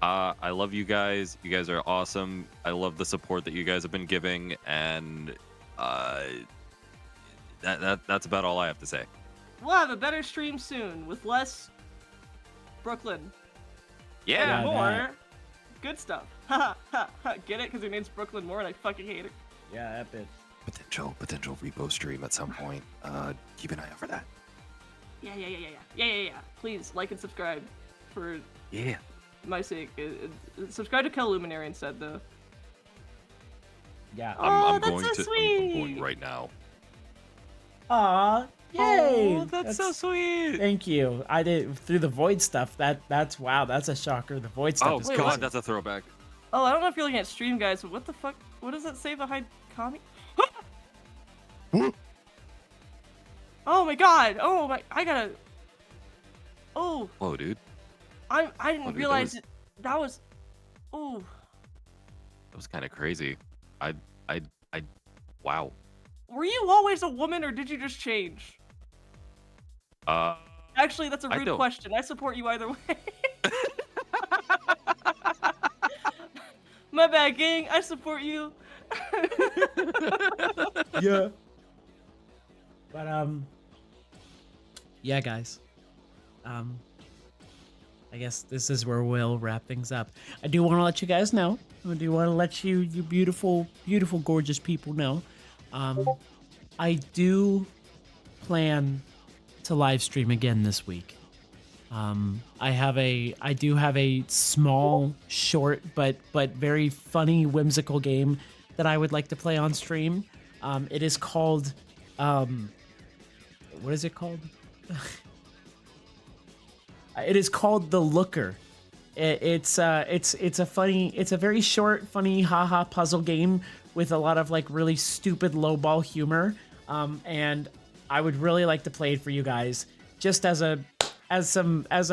Speaker 8: I love you guys. You guys are awesome. I love the support that you guys have been giving, and that's about all I have to say.
Speaker 2: We'll have a better stream soon with less Brooklyn.
Speaker 8: Yeah.
Speaker 2: And more good stuff. Get it? Because her name's Brooklyn Moore and I fucking hate her.
Speaker 1: Yeah, that bitch.
Speaker 9: Potential repo stream at some point. Keep an eye out for that.
Speaker 2: Yeah. Please like and subscribe for
Speaker 9: Yeah.
Speaker 2: my sake. Subscribe to Keluminary instead, though.
Speaker 1: Yeah.
Speaker 8: I'm
Speaker 2: that's
Speaker 8: going
Speaker 2: so
Speaker 8: to.
Speaker 2: sweet.
Speaker 8: I'm going right now.
Speaker 1: Aw, yay!
Speaker 8: Oh, that's so sweet.
Speaker 1: Thank you. I did through the void stuff. That's wow. That's a shocker. The void stuff.
Speaker 8: Oh
Speaker 1: is
Speaker 8: god,
Speaker 1: crazy.
Speaker 8: that's a throwback.
Speaker 2: Oh, I don't know if you're looking at stream, guys, but what the fuck? What does that say behind Kami? Oh my god! Oh my! I gotta. Oh.
Speaker 8: Whoa, dude.
Speaker 2: I didn't
Speaker 8: dude,
Speaker 2: realize that was. Oh.
Speaker 8: That was kind of crazy. Wow.
Speaker 2: Were you always a woman, or did you just change? Actually, that's a rude question. I support you either way. My bad, gang. I support you.
Speaker 1: Yeah. But yeah, guys. I guess this is where we'll wrap things up. I do want to let you guys know. I do want to let you beautiful, gorgeous people know. I do plan to live stream again this week. I do have a small, short, but very funny, whimsical game that I would like to play on stream. It is called, what is it called? It is called The Looker. It's a very short, funny, haha puzzle game with a lot of like really stupid lowball humor. And I would really like to play it for you guys, just as a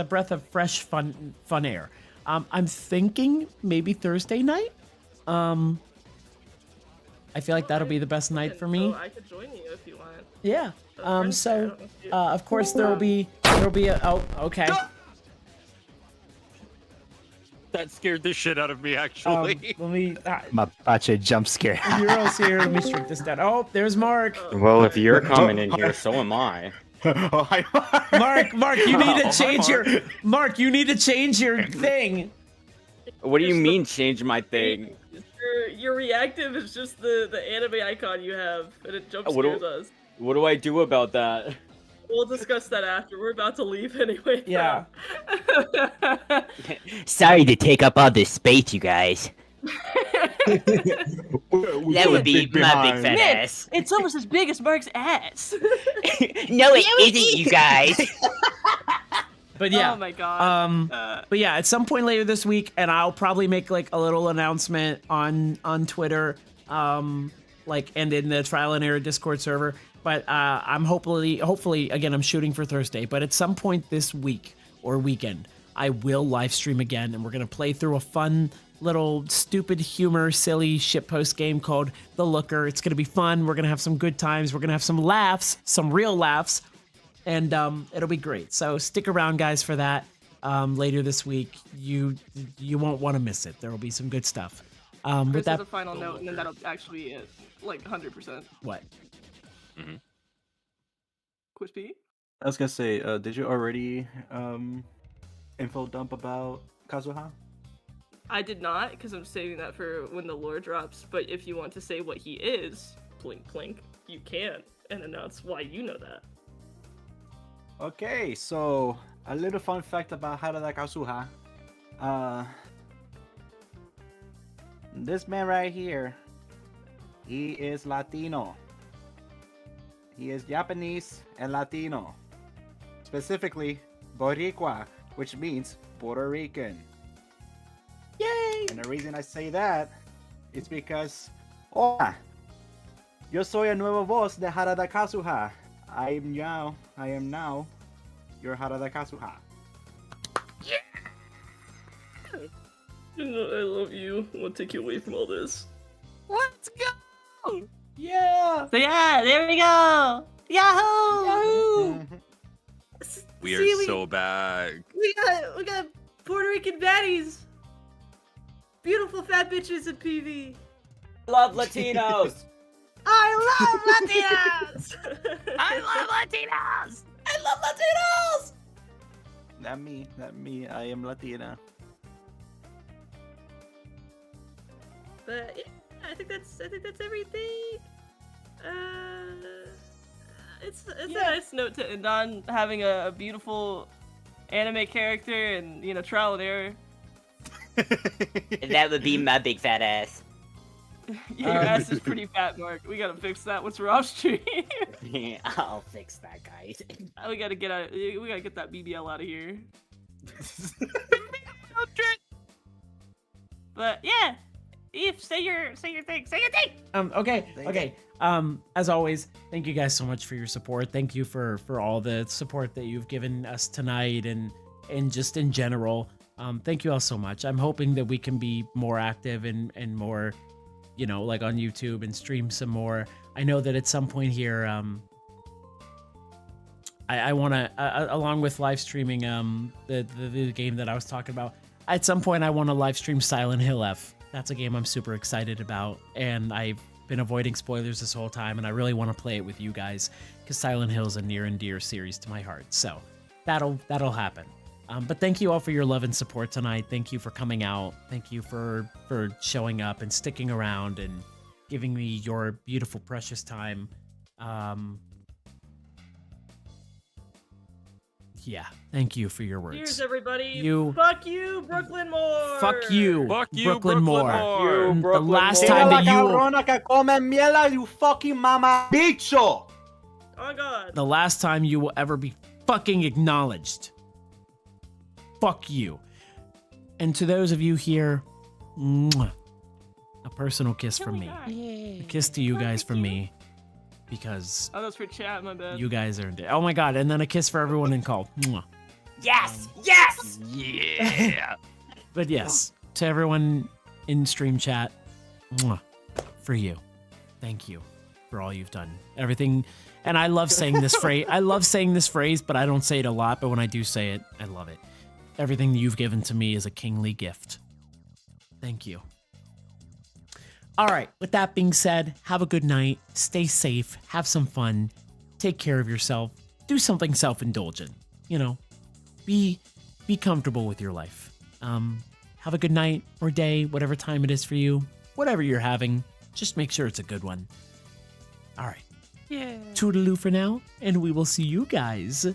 Speaker 1: breath of fresh fun air. I'm thinking maybe Thursday night. I feel like that'll be the best night for me.
Speaker 2: So I could join you if you want.
Speaker 1: Yeah. Of course there'll be a okay.
Speaker 8: That scared the shit out of me, actually.
Speaker 1: Let me.
Speaker 10: Mapache jump scare.
Speaker 1: Hero's here. Let me shrink this down. Oh, there's Mark.
Speaker 11: Well, if you're coming in here, so am I.
Speaker 10: Oh, hi,
Speaker 1: Mark, you need to change your. Mark, you need to change your thing.
Speaker 11: What do you mean, change my thing?
Speaker 2: Your reactive is just the anime icon you have, and it jump scares us.
Speaker 11: What do I do about that?
Speaker 2: We'll discuss that after. We're about to leave anyway.
Speaker 1: Yeah.
Speaker 12: Sorry to take up all this space, you guys.
Speaker 11: That would be my big fat
Speaker 2: Man,
Speaker 11: ass.
Speaker 2: it's almost as big as Mark's ass.
Speaker 11: No, it isn't, you guys.
Speaker 1: But yeah.
Speaker 2: Oh my god.
Speaker 1: But yeah, at some point later this week, and I'll probably make like a little announcement on Twitter, like and in the Trial and Error Discord server. But I'm hopefully again, I'm shooting for Thursday. But at some point this week or weekend, I will live stream again, and we're gonna play through a fun little stupid humor, silly shitpost game called The Looker. It's gonna be fun. We're gonna have some good times. We're gonna have some laughs, some real laughs. And it'll be great. So stick around, guys, for that later this week. You won't want to miss it. There will be some good stuff. With
Speaker 2: Chris
Speaker 1: that,
Speaker 2: has a final note, and then that'll actually be it. Like 100%.
Speaker 1: what?
Speaker 2: Quispy?
Speaker 10: I was gonna say, did you already info dump about Kazuha?
Speaker 2: I did not, because I'm saving that for when the lore drops. But if you want to say what he is, plink plink, you can, and announce why you know that.
Speaker 10: Okay, so a little fun fact about Harada Kazuha. This man right here, he is Latino. He is Japanese and Latino. Specifically, Boricua, which means Puerto Rican. Yay! And the reason I say that is because, hola, yo soy el nuevo voz de Harada Kazuha. I am now your Harada Kazuha.
Speaker 2: I love you. I won't take you away from all this.
Speaker 3: Let's go!
Speaker 10: Yeah!
Speaker 2: So yeah, there we go! Yahoo!
Speaker 10: Yahoo!
Speaker 8: We are so back.
Speaker 2: We got Puerto Rican baddies! Beautiful fat bitches in PV!
Speaker 11: Love Latinos.
Speaker 2: I love Latinos!
Speaker 3: I love Latinos!
Speaker 2: I love Latinos!
Speaker 10: Not me. I am Latina.
Speaker 2: But yeah, I think that's everything. It's a nice note to end on, having a beautiful anime character and trial and error.
Speaker 11: That would be my big fat ass.
Speaker 2: Your ass is pretty fat, Mark. We gotta fix that once we're off stream.
Speaker 11: I'll fix that, guys.
Speaker 2: We gotta get that BBL out of here. But yeah, Eve, say your thing. Say your thing.
Speaker 1: Okay. As always, thank you guys so much for your support. Thank you for all the support that you've given us tonight and just in general. Thank you all so much. I'm hoping that we can be more active and more, like on YouTube and stream some more. I know that at some point here, I want to, along with live streaming the game that I was talking about, at some point I want to live stream Silent Hill F. That's a game I'm super excited about, and I've been avoiding spoilers this whole time, and I really want to play it with you guys because Silent Hill is a near and dear series to my heart. So that'll happen. But thank you all for your love and support tonight. Thank you for coming out. Thank you for showing up and sticking around and giving me your beautiful, precious time. Yeah, thank you for your words.
Speaker 2: Cheers, everybody.
Speaker 1: Fuck
Speaker 2: you, Brooklyn Moore.
Speaker 1: Fuck you, Brooklyn Moore.
Speaker 11: You,
Speaker 1: The last time that
Speaker 10: you fucking mama bicho.
Speaker 2: Oh God.
Speaker 1: The last time you will ever be fucking acknowledged. Fuck you. And to those of you here, mwah, a personal kiss from me. A kiss to you guys from me. Because
Speaker 2: that's for chat, my bad.
Speaker 1: you guys earned it. Oh my God, and then a kiss for everyone in call. Mwah.
Speaker 11: Yes! Yes!
Speaker 8: Yeah.
Speaker 1: But yes, to everyone in stream chat, mwah, for you. Thank you for all you've done. Everything. And I love saying this phrase. I love saying this phrase, but I don't say it a lot. But when I do say it, I love it. Everything you've given to me is a kingly gift. Thank you. All right, with that being said, have a good night, stay safe, have some fun, take care of yourself, do something self-indulgent, be comfortable with your life. Have a good night or day, whatever time it is for you, whatever you're having, just make sure it's a good one. All right.
Speaker 3: Yeah.
Speaker 1: Toodaloo for now, and we will see you guys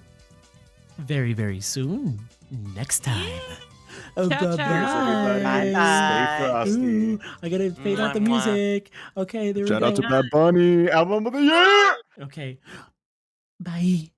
Speaker 1: very, very soon next time. Oh,
Speaker 2: Ciao,
Speaker 1: bye-bye.
Speaker 2: ciao.
Speaker 10: Bye-bye.
Speaker 5: Stay frosty.
Speaker 1: Ooh, I gotta fade out the
Speaker 2: Mwah, mwah.
Speaker 1: music. Okay, there
Speaker 5: Shout
Speaker 1: we
Speaker 5: out
Speaker 1: go.
Speaker 5: to Bad Bunny, album of the year.
Speaker 1: Okay. Bye.